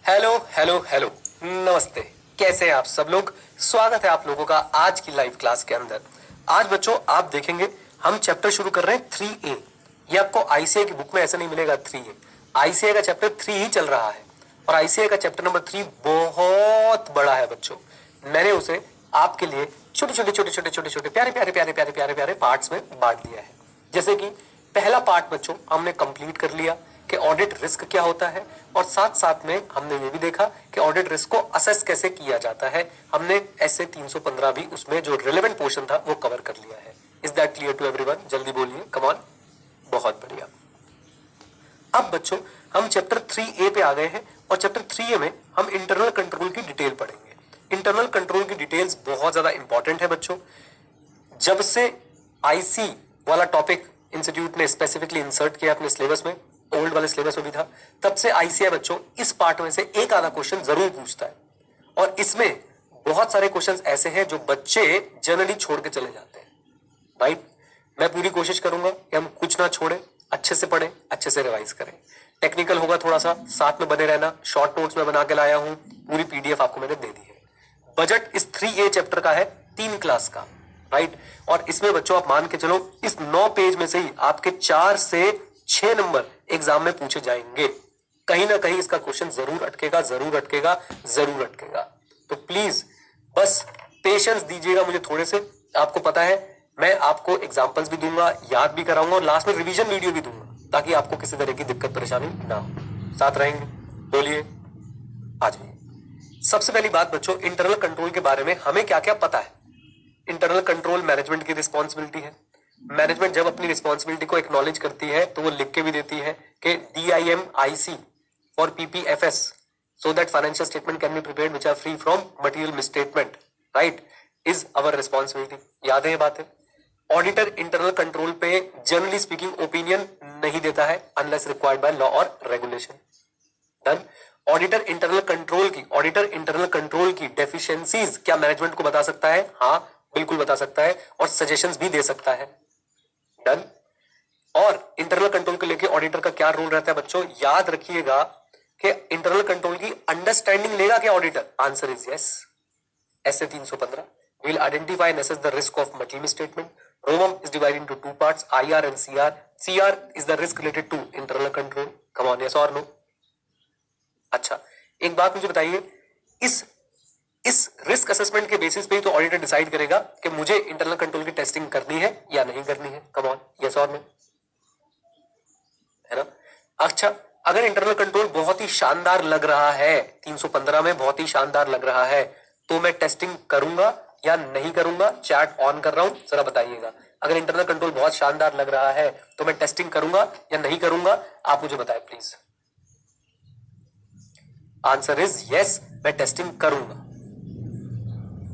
Hello hello hello, नमस्ते। कैसे हैं आप सब लोग? स्वागत है आप लोगों का आज की लाइव क्लास के अंदर। आज बच्चों आप देखेंगे हम चैप्टर शुरू कर रहे हैं 3A। ये आपको आईसीआई की बुक में ऐसा नहीं मिलेगा 3A। आईसीआई का चैप्टर 3 ही चल रहा है और आईसीआई का चैप्टर नंबर 3 बहुत बड़ा है बच्चों। मैंने उसे आपके लिए छोटे छोटे प्यारे पार्ट्स में बांट दिया है। जैसे कि पहला पार्ट बच्चों हमने कंप्लीट कर लिया कि ऑडिट रिस्क क्या होता है और साथ साथ में हमने ये भी देखा कि ऑडिट रिस्क को असेस कैसे किया जाता है। हमने ऐसे 315 भी उसमें जो रिलेवेंट पोर्शन था वो कवर कर लिया है। Is that clear to everyone? जल्दी बोलिए, कम ऑन। बहुत बढ़िया। अब बच्चों हम चैप्टर 3A पे आ गए हैं और चैप्टर 3A में हम इंटरनल कंट्रोल की डिटेल पढ़ेंगे। इंटरनल कंट्रोल की डिटेल्स बहुत ज्यादा इंपॉर्टेंट है बच्चों। जब से आईसी वाला टॉपिक इंस्टीट्यूट ने स्पेसिफिकली इंसर्ट किया अपने सिलेबस में, ओल्ड वाले सिलेबस में भी था, तब से आईसीआई बच्चों इस पार्ट में से एक आधा क्वेश्चन जरूर पूछता है और इसमें बहुत सारे क्वेश्चंस ऐसे हैं जो बच्चे जनरली छोड़ के चले जाते हैं। राइट, मैं पूरी कोशिश करूंगा कि हम कुछ ना छोड़े, अच्छे से पढ़ें, अच्छे से रिवाइज करें। टेक्निकल होगा थोड़ा सा, साथ में बने रहना। शॉर्ट नोट्स में बना के लाया हूं, पूरी पीडीएफ आपको मैंने दे दी है। बजट इस 3A चैप्टर का है 3 क्लास का, राइट। और इसमें बच्चों आप मान के चलो इस 9 पेज में से ही आपके 4 से 6 नंबर एग्जाम में पूछे जाएंगे। कहीं ना कहीं इसका क्वेश्चन जरूर अटकेगा, जरूर अटकेगा, जरूर अटकेगा। तो प्लीज बस पेशेंस दीजिएगा मुझे थोड़े से। आपको पता है मैं आपको एग्जांपल्स भी दूंगा, याद भी कराऊंगा और लास्ट में रिवीजन वीडियो भी दूंगा ताकि आपको किसी तरह की दिक्कत परेशानी ना हो। साथ रहेंगे? बोलिए, आ जाइए। सबसे पहली बात बच्चों, इंटरनल कंट्रोल के बारे में हमें क्या क्या पता है। इंटरनल कंट्रोल मैनेजमेंट की रिस्पॉन्सिबिलिटी है। मैनेजमेंट जब अपनी रिस्पॉन्सिबिलिटी को एक्नॉलेज करती है तो वो लिख के भी देती है कि DIMIC for PPFS so that financial statement can be prepared which are free from material misstatement, right, is our responsibility. याद है ये बात है? ऑडिटर इंटरनल कंट्रोल पे जनरली स्पीकिंग ओपिनियन नहीं देता है अनलेस रिक्वायर्ड बाय लॉ और regulation. Done. Auditor internal control की डेफिशिएंसीज क्या मैनेजमेंट को बता सकता है? हाँ बिल्कुल बता सकता है और सजेशंस भी दे सकता है। डन। और इंटरनल कंट्रोल को लेके ऑडिटर का क्या रोल रहता है बच्चों? याद रखिएगा कि इंटरनल कंट्रोल की अंडरस्टैंडिंग लेगा क्या ऑडिटर? Answer is yes. ऐसे 315 will identify and assess the risk of material misstatement. ROMM is divided into 2 parts, IR and CR. CR is the risk related to internal control. Come on, yes or no? अच्छा, एक बात मुझे बताइए, इस risk assessment के basis पे ही तो auditor decide करेगा कि मुझे इंटरनल कंट्रोल की टेस्टिंग करनी है या नहीं करनी है। कम ऑन, यस और नो, है ना? अच्छा, अगर इंटरनल कंट्रोल बहुत ही शानदार लग रहा है, 315 में बहुत ही शानदार लग रहा है, तो मैं टेस्टिंग करूंगा या नहीं करूंगा? चैट ऑन कर रहा हूं, जरा बताइएगा। अगर इंटरनल कंट्रोल बहुत शानदार लग रहा है तो मैं टेस्टिंग करूंगा या नहीं करूंगा? आप मुझे बताएं प्लीज। आंसर इज यस, मैं टेस्टिंग करूंगा।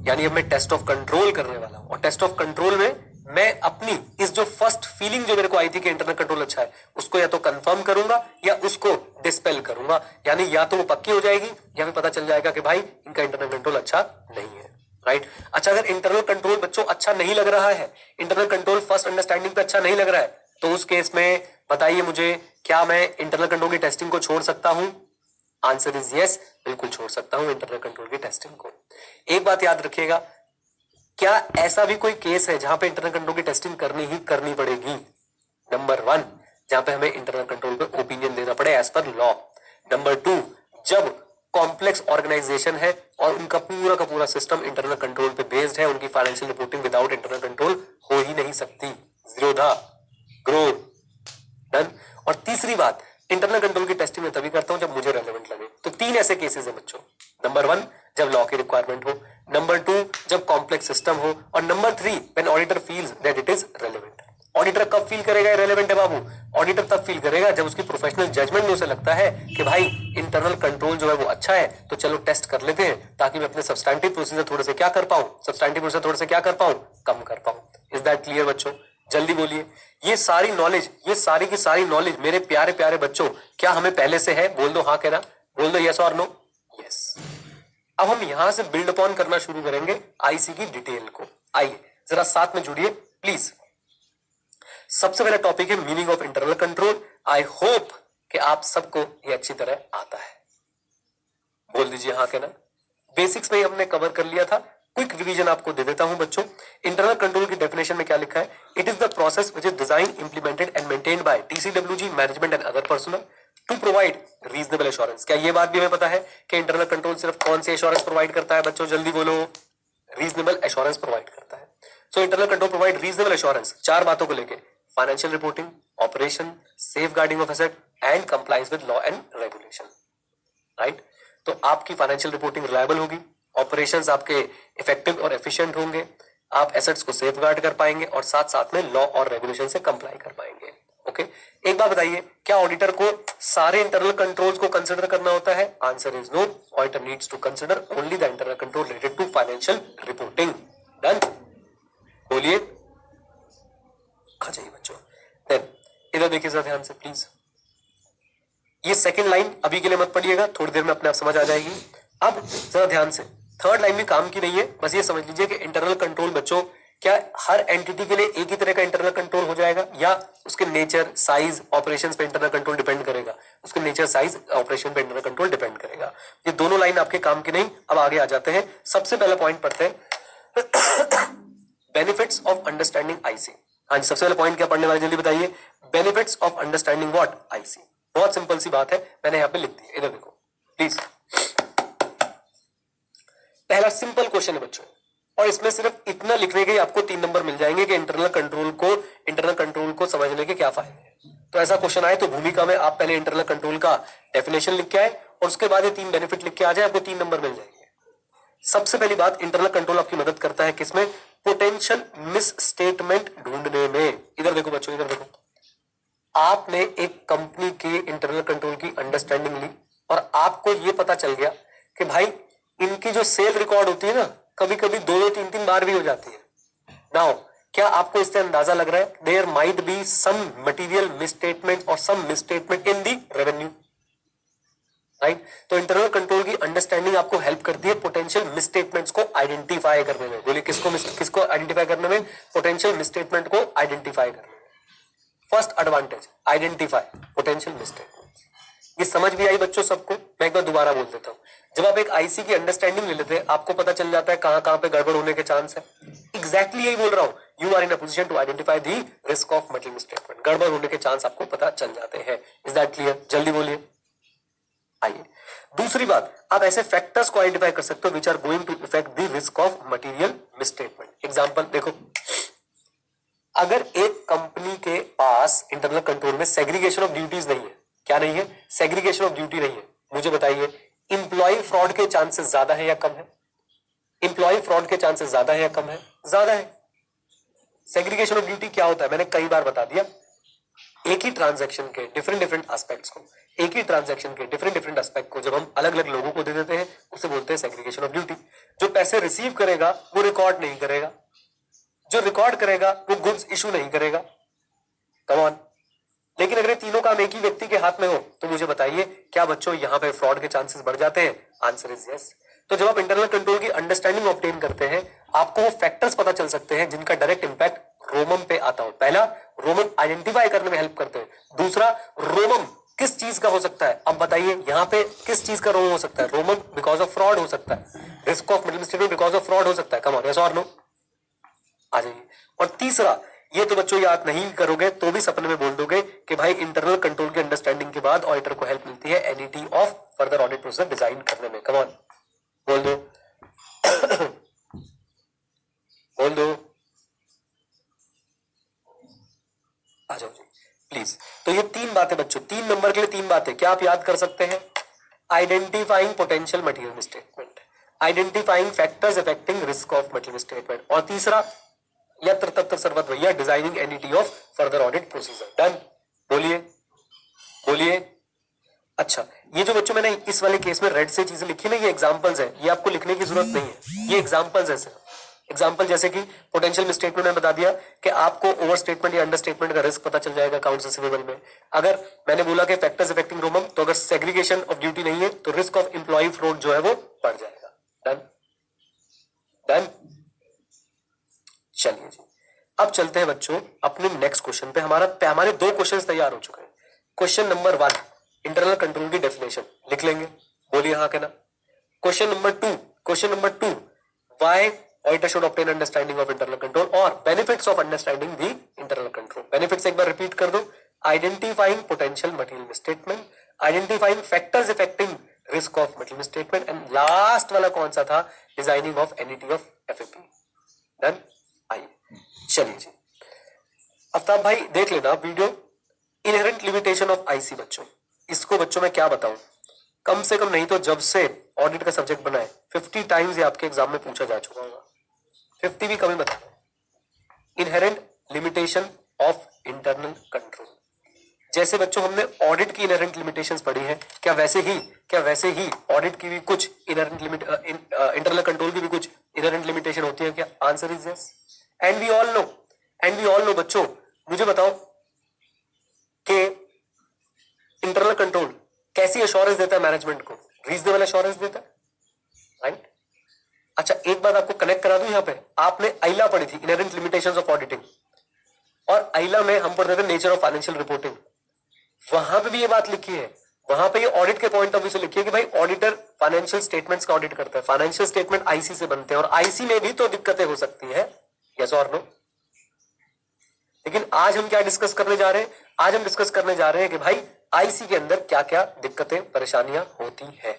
यानी अब मैं टेस्ट ऑफ कंट्रोल करने वाला हूं और टेस्ट ऑफ कंट्रोल में मैं अपनी इस जो फर्स्ट फीलिंग जो मेरे को आई थी कि इंटरनल कंट्रोल अच्छा है, उसको या तो कंफर्म करूंगा या उसको डिस्पेल करूंगा। यानी या तो वो पक्की हो जाएगी या फिर पता चल जाएगा कि भाई इनका इंटरनल कंट्रोल अच्छा नहीं है, राइट। अच्छा, अगर इंटरनल कंट्रोल बच्चों अच्छा नहीं लग रहा है, इंटरनल कंट्रोल फर्स्ट अंडरस्टैंडिंग पे अच्छा नहीं लग रहा है, तो उस केस में बताइए मुझे, क्या मैं इंटरनल कंट्रोल की टेस्टिंग को छोड़ सकता हूं? आंसर इज यस, बिल्कुल छोड़ सकता हूं इंटरनल कंट्रोल की टेस्टिंग को। एक बात याद रखिएगा, क्या ऐसा भी कोई केस है जहां पे इंटरनल कंट्रोल की टेस्टिंग करनी ही करनी पड़ेगी? नंबर 1, जहां पे हमें इंटरनल कंट्रोल पे ओपिनियन देना पड़े एज पर लॉ। नंबर 2, जब कॉम्प्लेक्स ऑर्गेनाइजेशन है और उनका पूरा का पूरा सिस्टम इंटरनल कंट्रोल पे बेस्ड है, उनकी financial reporting without internal control हो ही नहीं सकती। जीरोधा ग्रो। डन। और तीसरी बात, इंटरनल कंट्रोल की टेस्टिंग में तभी करता हूं जब मुझे रेलेवेंट लगे। तो 3 ऐसे केसेस हैं बच्चों। नंबर 1, जब लॉ की रिक्वायरमेंट हो। नंबर 2, जब कॉम्प्लेक्स सिस्टम हो। और number 3, when auditor feels that it is relevant. Auditor कब फील करेगा रेलेवेंट है बाबू? ऑडिटर तब फील करेगा जब उसकी प्रोफेशनल जजमेंट में उसे लगता है कि भाई इंटरनल कंट्रोल जो है वो अच्छा है, तो चलो टेस्ट कर लेते हैं ताकि मैं अपने सब्सटैंटिव प्रोसीजर थोड़े से क्या कर पाऊं, कम कर पाऊं। इज दैट क्लियर बच्चों? जल्दी बोलिए। ये सारी नॉलेज, ये सारी की सारी नॉलेज मेरे प्यारे प्यारे बच्चों, क्या हमें पहले से है? बोल दो हाँ, कहना बोल दो, यस और नो। यस। अब हम यहां से बिल्ड अपॉन करना शुरू करेंगे आईसी की डिटेल को। आइए जरा साथ में जुड़िए प्लीज। सबसे पहला टॉपिक है meaning of internal control. I hope कि आप सबको ये अच्छी तरह आता है। बोल दीजिए हाँ के ना। बेसिक्स में ही हमने कवर कर लिया था, क्विक रिवीजन आपको दे देता हूं बच्चों। इंटरनल कंट्रोल की डेफिनेशन में क्या लिखा है? It is the process which is design, implemented and maintained by TCWG management and other personnel to provide reasonable assurance. क्या ये बात भी हमें पता है कि इंटरनल कंट्रोल सिर्फ कौन सी एश्योरेंस प्रोवाइड करता है बच्चों? जल्दी बोलो। रीजनेबल एश्योरेंस प्रोवाइड करता है। So internal control provide reasonable assurance चार बातों को लेके: financial reporting, operation, safeguarding of asset and compliance with law and regulation. Right? तो आपकी फाइनेंशियल रिपोर्टिंग रिलायबल होगी, ऑपरेशंस आपके इफेक्टिव और एफिशिएंट होंगे, आप एसेट्स को सेफ गार्ड कर पाएंगे और साथ साथ में लॉ और रेगुलेशन से कंप्लाई कर पाएंगे। ओके, एक बात बताइए, क्या ऑडिटर को सारे इंटरनल कंट्रोल्स को कंसिडर करना होता है? Answer is no. Auditor needs to consider only the internal control related to financial reporting. Done? बोलिए, आ जाइए बच्चों। देन इधर देखिए जरा ध्यान से प्लीज। ये सेकंड लाइन अभी के लिए मत पढ़िएगा, थोड़ी देर में अपने आप समझ आ जाएगी। अब जरा ध्यान से, थर्ड लाइन भी काम की नहीं है, बस ये समझ लीजिए कि इंटरनल कंट्रोल बच्चों क्या हर एंटिटी के लिए एक ही तरह का इंटरनल कंट्रोल हो जाएगा, या उसके नेचर, साइज, ऑपरेशंस पे इंटरनल कंट्रोल डिपेंड करेगा? उसके नेचर, साइज, ऑपरेशन पे इंटरनल कंट्रोल डिपेंड करेगा। ये दोनों लाइन आपके काम की नहीं। अब आगे आ जाते हैं, सबसे पहला पॉइंट पढ़ते हैं बेनिफिट्स ऑफ अंडरस्टैंडिंग आईसी। हाँ जी, सबसे पहला पॉइंट क्या पढ़ने वाले, जल्दी बताइए। Benefits of understanding what? IC. बहुत सिंपल सी बात है, मैंने यहां पे लिख दी है, इधर देखो प्लीज। पहला सिंपल क्वेश्चन है बच्चों, और इसमें सिर्फ इतना लिखने के ही आपको 3 नंबर मिल जाएंगे कि इंटरनल कंट्रोल को समझने के क्या फायदे हैं। तो ऐसा क्वेश्चन आए तो भूमिका में आप पहले इंटरनल कंट्रोल का डेफिनेशन लिख के आए और उसके बाद ये 3 बेनिफिट लिख के आ जाए, आपको 3 नंबर मिल जाएंगे। सबसे पहली बात, इंटरनल कंट्रोल आपकी मदद करता है किसमें? पोटेंशियल मिस स्टेटमेंट ढूंढने में। इधर देखो बच्चों, इधर देखो, आपने एक कंपनी के इंटरनल कंट्रोल की अंडरस्टैंडिंग ली और आपको यह पता चल गया कि भाई इनकी जो सेल रिकॉर्ड होती है ना, कभी कभी 2-2, 3-3 बार भी हो जाती है। नाउ क्या आपको इससे अंदाजा लग रहा है? There might be some material misstatement और some misstatement in the revenue. Right? तो इंटरनल कंट्रोल की अंडरस्टैंडिंग आपको हेल्प करती है पोटेंशियल मिसस्टेटमेंट्स को आइडेंटिफाई करने में। बोलिए, किसको आइडेंटिफाई करने में? पोटेंशियल मिसस्टेटमेंट को आइडेंटिफाई करने में। First advantage, identify potential misstatements. ये समझ भी आई बच्चों सबको? मैं एक बार दोबारा बोल देता हूं। जब आप एक आईसी की अंडरस्टैंडिंग ले लेते हैं, आपको पता चल जाता है कहां कहां पे गड़बड़ होने के चांस है। एग्जैक्टली यही बोल रहा हूं, you are in a position to identify the risk of material misstatement. गड़बड़ होने के चांस आपको पता चल जाते हैं। Is that clear? जल्दी बोलिए। आइए, दूसरी बात, आप ऐसे फैक्टर्स को आइडेंटिफाई कर सकते हो which are going to effect the risk of material misstatement. Example देखो, अगर एक कंपनी के पास इंटरनल कंट्रोल में सेग्रीगेशन ऑफ ड्यूटीज नहीं है, क्या नहीं है? सेग्रीगेशन ऑफ ड्यूटी नहीं है, मुझे बताइए, इंप्लॉय फ्रॉड के चांसेस ज्यादा है या कम है? इंप्लॉय फ्रॉड के चांसेस ज्यादा है या कम है? ज्यादा है। सेग्रीगेशन ऑफ ड्यूटी क्या होता है? मैंने कई बार बता दिया, एक ही ट्रांजैक्शन के डिफरेंट एस्पेक्ट्स को, एक ही ट्रांजैक्शन के डिफरेंट एस्पेक्ट को जब हम अलग अलग लोगों को दे देते हैं, उसे बोलते हैं सेग्रीगेशन ऑफ ड्यूटी। जो पैसे रिसीव करेगा वो रिकॉर्ड नहीं करेगा, जो रिकॉर्ड करेगा वो गुड्स इशू नहीं करेगा। Come on. लेकिन अगर तीनों काम एक ही व्यक्ति के हाथ में हो तो मुझे बताइए, क्या बच्चों यहां पे फ्रॉड के चांसेस बढ़ जाते हैं? Answer is yes. तो जब आप इंटरनल कंट्रोल की अंडरस्टैंडिंग ऑब्टेन करते हैं, आपको वो फैक्टर्स पता चल सकते हैं जिनका डायरेक्ट इंपैक्ट रोमम पे आता हो। पहला, रोमम आइडेंटिफाई करने में हेल्प करते हैं। दूसरा, रोमम किस चीज का हो सकता है? अब बताइए यहां पे किस चीज का रोमम हो सकता है? रोमम बिकॉज ऑफ फ्रॉड हो सकता है, risk of material misstatement because of fraud हो सकता है। कम ऑन, यस और नो? आ जाइए। और तीसरा, ये तो बच्चों याद नहीं करोगे तो भी सपने में बोल दोगे कि भाई इंटरनल कंट्रोल की अंडरस्टैंडिंग के बाद ऑडिटर को हेल्प मिलती है NET of further audit process design करने में। कम ऑन, बोल दो बोल दो, आ जाओ जी प्लीज। तो ये 3 बातें बच्चों, 3 नंबर के लिए 3 बातें क्या आप याद कर सकते हैं? Identifying potential material misstatement, identifying factors affecting risk of material misstatement, और तीसरा, यत्र तत्र सर्वत्र भैया, designing NET of further audit procedure. Done? बोलिए बोलिए। अच्छा, ये जो बच्चों मैंने इस वाले केस में रेड से चीजें लिखी ना, ये एग्जांपल्स है, ये आपको लिखने की जरूरत नहीं है, ये एग्जांपल्स है सिर्फ। एग्जांपल जैसे कि पोटेंशियल मिसस्टेटमेंट में बता दिया कि आपको ओवर स्टेटमेंट या अंडर स्टेटमेंट का रिस्क पता चल जाएगा अकाउंट्स रिसीवेबल में। अगर मैंने बोला कि फैक्टर्स अफेक्टिंग रोमम, तो अगर सेग्रीगेशन ऑफ ड्यूटी नहीं है तो रिस्क ऑफ एम्प्लॉय फ्रॉड जो है वो बढ़ जाएगा। डन? डन? चलिए जी, अब चलते हैं बच्चों अपने नेक्स्ट क्वेश्चन पे। हमारे 2 क्वेश्चन तैयार हो चुके हैं। क्वेश्चन नंबर 1, इंटरनल कंट्रोल की डेफिनेशन लिख लेंगे, बोलिए हाँ के ना। Question number two, why auditor should obtain understanding of internal control और benefits of understanding the internal control. Benefits एक बार रिपीट कर दो, identifying potential material misstatement, identifying factors affecting risk of material misstatement, and last वाला कौन सा था, designing of NET of FAP. Done. आइए चलिए जी, आफ्ताब भाई देख लेना video. Inherent limitation of IC बच्चों, इसको बच्चों मैं क्या बताऊं, कम से कम नहीं तो जब से ऑडिट का सब्जेक्ट बना है 50 टाइम्स ये आपके एग्जाम में पूछा जा चुका होगा, 50 भी कमी बता। Inherent limitation of internal control, जैसे बच्चों हमने ऑडिट की इनहेरेंट लिमिटेशंस पढ़ी है, क्या वैसे ही ऑडिट की भी कुछ इनहेरेंट लिमिट, इंटरनल कंट्रोल की भी कुछ इनहेरेंट लिमिटेशन होती है क्या? Answer is yes. And we all know बच्चों, मुझे बताओ कि इंटरनल कंट्रोल कैसी एश्योरेंस देता है मैनेजमेंट को? रीजनेबल एश्योरेंस देता है, राइट? अच्छा एक बात आपको कनेक्ट करा दूं, यहां पे आपने आइला पढ़ी थी, इनहेरेंट लिमिटेशंस ऑफ ऑडिटिंग, और आइला में हम पढ़ते थे नेचर ऑफ फाइनेंशियल रिपोर्टिंग। वहां पे भी ये बात लिखी है, वहां पे ये ऑडिट के पॉइंट ऑफ व्यू से लिखी है कि भाई ऑडिटर फाइनेंशियल स्टेटमेंट्स का ऑडिट करता है, फाइनेंशियल स्टेटमेंट आईसी से बनते हैं और आईसी में भी तो दिक्कतें हो सकती है, यस और नो? लेकिन आज हम क्या डिस्कस करने जा रहे हैं? आज हम डिस्कस करने जा रहे हैं कि भाई आईसी के अंदर क्या क्या दिक्कतें परेशानियां होती है।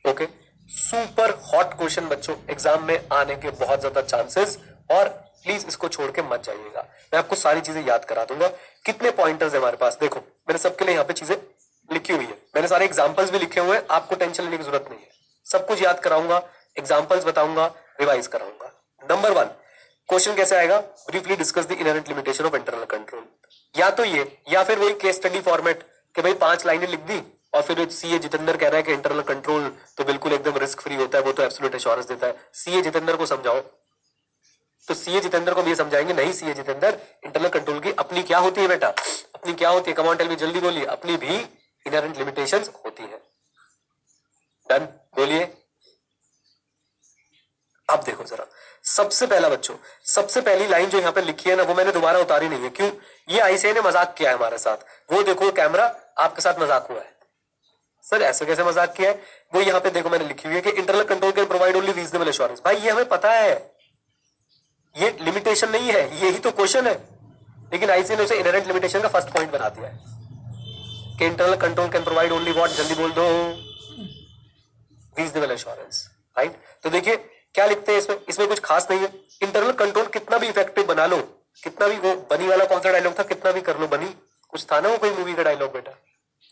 ओके, सुपर हॉट क्वेश्चन बच्चों, एग्जाम में आने के बहुत ज्यादा चांसेस, और प्लीज इसको छोड़ के मत जाइएगा, मैं आपको सारी चीजें याद करा दूंगा। कितने पॉइंटर्स है हमारे पास, देखो मैंने सबके लिए यहाँ पे चीजें लिखी हुई है, मैंने सारे एग्जाम्पल्स भी लिखे हुए हैं, आपको टेंशन लेने की जरूरत नहीं है, सब कुछ याद कराऊंगा, एग्जाम्पल्स बताऊंगा, रिवाइज कराऊंगा। नंबर 1 क्वेश्चन कैसे आएगा? Briefly discuss the inherent limitation of internal control. या तो ये, या फिर वही केस स्टडी फॉर्मेट कि भाई 5 लाइनें लिख दी और फिर सीए जितेंद्र कह रहा है कि इंटरनल कंट्रोल तो बिल्कुल एकदम रिस्क फ्री होता है, वो तो एब्सोल्यूट एश्योरेंस देता है। सीए जितेंद्र को समझाओ, तो सीए जितेंद्र को भी ये समझाएंगे, नहीं सीए जितेंद्र, इंटरनल कंट्रोल की अपनी क्या होती है बेटा, अपनी क्या होती है, कम ऑन टेल मी, जल्दी बोलिए, अपनी भी इनहेरेंट लिमिटेशंस होती है। डन, बोलिए। अब देखो जरा, सबसे पहला बच्चों, सबसे पहली लाइन जो यहाँ पे लिखी है ना, वो मैंने दोबारा उतारी नहीं है, क्यों? ये आईसीआई ने मजाक किया है हमारे साथ, वो देखो कैमरा, आपके साथ मजाक हुआ है। सर ऐसे कैसे मजाक किया है? वो यहाँ पे देखो मैंने लिखी हुई है कि internal control can provide only reasonable assurance. भाई ये हमें पता है, ये लिमिटेशन नहीं है, यही तो क्वेश्चन है, लेकिन आईसीआई ने उसे इनहेरेंट लिमिटेशन का फर्स्ट पॉइंट बना दिया है कि internal control can provide only what, जल्दी बोल दो, रीजनेबल एश्योरेंस, राइट? तो देखिए क्या लिखते हैं इसमें, इसमें कुछ खास नहीं है। इंटरनल कंट्रोल कितना भी इफेक्टिव बना लो, कितना भी, वो बनी वाला कौन सा डायलॉग था, कितना भी कर लो बनी, कुछ था ना वो कोई मूवी का डायलॉग बेटा,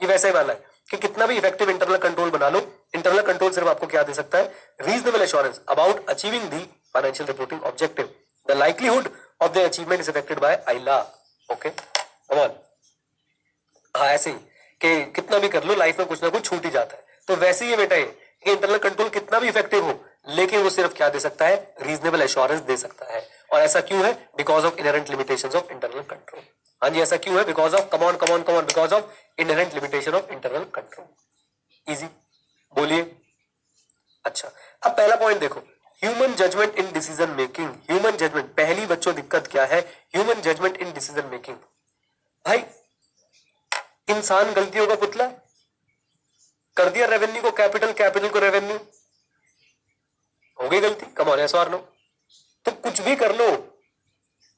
ये वैसा ही वाला है कि कितना भी इफेक्टिव इंटरनल कंट्रोल बना लो, इंटरनल कंट्रोल सिर्फ आपको क्या दे सकता है? Reasonable assurance about achieving the financial reporting objective, the likelihood of the achievement is affected by आइला। ओके कम ऑन, हाँ ऐसे ही कि कितना भी कर लो लाइफ में कुछ ना कुछ छूट ही जाता है, तो वैसे ही बेटा ये इंटरनल कंट्रोल कितना भी इफेक्टिव हो, लेकिन वो सिर्फ क्या दे सकता है? रीजनेबल एश्योरेंस दे सकता है। और ऐसा क्यों है? Because of inherent limitations of internal control. हाँ जी, ऐसा क्यों है? Because of, come on, because of inherent limitation of internal control. Easy, बोलिए। अच्छा अब पहला पॉइंट देखो, human judgement in decision making. Human judgement, पहली बच्चों दिक्कत क्या है? Human judgement in decision making. भाई इंसान गलतियों का पुतला, कर दिया रेवेन्यू को कैपिटल, कैपिटल को रेवेन्यू, हो गई गलती, कम ऑन, यस और नो? तो कुछ भी कर लो,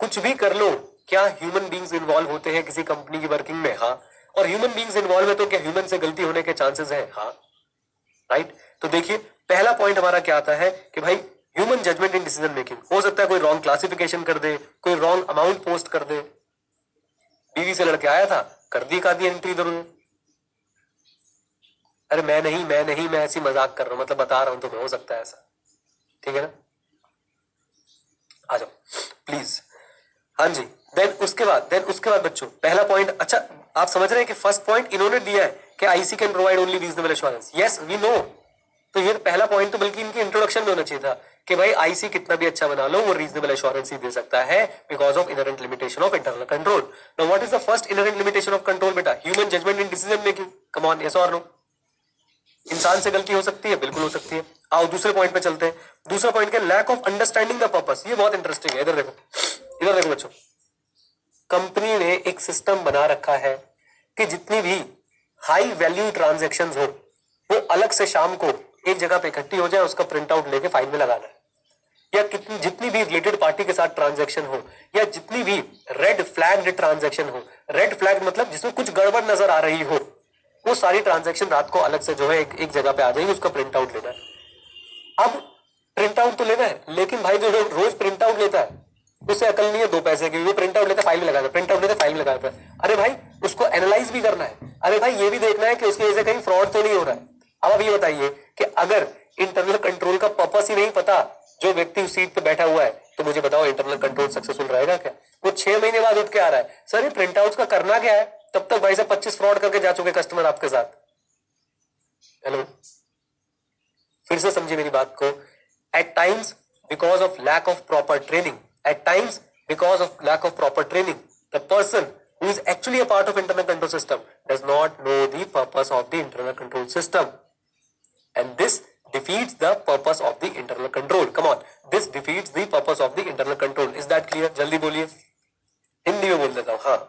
कुछ भी कर लो, क्या ह्यूमन बीइंग्स इन्वॉल्व होते हैं किसी कंपनी की वर्किंग में? हाँ। और ह्यूमन बीइंग्स इन्वॉल्व है तो क्या ह्यूमन से गलती होने के चांसेस है? हाँ, राइट? तो देखिए पहला पॉइंट हमारा क्या आता है कि भाई human judgement in decision making. हो सकता है कोई रॉन्ग क्लासिफिकेशन कर दे, कोई रॉन्ग अमाउंट पोस्ट कर दे, बीवी से लड़के आया था, कर दी एंट्री इधर उधर। अरे मैं नहीं, मैं ऐसी मजाक कर रहा हूं, मतलब बता रहा हूं तुम्हें, हो सकता है ऐसा, ठीक है ना? आ जाओ प्लीज। हाँ जी, देन उसके बाद बच्चों पहला पॉइंट, अच्छा आप समझ रहे हैं कि फर्स्ट पॉइंट इन्होंने दिया है कि IC can provide only reasonable assurance. Yes we know, तो ये पहला पॉइंट तो बल्कि इनकी इंट्रोडक्शन में होना चाहिए था कि भाई आईसी कितना भी अच्छा बना लो, वो रीजनेबल एश्योरेंस ही दे सकता है because of inherent limitation of internal control. Now what is the first inherent limitation of control बेटा? Human judgement in decision making. Come on, yes और नो? इंसान से गलती हो सकती है, बिल्कुल हो सकती है। आओ दूसरे पॉइंट पे चलते हैं। दूसरा पॉइंट क्या? Lack of understanding the purpose. ये बहुत इंटरेस्टिंग है, इधर देखो बच्चों, कंपनी ने एक सिस्टम बना रखा है कि जितनी भी हाई वैल्यू ट्रांजैक्शंस हो वो अलग से शाम को एक जगह पे इकट्ठी हो जाए, उसका प्रिंट आउट लेके फाइल में लगाना है। या कितनी जितनी भी रिलेटेड पार्टी के साथ ट्रांजैक्शन हो, या जितनी भी रेड फ्लैग ट्रांजैक्शन हो, रेड फ्लैग मतलब जिसमें कुछ गड़बड़ नजर आ रही हो, वो सारी ट्रांजैक्शन रात को अलग से जो है एक जगह पे आ जाएगी, उसका प्रिंट आउट लेना है। अब प्रिंट आउट तो लेना है, लेकिन भाई जो रोज प्रिंट आउट लेता है उसे अकल नहीं है 2 पैसे की, वो प्रिंट आउट लेता है फाइल में लगाता है, प्रिंट आउट लेता है फाइल में लगाता है। अरे भाई उसको एनालाइज भी करना है, अरे भाई ये भी देखना है कि उसकी वजह से कहीं फ्रॉड तो नहीं हो रहा है। अब ये बताइए कि अगर इंटरनल कंट्रोल का पर्पस ही नहीं पता जो व्यक्ति उस सीट पे बैठा हुआ है, तो मुझे बताओ इंटरनल कंट्रोल सक्सेसफुल रहेगा क्या? वो 6 महीने बाद उठ के आ रहा है, सर ये प्रिंट आउट का करना क्या है, तब तक भाई साहब 25 फ्रॉड करके जा चुके कस्टमर आपके साथ। हेलो, फिर से समझिए मेरी बात को। At times because of lack of proper training, at times because of lack of proper training, the person who is actually a part of internal control system does not know the purpose of the internal control system, and this defeats the purpose of the internal control. Come on, this defeats the purpose of the internal control. Is that clear? जल्दी बोलिए, हिंदी में बोल देता हूँ। हाँ,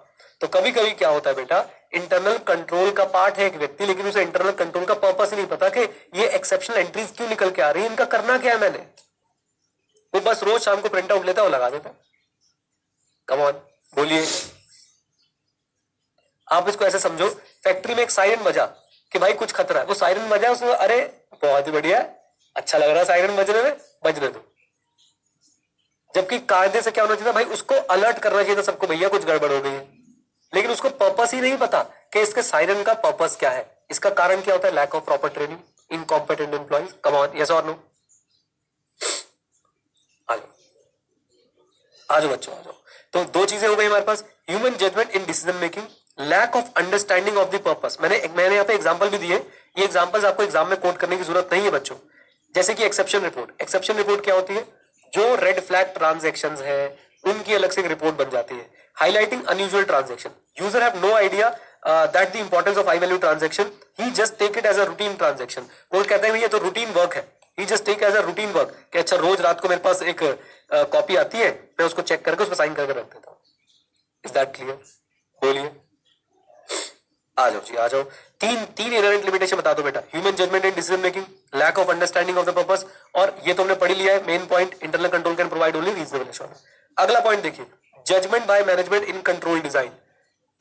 तो कभी कभी क्या होता है बेटा, इंटरनल कंट्रोल का पार्ट है एक व्यक्ति, लेकिन उसे इंटरनल कंट्रोल का पर्पस ही नहीं पता कि ये एक्सेप्शनल एंट्रीज क्यों निकल के आ रही है, इनका करना क्या है। मैंने वो बस रोज शाम को प्रिंट आउट लेता है और लगा देता है। कम ऑन, बोलिए। आप इसको ऐसे समझो, फैक्ट्री में एक सायरन बजा कि भाई कुछ खतरा है, वो सायरन बजा, उसमें अरे बहुत ही बढ़िया, अच्छा लग रहा है सायरन बजने में, बजने दो। जबकि कायदे से क्या होना चाहिए था भाई, उसको अलर्ट करना चाहिए था सबको, भैया कुछ गड़बड़ हो गई है, लेकिन उसको पर्पस ही नहीं पता कि इसके सायरन का पर्पस क्या है। इसका कारण क्या होता है? Lack of proper training, incompetent employees. Come on, yes और नो? आ जाओ बच्चों, आ जाओ। तो 2 चीजें हो गई हमारे पास, human judgement in decision making, lack of understanding of the purpose. मैंने यहाँ पे एग्जांपल भी दिए, ये एग्जांपल्स आपको एग्जाम में कोट करने की जरूरत नहीं है बच्चों। जैसे कि एक्सेप्शन रिपोर्ट। एक्सेप्शन रिपोर्ट क्या होती है? जो रेड फ्लैग ट्रांजेक्शन है उनकी अलग से एक रिपोर्ट बन जाती है। Highlighting unusual transaction, user have no idea that the importance of high value transaction, he just take it as a routine transaction. वो कहते हैं ये तो रूटीन वर्क है, he just take as a routine work, कि अच्छा रोज रात को मेरे पास एक कॉपी आती है, मैं उसको चेक करके उस पर साइन करके रख देता हूँ। Is that clear? बोलिए, आ जाओ जी, आ जाओ। तीन इनहेरेंट लिमिटेशन बता दो बेटा। Human judgement in decision making, lack of understanding of the purpose, और ये तुमने पढ़ लिया है main point, internal control can provide only reasonable assurance. अगला पॉइंट देखिए, judgement by management in control design.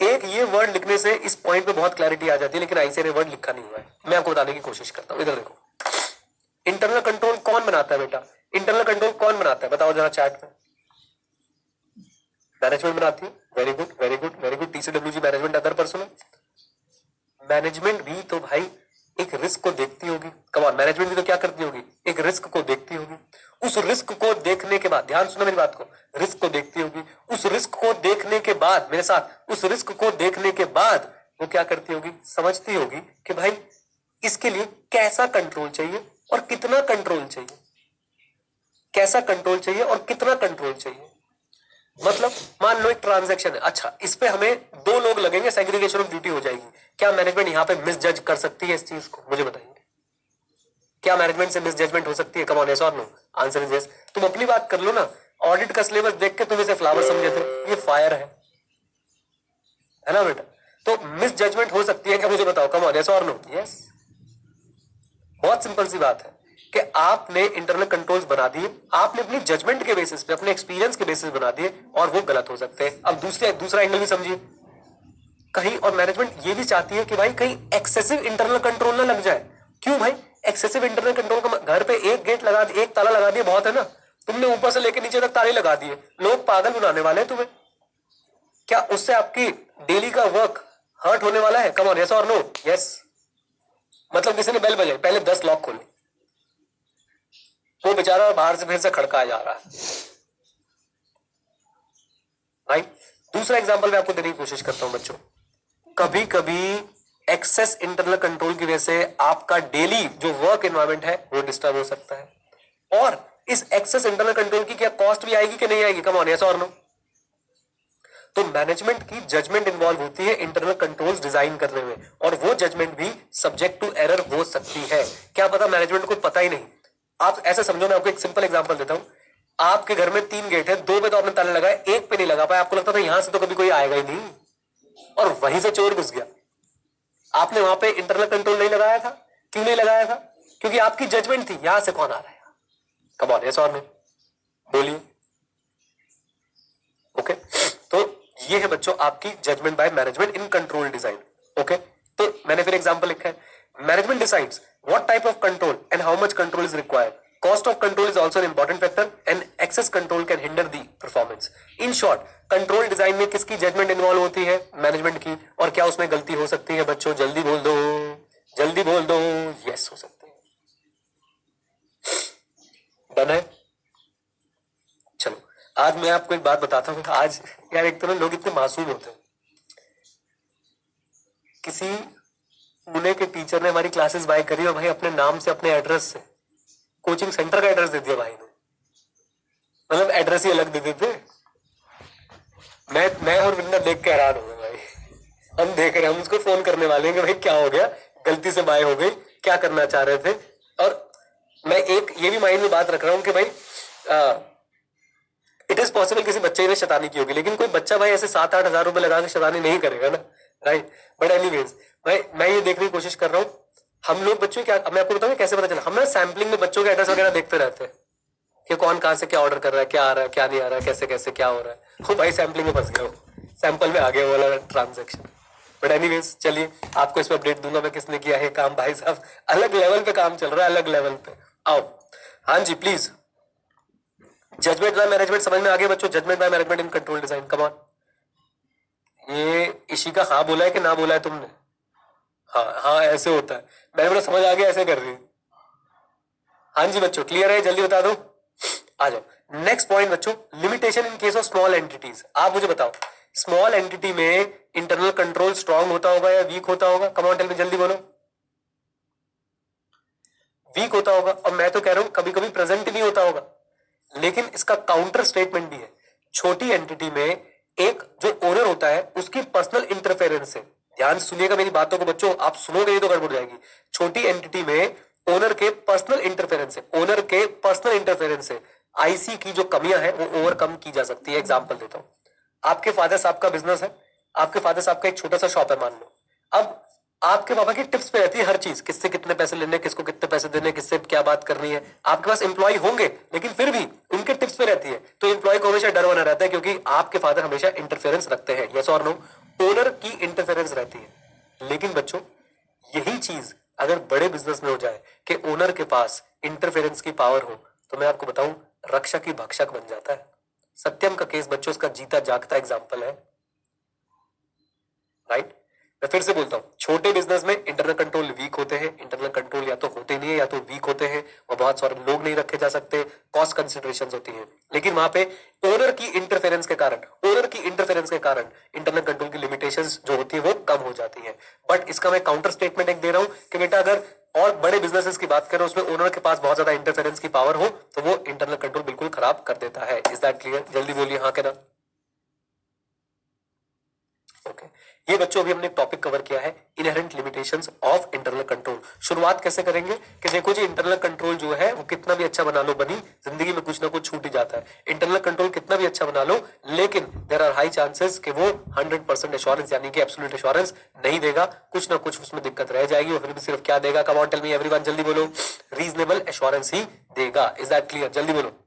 एक ये वर्ड लिखने से इस पॉइंट पे बहुत क्लैरिटी आ जाती है, लेकिन आईसीए ने वर्ड लिखा नहीं हुआ है, मैं आपको बताने की कोशिश करता हूं। इधर देखो, इंटरनल कंट्रोल कौन बनाता है बेटा? इंटरनल कंट्रोल कौन बनाता है बताओ जरा चैट में। मैनेजमेंट बनाती है। Very good, very good, very good. TCWG management other person. Management भी तो भाई एक रिस्क को देखती होगी। कमान, मैनेजमेंट भी तो क्या करती होगी? एक रिस्क को देखती होगी। उस रिस्क को देखने के बाद, ध्यान सुनो मेरी बात को, रिस्क को देखती होगी। उस रिस्क को देखने के बाद, मेरे साथ, उस रिस्क को देखने के बाद वो क्या करती होगी? समझती होगी कि भाई इसके लिए कैसा कंट्रोल चाहिए और कितना कंट्रोल चाहिए, कैसा कंट्रोल चाहिए और कितना कंट्रोल चाहिए। मतलब मान लो एक ट्रांजैक्शन है, अच्छा इस पे हमें 2 लोग लगेंगे, सेग्रीगेशन ऑफ ड्यूटी हो जाएगी। क्या मैनेजमेंट यहाँ पे मिस जज कर सकती है इस चीज को? मुझे बताइए, क्या मैनेजमेंट से मिस जजमेंट हो सकती है? कम ऑन, यस और नो? Answer is yes. तुम अपनी बात कर लो ना, ऑडिट का सिलेबस देख के तुम इसे फ्लावर समझे थे, ये फायर है ना बेटा? तो मिस जजमेंट हो सकती है क्या? मुझे बताओ, कम ऑन, यस और नो? यस। बहुत सिंपल सी बात है कि आपने इंटरनल कंट्रोल्स बना दिए, आपने अपनी जजमेंट के बेसिस पे, अपने एक्सपीरियंस के बेसिस बना दिए, और वो गलत हो सकते हैं। अब दूसरा एंगल भी समझिए कहीं, और मैनेजमेंट ये भी चाहती है कि भाई कहीं एक्सेसिव इंटरनल कंट्रोल ना लग जाए। क्यों भाई? एक्सेसिव इंटरनल कंट्रोल का घर पे एक गेट लगा दिया, एक ताला लगा दिया, बहुत है ना? तुमने ऊपर से लेकर नीचे तक ताले लगा दिए, लोग पागल बनाने वाले हैं तुम्हें। क्या उससे आपकी डेली का वर्क हर्ट होने वाला है? कम ऑन, यस और नो? यस। मतलब किसी ने बेल बजाई, पहले 10 लॉक खोले, वो बेचारा बाहर से फिर से खड़का जा रहा है भाई। दूसरा एग्जांपल मैं आपको देने की कोशिश करता हूं बच्चों। कभी कभी एक्सेस इंटरनल कंट्रोल की वजह से आपका डेली जो वर्क एनवायरनमेंट है वो डिस्टर्ब हो सकता है, और इस एक्सेस इंटरनल कंट्रोल की क्या कॉस्ट भी आएगी कि नहीं आएगी? कम ऑन, यस और नो? तो मैनेजमेंट की जजमेंट इन्वॉल्व होती है इंटरनल कंट्रोल्स डिजाइन करने में, और वो जजमेंट भी सब्जेक्ट टू एरर हो सकती है। क्या पता मैनेजमेंट को पता ही नहीं। आप ऐसे समझो, मैं आपको एक सिंपल एग्जांपल देता हूं। आपके घर में 3 गेट है, 2 पे तो आपने ताला लगाया, 1 पे नहीं लगा पाया, आपको लगता था यहां से तो कभी कोई आएगा ही नहीं, और वहीं से चोर घुस गया। आपने वहां पे इंटरनल कंट्रोल नहीं लगाया था। क्यों नहीं लगाया था? क्योंकि आपकी जजमेंट थी। यहां से कौन आ रहा है? कम ऑन, यस और नो, बोलिए। ओके, तो ये है बच्चों आपकी judgement by management in control design. Okay, तो मैंने फिर एग्जांपल लिखा है, management decides what type of control and how much control is required. Cost of control is also an important factor and excess control can hinder the performance. In short, control design में किसकी judgement involve होती है? Management की। और क्या उसमें गलती हो सकती है बच्चों? जल्दी बोल दो, जल्दी बोल दो। यस, हो सकती है। डन है। चलो, आज मैं आपको एक बात बताता हूँ। आज यार एक तो ना लोग इतने मासूम होते हैं। किसी पुणे के टीचर ने हमारी क्लासेस बाय करी और भाई अपने नाम से, अपने एड्रेस से कोचिंग सेंटर का एड्रेस दे दिया भाई ने। मतलब एड्रेस ही अलग दे देते। मैं और विंदा देख के हैरान हो गए भाई। हम देख रहे हैं, हम उसको फोन करने वाले हैं कि भाई क्या हो गया, गलती से बाय हो गई, क्या करना चाह रहे थे। और मैं एक ये भी माइंड में बात रख रहा हूं कि भाई इट इज पॉसिबल किसी बच्चे ने शैतानी की होगी, लेकिन कोई बच्चा भाई ऐसे 7-8 हजार रुपए लगा के शैतानी नहीं करेगा ना, राइट। बट एनीवेज भाई मैं ये देखने की कोशिश कर रहा हूँ। हम लोग बच्चों क्या, मैं आपको बताऊं कैसे पता चला। हम ना सैम्पलिंग में बच्चों के एड्रेस वगैरह देखते रहते हैं कि कौन कहाँ से क्या ऑर्डर कर रहा है, क्या आ रहा है, क्या नहीं आ रहा है, कैसे कैसे क्या हो रहा है। वो भाई सैम्पलिंग में फंस गया, सैंपल में आ गया वो वाला ट्रांजेक्शन। बट एनीवेज चलिए, आपको इसमें अपडेट दूंगा मैं किसने किया है काम। भाई साहब अलग लेवल पे काम चल रहा है, अलग लेवल पे। आओ, हाँ जी प्लीज। जजमेंट बाय मैनेजमेंट समझ में आ गया बच्चों? Judgement by management in control design, come on. ये इसी का हाँ बोला है कि ना बोला है तुमने? हाँ हाँ, ऐसे होता है। मैंने बोला समझ आ गया, ऐसे कर रही है। हाँ जी बच्चों, क्लियर है? जल्दी बता दो, आ जाओ। नेक्स्ट पॉइंट बच्चों, limitation in case of small entities. आप मुझे बताओ, स्मॉल एंटिटी में इंटरनल कंट्रोल स्ट्रांग होता होगा या वीक होता होगा? कम ऑन टेल मी, जल्दी बोलो। वीक होता होगा। और मैं तो कह रहा हूं कभी कभी प्रेजेंट नहीं होता होगा। लेकिन इसका काउंटर स्टेटमेंट भी है। छोटी एंटिटी में एक जो ओनर होता है उसकी पर्सनल इंटरफेरेंस है। ध्यान से सुनिएगा मेरी बातों को बच्चों, आप सुनोगे नहीं तो गड़बड़ जाएगी। छोटी एंटिटी में ओनर के पर्सनल इंटरफेरेंस है, ओनर के पर्सनल इंटरफेरेंस है। आईसी की जो कमियां है वो ओवरकम की जा सकती है। एग्जांपल देता हूं, आपके फादर साहब का बिजनेस है, आपके फादर साहब का एक छोटा सा शॉप है मान लो। अब आपके पापा की टिप्स पे रहती है हर चीज, किससे कितने पैसे लेने, किसको कितने पैसे देने, किससे क्या बात करनी है। आपके पास एम्प्लॉय होंगे लेकिन फिर भी उनके टिप्स पे रहती है, तो एम्प्लॉय को हमेशा डर बना रहता है क्योंकि आपके फादर हमेशा इंटरफेरेंस रखते हैं। यस और नो? ओनर की इंटरफेरेंस रहती है। लेकिन बच्चों यही चीज अगर बड़े बिजनेस में हो जाए कि ओनर के पास इंटरफेरेंस की पावर हो, तो मैं आपको बताऊं रक्षक ही भक्षक बन जाता है। सत्यम का केस बच्चों इसका जीता जागता एग्जाम्पल है, राइट। मैं फिर से बोलता हूं, छोटे बिजनेस में इंटरनल कंट्रोल वीक होते हैं। इंटरनल कंट्रोल या तो होते नहीं है या तो वीक होते हैं, और बहुत सारे लोग नहीं रखे जा सकते, कॉस्ट कंसिडरेशन होती है। लेकिन वहां पे ओनर की इंटरफेरेंस के कारण, इंटरनल कंट्रोल की लिमिटेशंस जो होती है वो कम हो जाती है। बट इसका मैं काउंटर स्टेटमेंट एक दे रहा हूं कि बेटा अगर और बड़े बिजनेसेस की बात करें उसमें ओनर के पास बहुत ज्यादा इंटरफेरेंस की पावर हो तो वो इंटरनल कंट्रोल बिल्कुल खराब कर देता है। Is that clear? जल्दी बोलिए हाँ के ना। ओके, ये बच्चों अभी हमने टॉपिक कवर किया है, inherent limitations of internal control. शुरुआत कैसे करेंगे कि देखो जी इंटरनल कंट्रोल जो है वो कितना भी अच्छा बना लो, बनी जिंदगी में कुछ ना कुछ छूट ही जाता है। इंटरनल कंट्रोल कितना भी अच्छा बना लो, लेकिन देयर आर हाई चांसेस कि वो 100% एश्योरेंस यानी कि एब्सोल्यूट एश्योरेंस नहीं देगा, कुछ ना कुछ उसमें दिक्कत रह जाएगी। और फिर भी सिर्फ क्या देगा? Come on tell me everyone, जल्दी बोलो। रीजनेबल एश्योरेंस ही देगा। Is that clear? जल्दी बोलो,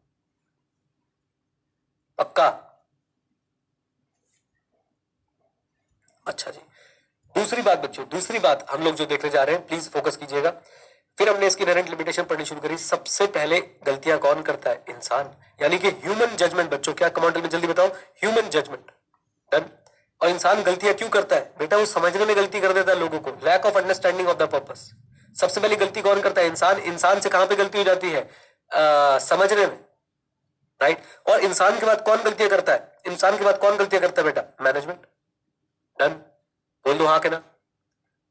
पक्का? अच्छा जी, दूसरी बात बच्चों, दूसरी बात हम लोग जो देखने जा रहे हैं, प्लीज फोकस कीजिएगा। फिर हमने इसकी इनहेरेंट लिमिटेशन पढ़नी शुरू करी। सबसे पहले गलतियां कौन करता है? इंसान, यानी कि ह्यूमन जजमेंट। बच्चों क्या कमांडल में जल्दी बताओ? Human judgement. डन। और इंसान गलतियां क्यों करता है बेटा? वो समझने में गलती कर देता है लोगों को, lack of understanding of the purpose. सबसे पहली गलती कौन करता है? इंसान। इंसान से कहां पे गलती हो जाती है? समझने में, राइट। और इंसान के बाद कौन गलतियां करता है? इंसान के बाद कौन गलतियां करता है बेटा? मैनेजमेंट। डन, बोल दो हाँ के ना।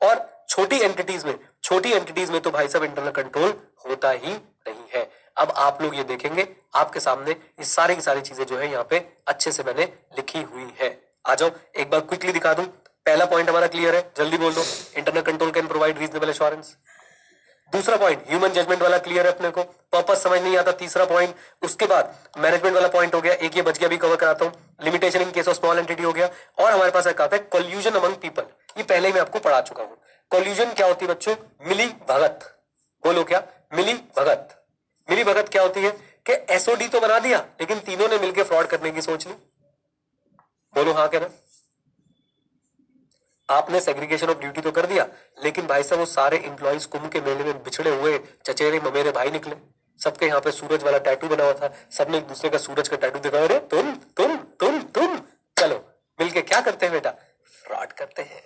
और छोटी एंटिटीज में तो भाई साहब इंटरनल कंट्रोल होता ही नहीं है। अब आप लोग ये देखेंगे आपके सामने ये सारी की सारी चीजें जो है यहाँ पे अच्छे से मैंने लिखी हुई है। आ जाओ एक बार क्विकली दिखा दूं। पहला पॉइंट हमारा क्लियर है, जल्दी बोल दो। Internal control can provide reasonable assurance. दूसरा पॉइंट ह्यूमन जजमेंट वाला क्लियर है अपने को, पर्पस समझ नहीं आता। तीसरा पॉइंट, उसके बाद मैनेजमेंट वाला पॉइंट हो गया, एक ये बच गया, भी कवर कराता हूं। Limitation in case of small entity हो गया। और हमारे पास एक आता है कोल्यूजन अमंग पीपल। ये पहले ही मैं आपको पढ़ा चुका हूं। कोल्यूजन क्या होती है बच्चों? मिली भगत। बोलो क्या? मिली भगत। मिली भगत क्या होती है कि एसओडी तो बना दिया लेकिन तीनों ने मिलकर फ्रॉड करने की सोच ली। बोलो हाँ क्या ना? आपने सेग्रीगेशन ऑफ ड्यूटी तो कर दिया लेकिन भाई साहब वो सारे इंप्लॉइज कुंभ के मेले में बिछड़े हुए चचेरे ममेरे भाई निकले। सबके यहाँ पे सूरज वाला टैटू बना हुआ था, सबने एक दूसरे का सूरज का टैटू दिखाया, अरे तुम चलो मिलके क्या करते हैं बेटा? फ्रॉड करते हैं।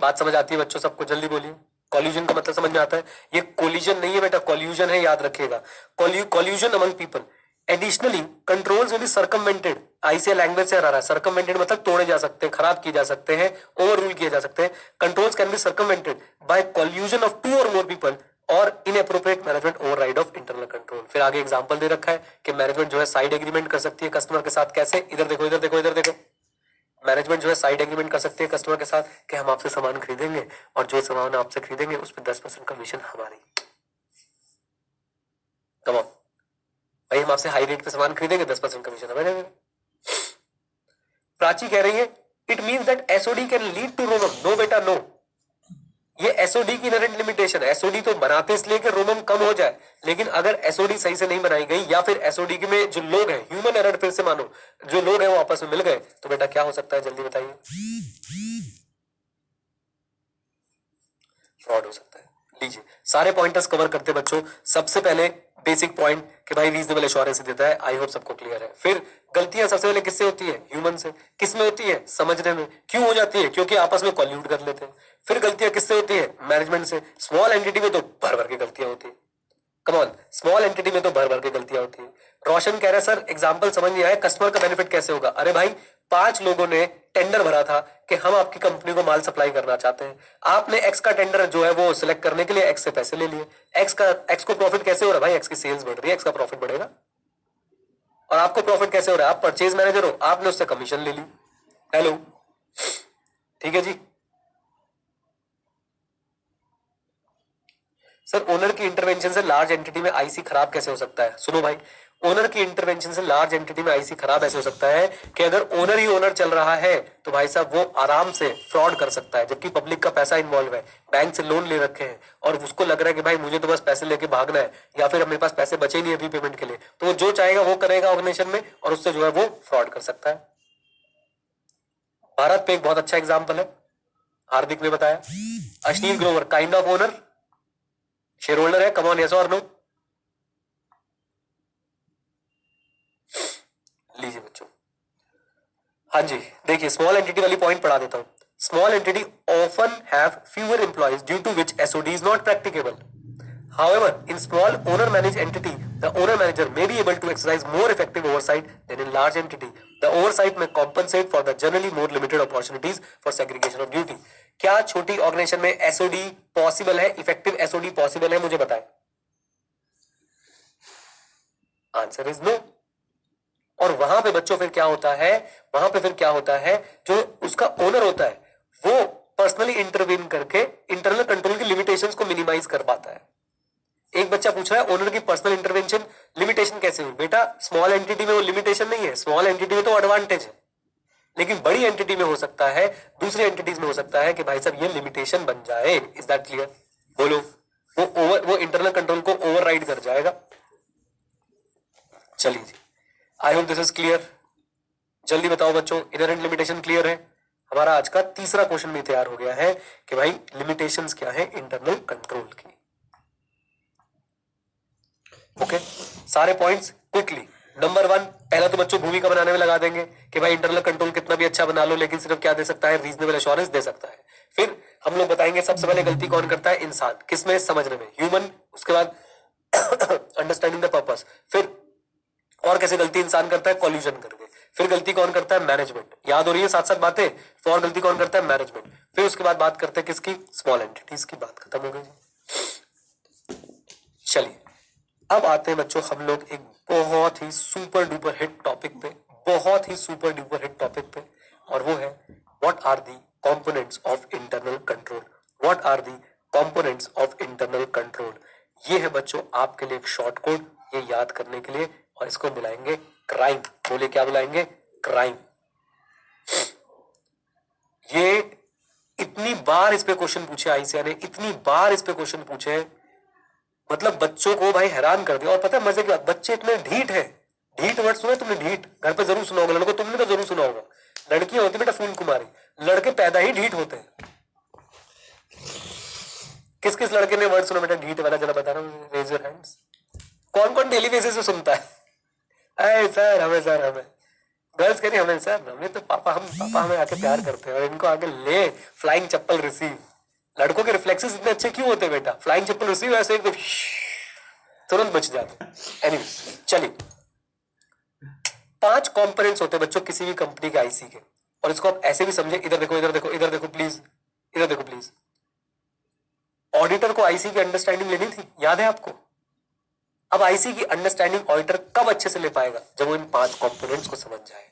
बात समझ आती है बच्चों सबको? जल्दी बोलिए। कॉल्यूजन का मतलब समझ में आता है? ये कोलिजन नहीं है बेटा, कॉल्यूजन है, याद रखिएगा। Collusion among people. Additionally controls will be circumvented. ICA language से आ रहा है। सर्कमवेंटेड मतलब तोड़े जा सकते हैं, खराब किए जा सकते हैं, ओवर रूल किए जा सकते हैं। Controls can be circumvented by collusion of 2 और मोर पीपल और inappropriate management override of internal control. फिर आगे एग्जांपल दे रखा है कि मैनेजमेंट जो है साइड एग्रीमेंट कर सकती है कस्टमर के साथ। कैसे? इधर देखो इधर देखो इधर देखो। मैनेजमेंट जो है साइड एग्रीमेंट कर सकती है कस्टमर के साथ कि हम आपसे सामान खरीदेंगे और जो सामान आपसे खरीदेंगे उस पर 10% कमीशन हमारी। कम ऑन भाई, हम आपसे हाई रेट पे सामान खरीदेंगे, 10% कमीशन हमारे। प्राची कह रही है it means that SOD can lead to RMM. No बेटा नो, ये एसओडी की इनहेरेंट लिमिटेशन है। एसओडी तो बनाते इसलिए कि रोमम कम हो जाए, लेकिन अगर एसओडी सही से नहीं बनाई गई या फिर एसओडी में जो लोग हैं, ह्यूमन एरर, फिर से मानो जो लोग हैं वो आपस में मिल गए तो बेटा क्या हो सकता है? जल्दी बताइए। फ्रॉड हो सकता है। लीजिए सारे पॉइंटर्स कवर करते बच्चों। सबसे पहले बेसिक पॉइंट कि भाई रीजनेबल एश्योरेंस देता है। आई होप सबको क्लियर है। फिर गलतियां सबसे पहले किससे होती है? ह्यूमन से। किसमें होती है? समझने में। क्यों हो जाती है? क्योंकि आपस में कॉल्यूट कर लेते हैं। फिर गलतियां किससे होती है? मैनेजमेंट से। स्मॉल एंटिटी में तो भर भर के गलतियां होती है। कम ऑन, स्मॉल एंटिटी में तो भर भर के गलतियां होती है। रोशन कह रहा है सर एग्जांपल समझ नहीं आया, कस्टमर का बेनिफिट कैसे होगा? अरे भाई 5 लोगों ने टेंडर भरा था कि हम आपकी कंपनी को माल सप्लाई करना चाहते हैं। आपने एक्स का टेंडर जो है वो सिलेक्ट करने के लिए एक्स से पैसे ले लिए। एक्स को प्रॉफिट कैसे हो रहा है? भाई एक्स की सेल्स बढ़ रही है, एक्स का प्रॉफिट बढ़ेगा। और आपको प्रॉफिट कैसे हो रहा है? आप परचेज मैनेजर हो, आपने उससे कमीशन ले ली। हेलो, ठीक है जी। सर ओनर की इंटरवेंशन से लार्ज एंटिटी में आईसी खराब कैसे हो सकता है? सुनो भाई, ओनर की इंटरवेंशन से लार्ज एंटिटी में आईसी खराब ऐसे हो सकता है कि अगर ओनर ही ओनर चल रहा है तो भाई साहब वो आराम से फ्रॉड कर सकता है, जबकि पब्लिक का पैसा इन्वॉल्व है, बैंक से लोन ले रखे हैं और उसको लग रहा है कि भाई मुझे तो बस पैसे लेके भागना है या फिर मेरे पास पैसे बचे नहीं अभी पेमेंट के लिए, तो वो जो चाहेगा वो करेगा ऑर्गेनाइजेशन में और उससे जो है वो फ्रॉड कर सकता है। भारत पे एक बहुत अच्छा एग्जाम्पल है, हार्दिक ने बताया। Ashneel Grover kind of owner, share holder है। कम ऑन, यस और नो? लीजिए बच्चों, हाँ जी देखिए स्मॉल एंटिटी वाली पॉइंट पढ़ा देता हूं। Small entity often have fewer employees due to which SOD is not practicable. However, in small owner-managed entity, the owner-manager may be able to exercise more effective oversight than in large entity. The oversight may compensate for the generally more limited opportunities for segregation of duty. क्या छोटी organisation में SOD possible है? Effective SOD possible है? मुझे बताएं। Answer is no. और वहां पे बच्चों फिर क्या होता है? वहां पे फिर क्या होता है? जो उसका ओनर होता है वो पर्सनली इंटरवीन करके इंटरनल कंट्रोल की लिमिटेशंस को मिनिमाइज कर पाता है। एक बच्चा पूछ रहा है ओनर की पर्सनल इंटरवेंशन लिमिटेशन कैसे हुई? बेटा स्मॉल एंटिटी में वो लिमिटेशन नहीं है, स्मॉल एंटिटी में तो एडवांटेज है, लेकिन बड़ी एंटिटी में हो सकता है, दूसरी एंटिटीज में हो सकता है कि भाई साहब ये लिमिटेशन बन जाए। Is that clear? बोलो, वो इंटरनल कंट्रोल को ओवरराइड कर जाएगा। चलिए जी, I hope this is clear. जल्दी बताओ बच्चों, इनहेरेंट लिमिटेशन क्लियर है? हमारा आज का तीसरा क्वेश्चन भी तैयार हो गया है कि भाई लिमिटेशंस क्या है इंटरनल कंट्रोल की। ओके, सारे पॉइंट्स क्विकली। नंबर 1, पहला तो बच्चों भूमिका बनाने में लगा देंगे कि भाई इंटरनल कंट्रोल कितना भी अच्छा बना लो लेकिन सिर्फ क्या दे सकता है? रीजनेबल एश्योरेंस दे सकता है। फिर हम लोग बताएंगे सबसे पहले गलती कौन करता है? इंसान। किसमें? समझने में, ह्यूमन। उसके बाद अंडरस्टैंडिंग द पर्पस। फिर और कैसे गलती इंसान करता है? कॉल्यूजन करके। फिर गलती कौन करता है? मैनेजमेंट। याद हो रही है साथ साथ बातें? तो और गलती कौन करता है? मैनेजमेंट। फिर उसके बाद बात करते हैं किसकी? स्मॉल एंटिटीज की। बात खत्म हो गई। चलिए अब आते हैं बच्चों हम लोग एक बहुत ही सुपर डुपर हिट टॉपिक पे, बहुत ही सुपर डुपर हिट टॉपिक पे, और वो है what are the components of internal control. What are the components of internal control. ये है बच्चों आपके लिए एक शॉर्ट कोड, ये याद करने के लिए, और इसको बुलाएंगे क्राइम। बोले क्या बुलाएंगे? क्राइम। ये इतनी बार इस पे क्वेश्चन पूछे आईसीआर ने, इतनी बार इस पे क्वेश्चन पूछे, मतलब बच्चों को भाई हैरान कर दिया। और पता है मजे की बात, बच्चे इतने ढीठ है। ढीठ वर्ड सुना तुमने? ढीठ घर पे जरूर सुना होगा, लड़कों तुमने तो जरूर सुना होगा। लड़कियां होती बेटा फूल कुमारी, लड़के पैदा ही ढीठ होते हैं। किस किस लड़के ने वर्ड सुना बेटा ढीठ वाला? जरा बता रहा हूँ, रेज योर हैंड्स। कौन कौन डेली बेसिस पे सुनता है? अरे सर हमें गर्ल्स कह रही हमें सर, हमें तो पापा हमें आके प्यार करते हैं और इनको आगे ले फ्लाइंग चप्पल रिसीव। लड़कों के रिफ्लेक्सेस इतने अच्छे क्यों होते हैं बेटा? फ्लाइंग चप्पल रिसीव ऐसे एकदम तुरंत बच जाते। एनीवे चलिए, 5 कंपोनेंट्स होते हैं बच्चों किसी भी कंपनी के आईसी के, और इसको आप ऐसे भी समझे। इधर देखो इधर देखो इधर देखो प्लीज, इधर देखो प्लीज। ऑडिटर को आईसी की अंडरस्टैंडिंग लेनी थी, याद है आपको? अब आईसी की अंडरस्टैंडिंग ऑडिटर कब अच्छे से ले पाएगा? जब वो इन 5 कंपोनेंट्स को समझ जाएगा।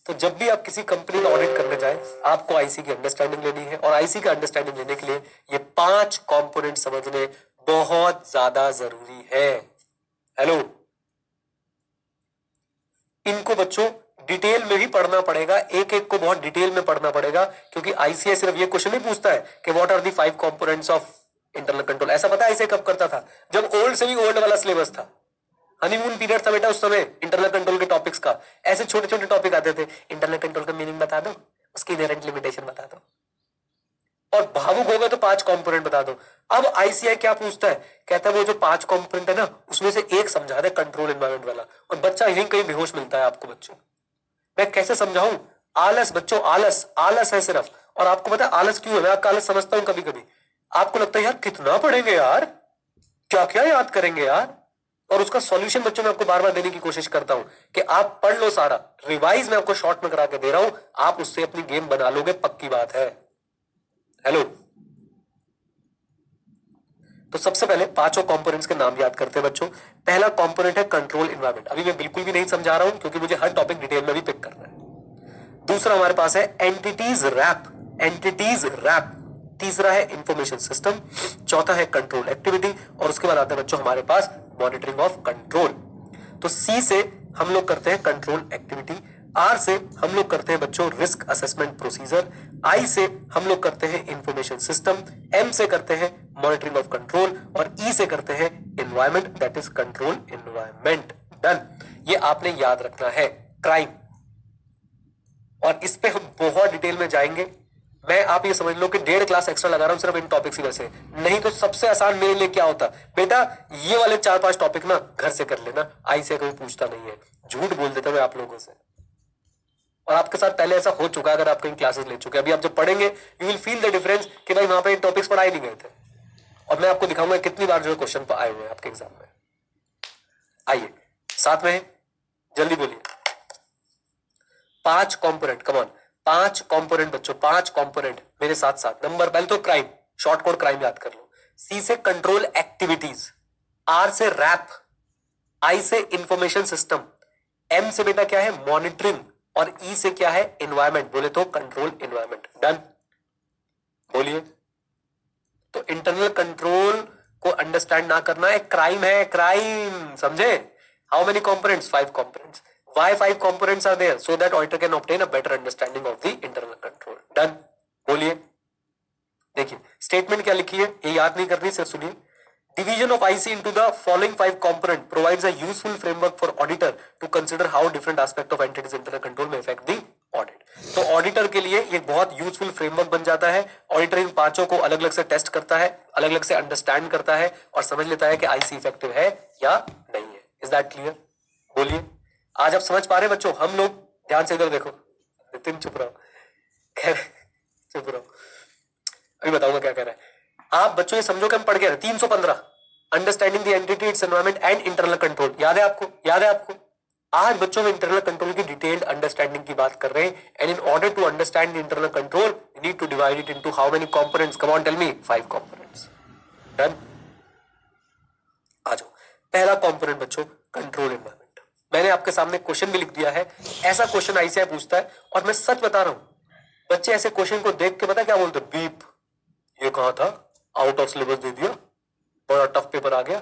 तो जब भी आप किसी कंपनी का ऑडिट करने जाए, आपको आईसी की अंडरस्टैंडिंग लेनी है, और आईसी का अंडरस्टैंडिंग लेने के लिए ये 5 कंपोनेंट समझने बहुत ज्यादा जरूरी है। हेलो, इनको बच्चों डिटेल में भी पढ़ना पड़ेगा, एक एक को बहुत डिटेल में पढ़ना पड़ेगा, क्योंकि आईसीआई सिर्फ ये क्वेश्चन नहीं पूछता है कि what are the 5 components of internal control. ऐसा पता है इसे कब करता था? जब ओल्ड से भी ओल्ड वाला सिलेबस था, हनीमून पीरियड था बेटा उस समय इंटरनल कंट्रोल के टॉपिक्स का। ऐसे छोटे छोटे टॉपिक आते थे, इंटरनल कंट्रोल का मीनिंग बता दो, उसकी इनहेरेंट लिमिटेशन बता दो, और भावुक हो गए तो 5 कंपोनेंट बता दो। अब आईसीआई क्या पूछता है? कहता है वो जो 5 कंपोनेंट है ना, उसमें से एक समझा दे कंट्रोल एनवायरनमेंट वाला, और बच्चा यहीं कहीं बेहोश मिलता है आपको। बच्चों मैं कैसे समझाऊं? आलस बच्चों, आलस आलस है सिर्फ। और आपको पता है आलस क्यों है? मैं आपका आलस समझता हूं कभी कभी। आपको लगता है यार कितना पढ़ेंगे यार, क्या क्या याद करेंगे यार, और उसका सॉल्यूशन बच्चों मैं आपको बार बार देने की कोशिश करता हूं कि आप पढ़ लो सारा, रिवाइज मैं आपको शॉर्ट में करा के दे रहा हूं, आप उससे अपनी गेम बना लोगे, पक्की बात है। हेलो, तो सबसे पहले 5 कंपोनेंट्स के नाम याद करते हैं बच्चों। पहला कंपोनेंट है कंट्रोल एनवायरनमेंट। अभी मैं बिल्कुल भी नहीं समझा रहा हूं क्योंकि मुझे हर टॉपिक डिटेल में भी पिक करना है। दूसरा हमारे पास है एंटिटीज रैप, एंटिटीज रैप। तीसरा है इंफॉर्मेशन सिस्टम। चौथा है कंट्रोल एक्टिविटी, और उसके बाद आता है बच्चों हमारे पास मॉनिटरिंग ऑफ कंट्रोल। तो सी से हम लोग करते हैं कंट्रोल एक्टिविटी, आर से हम लोग करते हैं बच्चों रिस्क असेसमेंट प्रोसीजर, आई से हम लोग करते हैं इंफॉर्मेशन सिस्टम, एम से करते हैं मॉनिटरिंग ऑफ कंट्रोल, और ई से करते हैं environment, that is control environment. Done, ये आपने याद रखना है। क्राइम, और इस पे हम बहुत डिटेल में जाएंगे। मैं आप ये समझ लो कि 1.5 क्लास एक्स्ट्रा लगा रहा हूं सिर्फ इन टॉपिक्स की वजह से। नहीं तो सबसे आसान मेरे लिए क्या होता बेटा, ये वाले 4-5 टॉपिक ना घर से कर लेना, आई से कोई पूछता नहीं है। झूठ बोल देता मैं आप लोगों से, और आपके साथ पहले ऐसा हो चुका है अगर आप कहीं क्लासेस ले चुके हैं। अभी आप जब पढ़ेंगे you will feel the difference कि भाई वहां पे टॉपिक्स पढ़ाए नहीं गए थे, और मैं आपको दिखाऊंगा कितनी बार जो क्वेश्चन आए हुए हैं आपके एग्जाम में। आइए साथ में जल्दी बोलिए। 5 कंपोनेंट, कम ऑन, 5 कंपोनेंट बच्चों, 5 कंपोनेंट मेरे साथ साथ। नंबर पहले तो क्राइम, शॉर्ट कोड क्राइम याद कर लो। सी से कंट्रोल एक्टिविटीज, आर से रैप, आई से इंफॉर्मेशन सिस्टम, एम से बेटा क्या है मॉनिटरिंग, और ई से क्या है एनवायरमेंट, बोले तो कंट्रोल एनवायरमेंट। डन, बोलिए। तो इंटरनल कंट्रोल को अंडरस्टैंड ना करना एक क्राइम है, क्राइम, समझे? How many components? 5 components. Why 5 components are there? So that auditor can obtain a better understanding of the internal control. Done? बोलिए। देखिए स्टेटमेंट क्या लिखी है, ये याद नहीं करनी, सिर्फ सुनिए। Division of IC into the following 5 component provides a useful framework for auditor to consider how different aspect of entities internal control may affect the audit. तो ऑडिटर के लिए ये बहुत यूजफुल फ्रेमवर्क बन जाता है। ऑडिटर इन 5 को अलग अलग से टेस्ट करता है, अलग अलग से अंडरस्टैंड करता है, और समझ लेता है कि आईसी इफेक्टिव है या नहीं है। Is that clear? बोलिए। आज आप समझ पा रहे बच्चों? हम लोग ध्यान से इधर देखो, नितिन चुप रहो, खैर चुप रहो, अभी बताऊंगा क्या कह रहा है। आप बच्चों ये समझो कि हम पढ़ के रहे 315 understanding the entity, its environment and internal control. याद है आपको? याद है आपको? आज बच्चों में इंटरनल कंट्रोल की डिटेल्ड अंडरस्टैंडिंग की बात कर रहे हैं। And in order to understand the internal control you need to divide it into how many components? Come on tell me. 5 components. Done, आ जाओ। पहला कंपोनेंट बच्चों कंट्रोल एनवायरनमेंट। मैंने आपके सामने क्वेश्चन भी लिख दिया है। ऐसा क्वेश्चन आईसीआई पूछता है, और मैं सच बता रहा हूं बच्चे ऐसे क्वेश्चन को देख के पता क्या बोलते? बीप, ये कहा था, आउट ऑफ सिलेबस दे दिया, बड़ा टफ पेपर आ गया।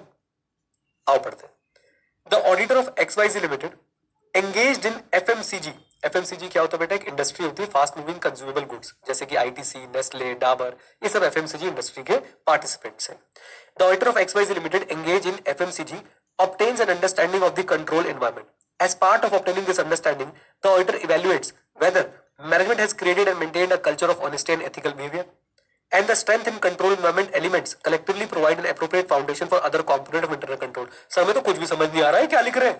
आओ पढ़ते हैं। The auditor of XYZ limited engaged in FMCG FMCG क्या होता है बेटा? एक इंडस्ट्री होती है फास्ट मूविंग कंज्यूमेबल गुड्स, जैसे कि आईटीसी, नेस्ले, डाबर, ये सब एफएमसीजी इंडस्ट्री के पार्टिसिपेंट्स हैं। The auditor of XYZ limited engage in FMCG obtains an understanding of the control environment. As part of obtaining this understanding, the auditor evaluates whether management has created and maintained a culture of honesty and ethical behavior, and the strength in control environment elements collectively provide an appropriate foundation for other component of internal control. Sir में तो कुछ भी समझ नहीं आ रहा है क्या लिख रहे हैं?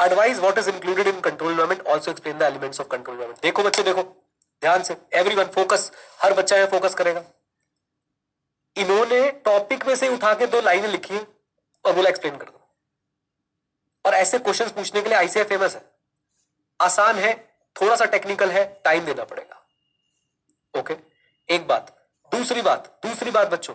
Advise what is included in control environment, also explain the elements of control environment. देखो बच्चे देखो ध्यान से, everyone focus, हर बच्चा यहाँ फोकस करेगा। इन्होंने टॉपिक में से उठा के 2 लाइनें लिखी है और बोला एक्सप्लेन कर दो। और ऐसे क्वेश्चंस पूछने के लिए आईसीएफ फेमस है। आसान है, थोड़ा सा टेक्निकल है, टाइम देना पड़ेगा। ओके, एक बात। दूसरी बात बच्चों,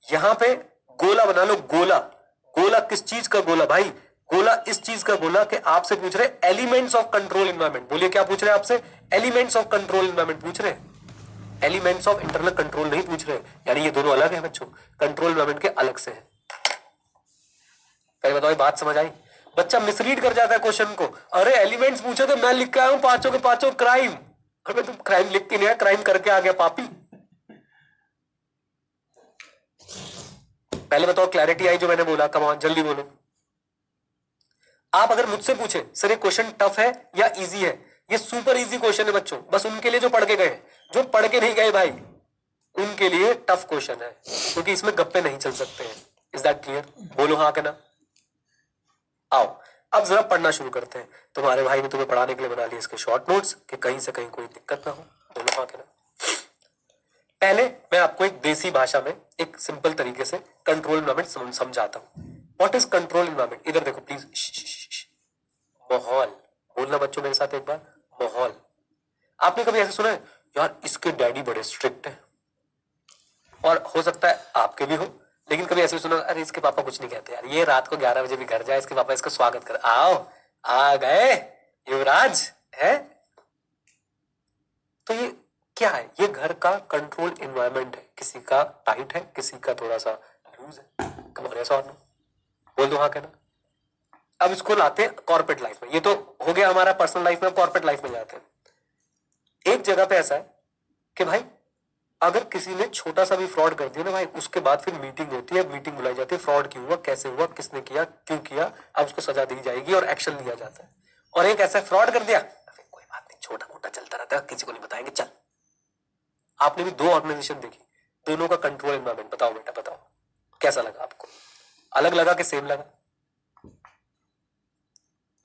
यहां पे गोला बना लो। गोला किस चीज का गोला भाई? गोला इस चीज का गोला कि आपसे पूछ रहे एलिमेंट्स ऑफ कंट्रोल एनवायरनमेंट। बोलिए क्या पूछ रहे हैं आपसे? एलिमेंट्स ऑफ कंट्रोल एनवायरनमेंट पूछ रहे हैं, एलिमेंट्स ऑफ इंटरनल कंट्रोल नहीं पूछ रहे। यानी ये दोनों अलग है बच्चों, कंट्रोल एनवायरनमेंट के अलग से है। पहले बताओ बात समझ आई? बच्चा मिसरीड कर जाता है क्वेश्चन को। अरे एलिमेंट्स पूछे तो मैं लिख के आया हूं पांचों के पांचों क्राइम। अरे तुम क्राइम लिखती नहीं है, क्राइम करके आ गया पापी। पहले बताओ क्लैरिटी आई जो मैंने बोला? कम ऑन जल्दी बोलो। आप अगर मुझसे पूछे सर ये क्वेश्चन टफ है या इजी है, ये सुपर इजी क्वेश्चन है बच्चों, बस उनके लिए जो पढ़ के गए। जो पढ़ के नहीं गए भाई उनके लिए टफ क्वेश्चन है, क्योंकि इसमें गप्पे नहीं चल सकते हैं। Is that clear? बोलो हाँ के ना। आओ अब जरा पढ़ना शुरू करते हैं। तुम्हारे भाई ने तुम्हें पढ़ाने के लिए बना लिए इसके शॉर्ट नोट्स कि कहीं से कहीं कोई दिक्कत ना हो। बोलो हाँ के ना। पहले मैं आपको एक देसी भाषा में एक सिंपल तरीके से कंट्रोल एनवायरनमेंट समझाता हूं। What is control environment? इधर देखो प्लीज। माहौल बोलना बच्चों मेरे साथ एक बार। माहौल। आपने कभी ऐसे सुना है यार इसके डैडी बड़े स्ट्रिक्ट हैं? और हो सकता है आपके भी हो, लेकिन कभी ऐसे सुना अरे इसके पापा कुछ नहीं कहते यार, ये रात को 11 बजे भी घर जाए इसके पापा इसका स्वागत कर। आओ आ गए युवराज है। तो ये क्या है? ये घर का कंट्रोल एनवायरनमेंट है। किसी का टाइट है, किसी का थोड़ा सा लूज है। कमारिया सॉर्ट बोल दो हाँ कहना। अब इसको लाते हैं कॉर्पोरेट लाइफ में। ये तो हो गया हमारा पर्सनल लाइफ में, कॉर्पोरेट लाइफ में जाते हैं। एक जगह पे ऐसा है कि भाई अगर किसी ने छोटा सा भी फ्रॉड कर दिया ना भाई, उसके बाद फिर मीटिंग होती है, मीटिंग बुलाई जाती है, फ्रॉड क्यों हुआ, कैसे हुआ, किसने किया, क्यों किया, अब उसको सजा दी जाएगी और एक्शन लिया जाता है। और एक ऐसा फ्रॉड कर दिया, कोई बात नहीं, छोटा मोटा चलता रहता है, किसी को नहीं बताएंगे, चल। आपने भी 2 ऑर्गेनाइजेशन देखी, दोनों का कंट्रोल एनवायरनमेंट बताओ बेटा, बताओ कैसा लगा आपको? अलग लगा कि सेम लगा?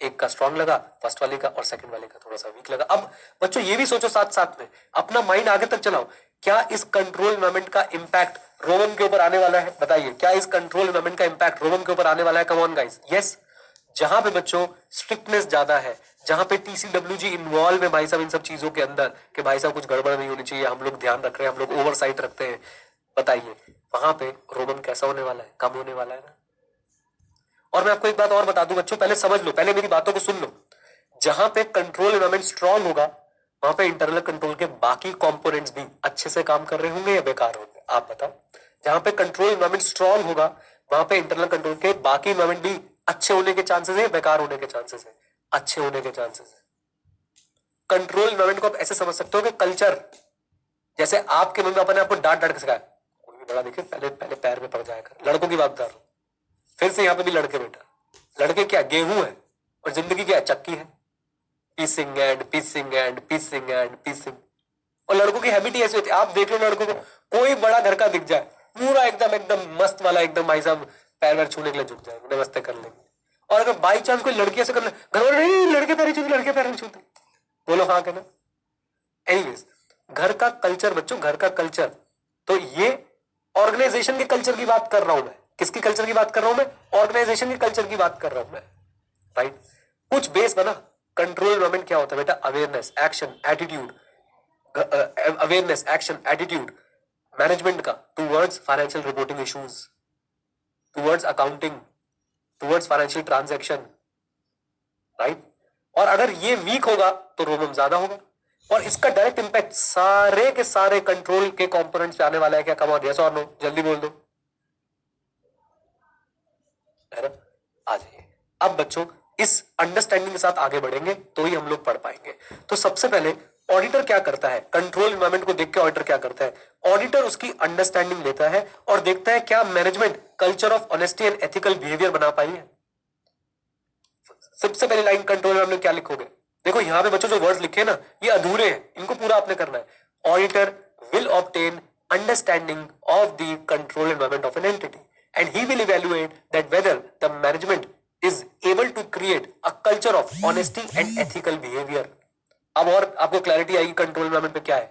एक का स्ट्रॉन्ग लगा फर्स्ट वाले का, और सेकंड वाले का थोड़ा सा वीक लगा। अब बच्चों ये भी सोचो साथ साथ में, अपना माइंड आगे तक चलाओ। क्या इस कंट्रोल एनवायरनमेंट का इंपैक्ट रोमन के ऊपर आने वाला है? बताइए, क्या इस कंट्रोल एनवायरनमेंट का इंपैक्ट रोमन के ऊपर आने वाला है? Come on guys, yes. जहां पे बच्चों स्ट्रिक्टनेस ज्यादा है, जहां पे टीसीडब्ल्यूजी इन्वॉल्व है भाई साहब इन सब चीजों के अंदर, कि भाई साहब कुछ गड़बड़ नहीं होनी चाहिए, हम लोग ध्यान रख रहे हैं, हम लोग ओवरसाइट रखते हैं, बताइए वहां पे रोमन कैसा होने वाला है? कम होने वाला है ना। और मैं आपको एक बात और बता दूं बच्चों, पहले समझ लो, पहले मेरी बातों को सुन लो। जहां पे कंट्रोल एनवायरनमेंट स्ट्रांग होगा, वहां पे इंटरनल कंट्रोल के बाकी कंपोनेंट्स भी अच्छे से काम कर रहे होंगे या बेकार होंगे? आप बताओ। जहां पे कंट्रोल एनवायरनमेंट स्ट्रांग होगा, वहां पे इंटरनल कंट्रोल के बाकी एनवायरनमेंट भी अच्छे होने के चांसेस है, बेकार होने के चांसेस है? अच्छे होने के चांसेस है। कंट्रोल एनवायरनमेंट को आप ऐसे समझ सकते हो कि कल्चर, जैसे आपके मम्मी पापा ने आपको डांट डांट के सिखाया, कोई भी बड़ा देखे पहले पहले पैर में पड़ जाया कर। लड़कों की बात बता रहा हूं, फिर से यहाँ पे भी लड़के बेटा, लड़के क्या गेहूं है और जिंदगी क्या है? चक्की है। पीसिंग एंड पीसिंग एंड पीसिंग एंड पीसिंग। और लड़कों की हैबिट ऐसी होती है, आप देख लो लड़कों को, कोई बड़ा घर का दिख जाए, पूरा एकदम एकदम मस्त वाला, एकदम भाई साहब पैर वैर छूने के लिए झुक जाएंगे, नमस्ते कर लेंगे। और अगर बाई चांस कोई लड़की ऐसे कर ले, घर वाले नहीं लड़के पैर छूते, लड़के पैर छूते, बोलो हाँ कहना। एनीवेज, घर का कल्चर बच्चों, घर का कल्चर। तो ये ऑर्गेनाइजेशन के कल्चर की बात कर रहा हूं मैं। किसकी कल्चर की बात कर रहा हूं मैं? ऑर्गेनाइजेशन के कल्चर की बात कर रहा हूं मैं, राइट। कुछ बेस बना। कंट्रोल एनवायरनमेंट क्या होता है बेटा? Awareness, action, attitude, awareness, action, attitude management का towards financial reporting issues, towards accounting, towards financial transaction, right. और अगर ये वीक होगा तो रोमम ज्यादा होगा, और इसका डायरेक्ट इंपैक्ट सारे के सारे कंट्रोल के कंपोनेंट्स पे आने वाला है। क्या? कम ऑन, यस और नो, जल्दी बोल दो, है ना? आ जाइए। अब बच्चों इस अंडरस्टैंडिंग के साथ आगे बढ़ेंगे तो ही हम लोग पढ़ पाएंगे। तो सबसे पहले ऑडिटर क्या करता है, कंट्रोल एनवायरनमेंट को देख के ऑडिटर क्या करता है, ऑडिटर उसकी अंडरस्टैंडिंग लेता है और देखता है क्या management culture of honesty and ethical behaviour बना पाई है। सबसे पहली लाइन कंट्रोल एनवायरनमेंट में क्या लिखोगे, देखो यहां पे बच्चों जो वर्ड्स लिखे हैं ना ये अधूरे हैं, इनको पूरा आपने करना है। Auditor will obtain understanding of the control environment of an entity and he will evaluate that whether the management is able to create a culture of honesty and ethical behavior। अब और आपको क्लैरिटी आएगी control environment पे क्या है।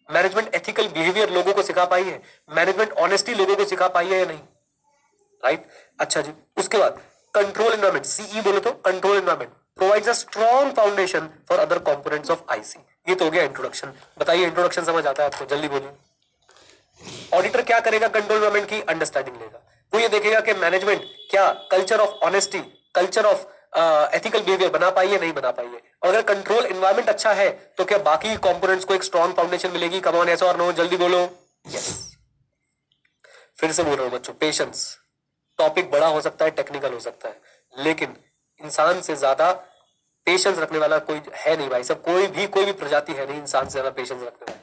Management ethical behaviour लोगों को सिखा पाई है, मैनेजमेंट ऑनेस्टी लोगों को सिखा पाई है या नहीं, राइट। अच्छा जी, उसके बाद कंट्रोल एनवायरनमेंट, सीई बोले तो control environment provides a strong foundation for other components of IC. ये तो हो गया इंट्रोडक्शन। बताइए इंट्रोडक्शन समझ आता है आपको, जल्दी बोलिए। ऑडिटर क्या करेगा, कंट्रोल एनवायरनमेंट की अंडरस्टैंडिंग लेगा, वो ये देखेगा कि मैनेजमेंट क्या culture of honesty, culture of ethical behaviour बना पाई है नहीं बना पाई है, और अगर कंट्रोल एनवायरनमेंट अच्छा है तो क्या बाकी कंपोनेंट्स को एक स्ट्रॉन्ग फाउंडेशन मिलेगी। कम ऑन, यस और नो, जल्दी बोलो। यस, फिर से बोल रहा हूं बच्चों, पेशेंस। टॉपिक बड़ा हो सकता है, टेक्निकल हो सकता है, लेकिन इंसान से ज्यादा पेशेंस रखने वाला कोई है नहीं भाई सब, कोई भी प्रजाति है नहीं इंसान से ज्यादा पेशेंस रखने वाला।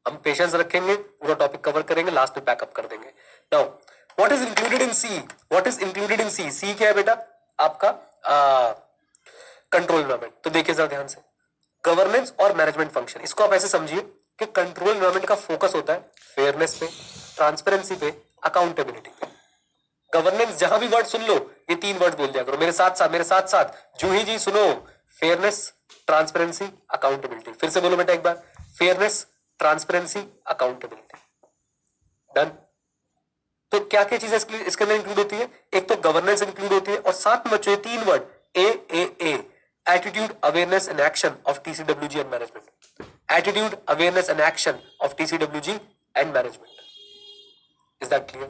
हम पेशेंस रखेंगे, पूरा टॉपिक कवर करेंगे, लास्ट में पैकअप कर देंगे। Now what is included in C, what is included in C, C क्या है बेटा आपका कंट्रोल एनवायरनमेंट। तो देखिए जरा ध्यान से, गवर्नेंस और मैनेजमेंट फंक्शन, इसको आप ऐसे समझिए कि कंट्रोल एनवायरनमेंट का फोकस होता है फेयरनेस पे, ट्रांसपेरेंसी पे, अकाउंटेबिलिटी पे। गवर्नेंस जहां भी वर्ड सुन लो ये तीन वर्ड बोल दिया करो मेरे साथ साथ जूही जी सुनो, फेयरनेस, ट्रांसपेरेंसी, अकाउंटेबिलिटी। फिर से बोलो बेटा एक बार, फेयरनेस, ट्रांसपेरेंसी, अकाउंटेबिलिटी। डन। तो क्या क्या चीजें इसके अंदर इंक्लूड होती है, एक तो गवर्नेंस इंक्लूड होती है, और साथ में बच्चों ये तीन word a attitude awareness and action of TCWG and management, attitude awareness and action of TCWG and management. Is that clear?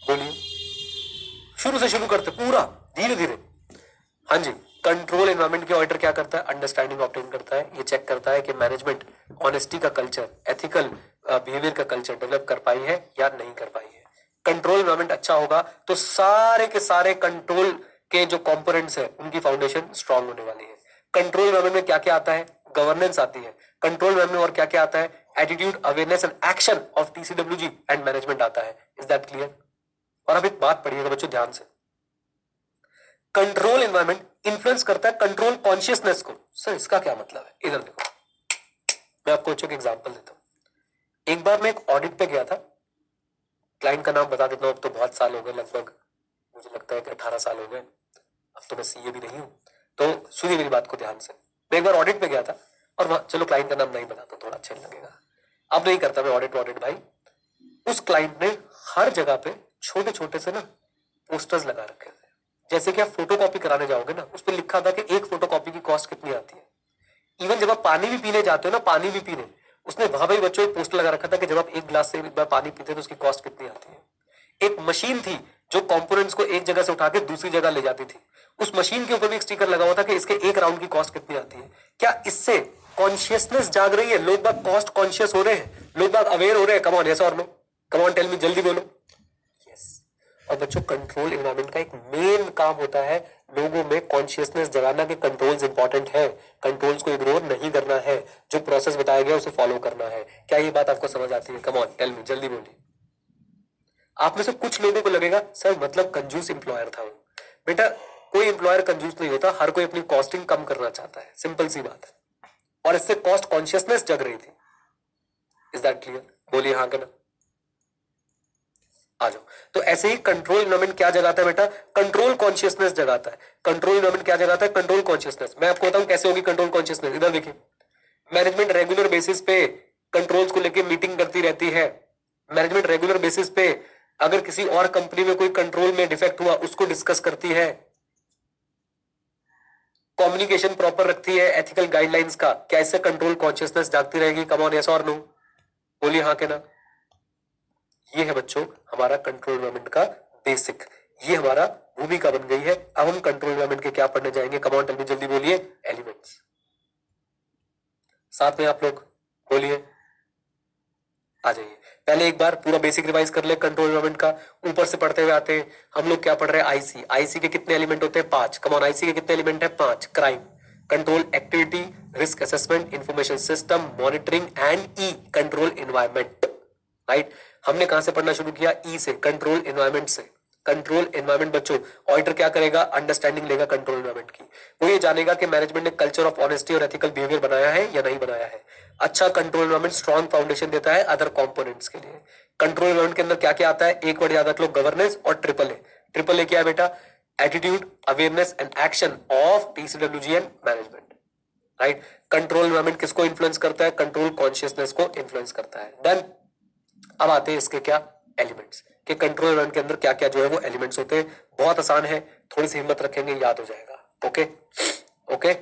बोलिए, शुरू से शुरू करते पूरा धीरे धीरे। हाँ जी, कंट्रोल एनवायरनमेंट के ऑडिटर क्या करता है, अंडरस्टैंडिंग ऑब्टेन करता है, ये चेक करता है कि मैनेजमेंट ऑनेस्टी का कल्चर, एथिकल बिहेवियर का कल्चर डेवलप कर पाई है या नहीं कर पाई है। कंट्रोल एनवायरनमेंट अच्छा होगा तो सारे के सारे कंट्रोल के जो कंपोनेंट्स है उनकी फाउंडेशन स्ट्रांग होने वाली है। कंट्रोल एनवायरनमेंट में क्या क्या आता है, गवर्नेंस आती है। कंट्रोल एनवायरनमेंट में और क्या क्या आता है, attitude awareness and action of TCWG and management आता है। Is that clear? और अब एक बात पढ़िएगा बच्चों ध्यान से, कंट्रोल एनवायरनमेंट इन्फ्लुएंस करता है कंट्रोल कॉन्शियसनेस को। सर इसका क्या मतलब है, इधर देखो, मैं आपको बच्चों के एग्जांपल देता हूं। एक बार मैं एक ऑडिट पे गया था, क्लाइंट का नाम बता देता हूं, अब तो बहुत साल हो गए, लगभग मुझे लगता है कि 18 साल हो गए, अब तो मैं सीए भी नहीं हूं। तो सुनिए मेरी बात को ध्यान से, मैं एक बार ऑडिट पे गया था और चलो क्लाइंट का नाम नहीं बताता, थोड़ा अच्छा नहीं लगेगा, अब नहीं करता मैं ऑडिट भाई। उस क्लाइंट ने हर जगह पे छोटे छोटे से ना पोस्टर्स लगा रखे थे, जैसे कि आप फोटो कॉपी कराने जाओगे ना, उस पर लिखा था कि एक फोटो कॉपी की कॉस्ट कितनी आती है। इवन जब आप पानी भी पीने जाते हो ना, पानी भी पीने, उसने वहां भाई बच्चों एक पोस्टर लगा रखा था कि जब आप एक गिलास से एक बार पानी पीते तो उसकी कॉस्ट कितनी आती है। एक मशीन थी जो कंपोनेंट्स को एक जगह से उठा के दूसरी जगह ले जाती थी, उस मशीन के ऊपर भी एक स्टिकर लगा हुआ था कि इसके एक राउंड की कॉस्ट कितनी आती है। क्या इससे कॉन्शियसनेस जाग रही है, लोग बाग कॉस्ट कॉन्शियस हो रहे हैं, लोग बाग अवेयर हो रहे हैं? कम ऑन, यस और no, come on tell me, जल्दी बोलो। यस। और बच्चों कंट्रोल एनवायरनमेंट का एक मेन काम होता है लोगों में कॉन्शियसनेस जगाना कि कंट्रोल्स इंपॉर्टेंट है, कंट्रोल्स को इग्नोर नहीं करना है, जो प्रोसेस बताया गया उसे फॉलो करना है। क्या ये बात आपको समझ आती है? कम ऑन टेल मी, जल्दी बोलिए। आप में से कुछ लोगों को लगेगा सर मतलब कंजूस एम्प्लॉयर था वो। बेटा कोई एम्प्लॉयर कंजूस नहीं होता, हर कोई अपनी कॉस्टिंग कम करना चाहता है, सिंपल सी बात है, और इससे कॉस्ट कॉन्शियसनेस जग रही थी। Is that clear? बोलिए हाँ कहना, आ जाओ। तो ऐसे ही कंट्रोल एनवायरनमेंट क्या जगाता है बेटा, कंट्रोल कॉन्शियसनेस जगाता है। कंट्रोल एनवायरनमेंट क्या जगाता है, कंट्रोल कॉन्शियसनेस। मैं आपको बताऊं कैसे होगी कंट्रोल कॉन्शियसनेस, इधर देखिए, मैनेजमेंट रेगुलर बेसिस पे कंट्रोल्स को लेकर मीटिंग करती रहती है। मैनेजमेंट रेगुलर बेसिस पे अगर किसी और कंपनी में कोई कंट्रोल में डिफेक्ट हुआ उसको डिस्कस करती है, कम्युनिकेशन प्रॉपर रखती है एथिकल गाइडलाइंस का। कैसे कंट्रोल कॉन्शियसनेस जागती रहेगी? कम ऑन, यस और नो, बोलिए हाँ कहना। ये है बच्चों हमारा कंट्रोल एनवायरनमेंट का बेसिक, ये हमारा भूमिका बन गई है। अब हम कंट्रोल एनवायरनमेंट के क्या पढ़ने जाएंगे? कम ऑन टेल मी, जल्दी बोलिए। एलिमेंट्स। साथ में आप लोग बोलिए, आ जाइए, पहले एक बार पूरा बेसिक रिवाइज कर ले कंट्रोल एनवायरनमेंट का, ऊपर से पढ़ते हुए आते हैं। हम लोग क्या पढ़ रहे हैं? आईसी। आईसी के कितने एलिमेंट होते हैं? 5। कम ऑन, आईसी के कितने एलिमेंट है? 5। Crime, control activity, risk assessment, information system, monitoring and E control environment. Right, हमने कहां से पढ़ना शुरू किया? ई से, कंट्रोल एनवायरनमेंट से। कंट्रोल एनवायरनमेंट बच्चों, ऑडिटर क्या करेगा? अंडरस्टैंडिंग लेगा कंट्रोल एनवायरनमेंट की। वो ये जानेगा कि मैनेजमेंट ने कल्चर ऑफ ऑनेस्टी और एथिकल बिहेवियर बनाया है या नहीं बनाया है। अच्छा कंट्रोल एनवायरनमेंट स्ट्रॉन्ग फाउंडेशन देता है अदर कंपोनेंट्स के लिए। कंट्रोल एनवायरनमेंट के अंदर क्या क्या आता है? एक वर्ड याद रख लो, गवर्नेंस और ट्रिपल ए। ट्रिपल ए क्या है बेटा? Attitude, awareness and action of TCWG and management. Right, control environment किसको इन्फ्लुएंस करता है? कंट्रोल कॉन्शियसनेस को इन्फ्लुएंस करता है। देन अब आते हैं इसके क्या एलिमेंट्स, कि कंट्रोल एनवायरनमेंट के अंदर क्या क्या जो है वो एलिमेंट्स होते हैं। बहुत आसान है, थोड़ी सी हिम्मत रखेंगे याद हो जाएगा। ओके ओके,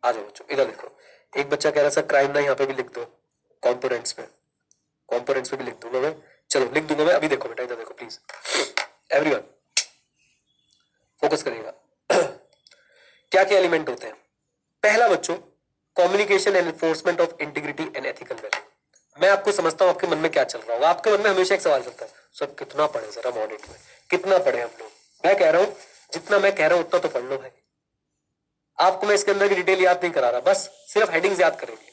आ जाओ बच्चों, इधर देखो। एक बच्चा कह रहा सर क्राइम ना यहाँ पे भी लिख दो, कॉम्पोनेंट्स में, कॉम्पोनेंट्स में भी लिख दूंगा मैं। चलो लिख दूंगा मैं, अभी देखो बेटा, इधर देखो प्लीज, एवरीवन फोकस करिएगा। क्या क्या एलिमेंट होते हैं? पहला बच्चों, communication and enforcement of integrity and ethical value. मैं आपको समझता हूं आपके मन में क्या चल रहा होगा। आपके मन में हमेशा एक सवाल चलता है, सर कितना पढ़े जरा ऑडिट में, कितना पढ़े हम लोग? मैं कह रहा हूं जितना मैं कह रहा हूं उतना तो पढ़ लो भाई। आपको मैं इसके अंदर की डिटेल याद नहीं करा रहा, बस सिर्फ हेडिंग्स याद करेंगे।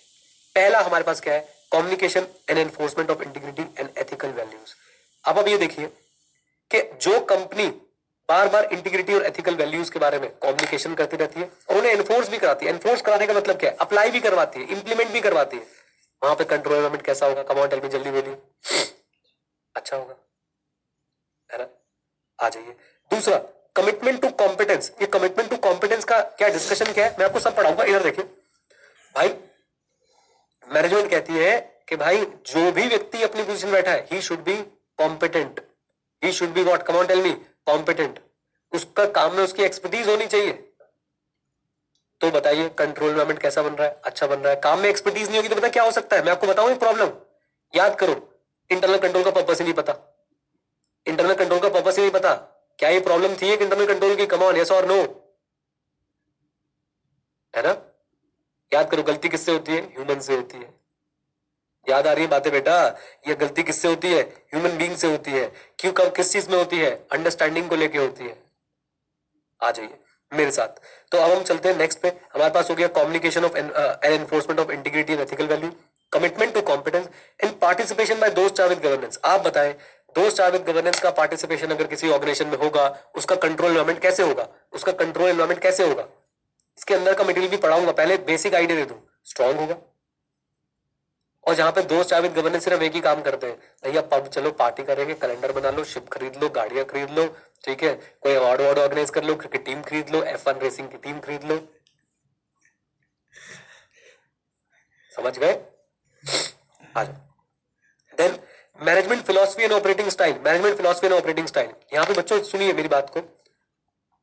पहला हमारे पास क्या है? Communication and enforcement of integrity and ethical values. अब ये देखिए कि जो कंपनी बार बार इंटीग्रिटी और एथिकल वैल्यूज के बारे में कम्युनिकेशन करती रहती है और उन्हें एनफोर्स भी कराती है। एनफोर्स कराने का मतलब क्या है? अप्लाई भी करवाती है, इंप्लीमेंट भी करवाती है। वहां पे कंट्रोल एनवायरनमेंट कैसा होगा? कम ऑन टेल मी, जल्दी बोलिए। अच्छा होगा, है ना? आ जाइए। दूसरा, कमिटमेंट टू कॉम्पिटेंस। ये कमिटमेंट टू कॉम्पिटेंस का क्या डिस्कशन क्या है? मैं आपको सब पढ़ाऊंगा, इधर देखिए भाई। मैनेजमेंट कहती है कि भाई जो भी व्यक्ति अपनी पोजीशन बैठा है, he should be competent. He should be what? Come on tell me, competent. उसका काम में उसकी एक्सपर्टीज होनी चाहिए। तो बताइए कंट्रोल एनवायरनमेंट कैसा बन रहा है? अच्छा बन रहा है। काम में एक्सपर्टीज नहीं होगी तो पता क्या हो सकता है? मैं आपको बताऊं एक प्रॉब्लम, याद करो। इंटरनल कंट्रोल का पर्पस ही नहीं पता। इंटरनल कंट्रोल का पर्पस ही नहीं पता। क्या ये प्रॉब्लम थी एक इंटरनल कंट्रोल की? कम ऑन, यस और नो, है ना? याद करो, गलती किससे होती है? ह्यूमन से होती है। याद आ रही है बातें बेटा? ये गलती किससे होती है? ह्यूमन बीइंग से होती है। क्यों, कब, किस चीज में होती है? अंडरस्टैंडिंग को लेके होती है। आ जाइए मेरे साथ। तो अब हम चलते हैं नेक्स्ट पे। हमारे पास हो गया communication of and enforcement of integrity and ethical value, commitment to competence and participation by those charged with governance. आप बताएं, दोस्त चार्ज विद गवर्नेंस का पार्टिसिपेशन अगर किसी ऑर्गेनाइजेशन में होगा, उसका कंट्रोल एनवायरनमेंट कैसे होगा? उसका कंट्रोल एनवायरनमेंट कैसे होगा? इसके अंदर का मटेरियल भी पढ़ाऊंगा, पहले बेसिक आइडिया दे दूं। स्ट्रांग होगा। और जहां पे दोस्त चार्ज विद गवर्नेंस सिर्फ एक ही काम करते हैं, भैया पब चलो, पार्टी करेंगे, कैलेंडर बना लो, शिप खरीद लो, गाड़ियां खरीद लो, ठीक है, कोई अवार्ड वार्ड ऑर्गेनाइज कर लो, क्रिकेट टीम खरीद लो, F1 रेसिंग की टीम खरीद लो। समझ गए? आ जाओ। Then management philosophy and operating style. Management philosophy and operating style, यहां पे बच्चों सुनिए मेरी बात को।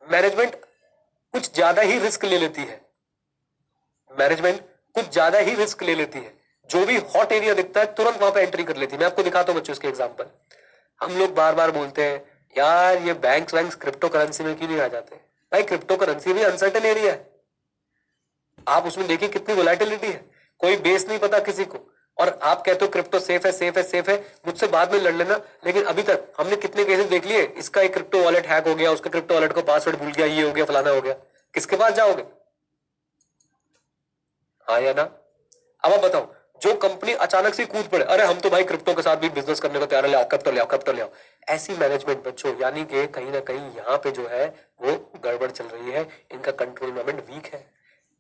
मैनेजमेंट कुछ ज्यादा ही रिस्क ले लेती है। मैनेजमेंट कुछ ज्यादा ही रिस्क ले लेती है। जो भी हॉट एरिया दिखता है तुरंत वहां पे एंट्री कर लेती है। मैं आपको दिखाता हूं बच्चों इसके एग्जांपल। हम लोग बार बार बोलते हैं यार ये बैंक्स वैंक्स क्रिप्टो करेंसी में क्यों नहीं आ जाते? भाई क्रिप्टो करेंसी भी अनसर्टेन एरिया है। आप उसमें देखिए कितनी वोलेटिलिटी है, कोई बेस नहीं पता किसी को। और आप कहते हो क्रिप्टो सेफ है, सेफ है, सेफ है। मुझसे बाद में लड़ लेना, लेकिन अभी तक हमने कितने केसेस देख लिए, इसका एक क्रिप्टो वॉलेट हैक हो गया, उसका क्रिप्टो वॉलेट को पासवर्ड भूल गया, ये हो गया, फलाना हो गया। किसके पास जाओगे? हाँ या ना? अब आप बताओ, जो कंपनी अचानक से कूद पड़े, अरे हम तो भाई क्रिप्टो के साथ भी बिजनेस करने को तैयार है, ले आओ क्रिप्टो, ले आओ क्रिप्टो, ले आओ। ऐसी मैनेजमेंट बच्चों, यानी कि कहीं ना कहीं यहाँ पे जो है वो गड़बड़ चल रही है। इनका कंट्रोल एनवायरनमेंट वीक है,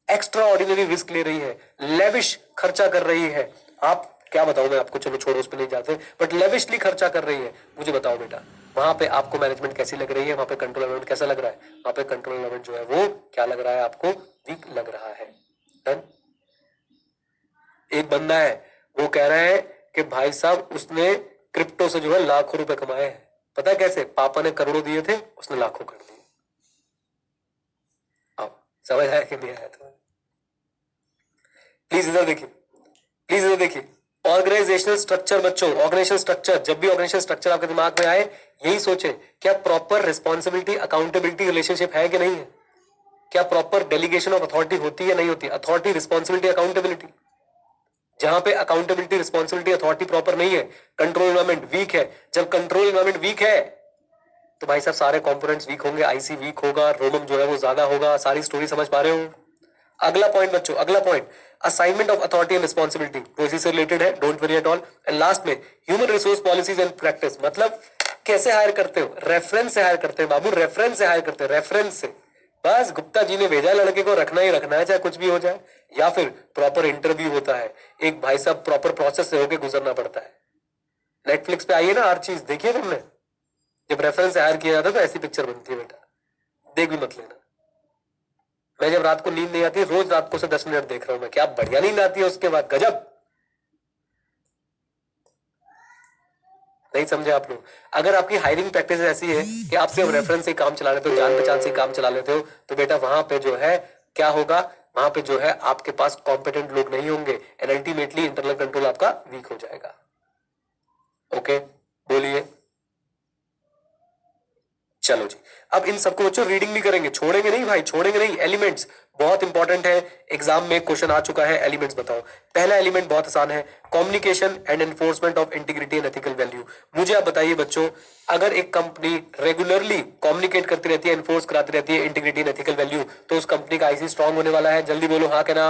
एक्स्ट्रा ऑर्डिनरी रिस्क ले रही है, लेविश खर्चा कर रही है। आप क्या बताओ मैं आपको, चलो छोड़ो उस पर नहीं जाते, बट लेविशली खर्चा कर रही है। मुझे बताओ बेटा, वहां पे आपको मैनेजमेंट कैसी लग रही है? वहां पे कंट्रोल एनवायरनमेंट कैसा लग रहा है? वहां पे कंट्रोल एनवायरनमेंट जो है वो क्या लग रहा है आपको? वीक लग रहा है। डन। एक बंदा है, वो कह रहा है कि भाई साहब उसने क्रिप्टो से जो है लाखों रुपए कमाए हैं। पता है कैसे? पापा ने करोड़ों दिए थे, उसने लाखों कर दिए। अब समझ आया कि नहीं आया? तो प्लीज इधर देखिए, प्लीज इधर देखिए। ऑर्गेनाइजेशनल स्ट्रक्चर बच्चों, ऑर्गेनाइजेशनल स्ट्रक्चर, जब भी ऑर्गेनाइजेशनल स्ट्रक्चर आपके दिमाग में आए यही सोचे, क्या प्रॉपर रिस्पॉन्सिबिलिटी अकाउंटेबिलिटी रिलेशनशिप है कि नहीं है? क्या प्रॉपर डेलीगेशन ऑफ अथॉरिटी होती है नहीं होती? Authority, responsibility, accountability. जहां पे अकाउंटेबिलिटी, रिस्पॉन्सिबिलिटी, अथॉरिटी प्रॉपर नहीं है, कंट्रोल एनवायरमेंट वीक है। जब कंट्रोल एनवायरमेंट वीक है तो भाई साहब सारे कंपोनेंट्स वीक होंगे, आईसी वीक होगा, रोमम जो है वो ज्यादा होगा। सारी स्टोरी समझ पा रहे हो? अगला पॉइंट बच्चों, अगला point, assignment of authority and responsibility, वो इसी से रिलेटेड है, don't worry at all. And last में human resource policies and practice, मतलब कैसे हायर करते हो? रेफरेंस से हायर करते हैं बाबू, रेफरेंस से हायर करते हैं, रेफरेंस से। बस गुप्ता जी ने भेजा, लड़के को रखना ही रखना है, चाहे कुछ भी हो जाए। या फिर प्रॉपर इंटरव्यू होता है, एक भाई साहब प्रॉपर प्रोसेस से होके गुजरना पड़ता है। नेटफ्लिक्स पे आई है ना हर चीज, देखिए तुमने? जब रेफरेंस से हायर किया जाता है तो ऐसी पिक्चर बनती है बेटा, देख भी मत लेना। मैं जब रात को नींद नहीं आती, रोज रात को से 10 मिनट देख रहा हूं मैं, क्या बढ़िया नींद आती है उसके बाद, गजब। नहीं समझे आप लोग? अगर आपकी हायरिंग प्रैक्टिस ऐसी है कि आप सिर्फ रेफरेंस से काम चला लेते हो, जान पहचान से काम चला लेते हो, तो बेटा वहां पे जो है क्या होगा, वहां पे जो है आपके पास कॉम्पिटेंट लोग नहीं होंगे एंड अल्टीमेटली इंटरनल कंट्रोल आपका वीक हो जाएगा। ओके, बोलिए। चलो जी, अब इन सबको बच्चों रीडिंग भी करेंगे, छोड़ेंगे नहीं भाई, छोड़ेंगे नहीं। एलिमेंट्स बहुत इंपॉर्टेंट है, एग्जाम में क्वेश्चन आ चुका है। एलिमेंट्स बताओ। पहला एलिमेंट बहुत आसान है, communication and enforcement of integrity and ethical value. मुझे आप बताइए बच्चों, अगर एक कंपनी रेगुलरली कम्युनिकेट करती रहती है, एनफोर्स कराती रहती है इंटीग्रिटी एंड एथिकल वैल्यू, तो उस कंपनी का आईसी स्ट्रांग होने वाला है। जल्दी बोलो हाँ के ना?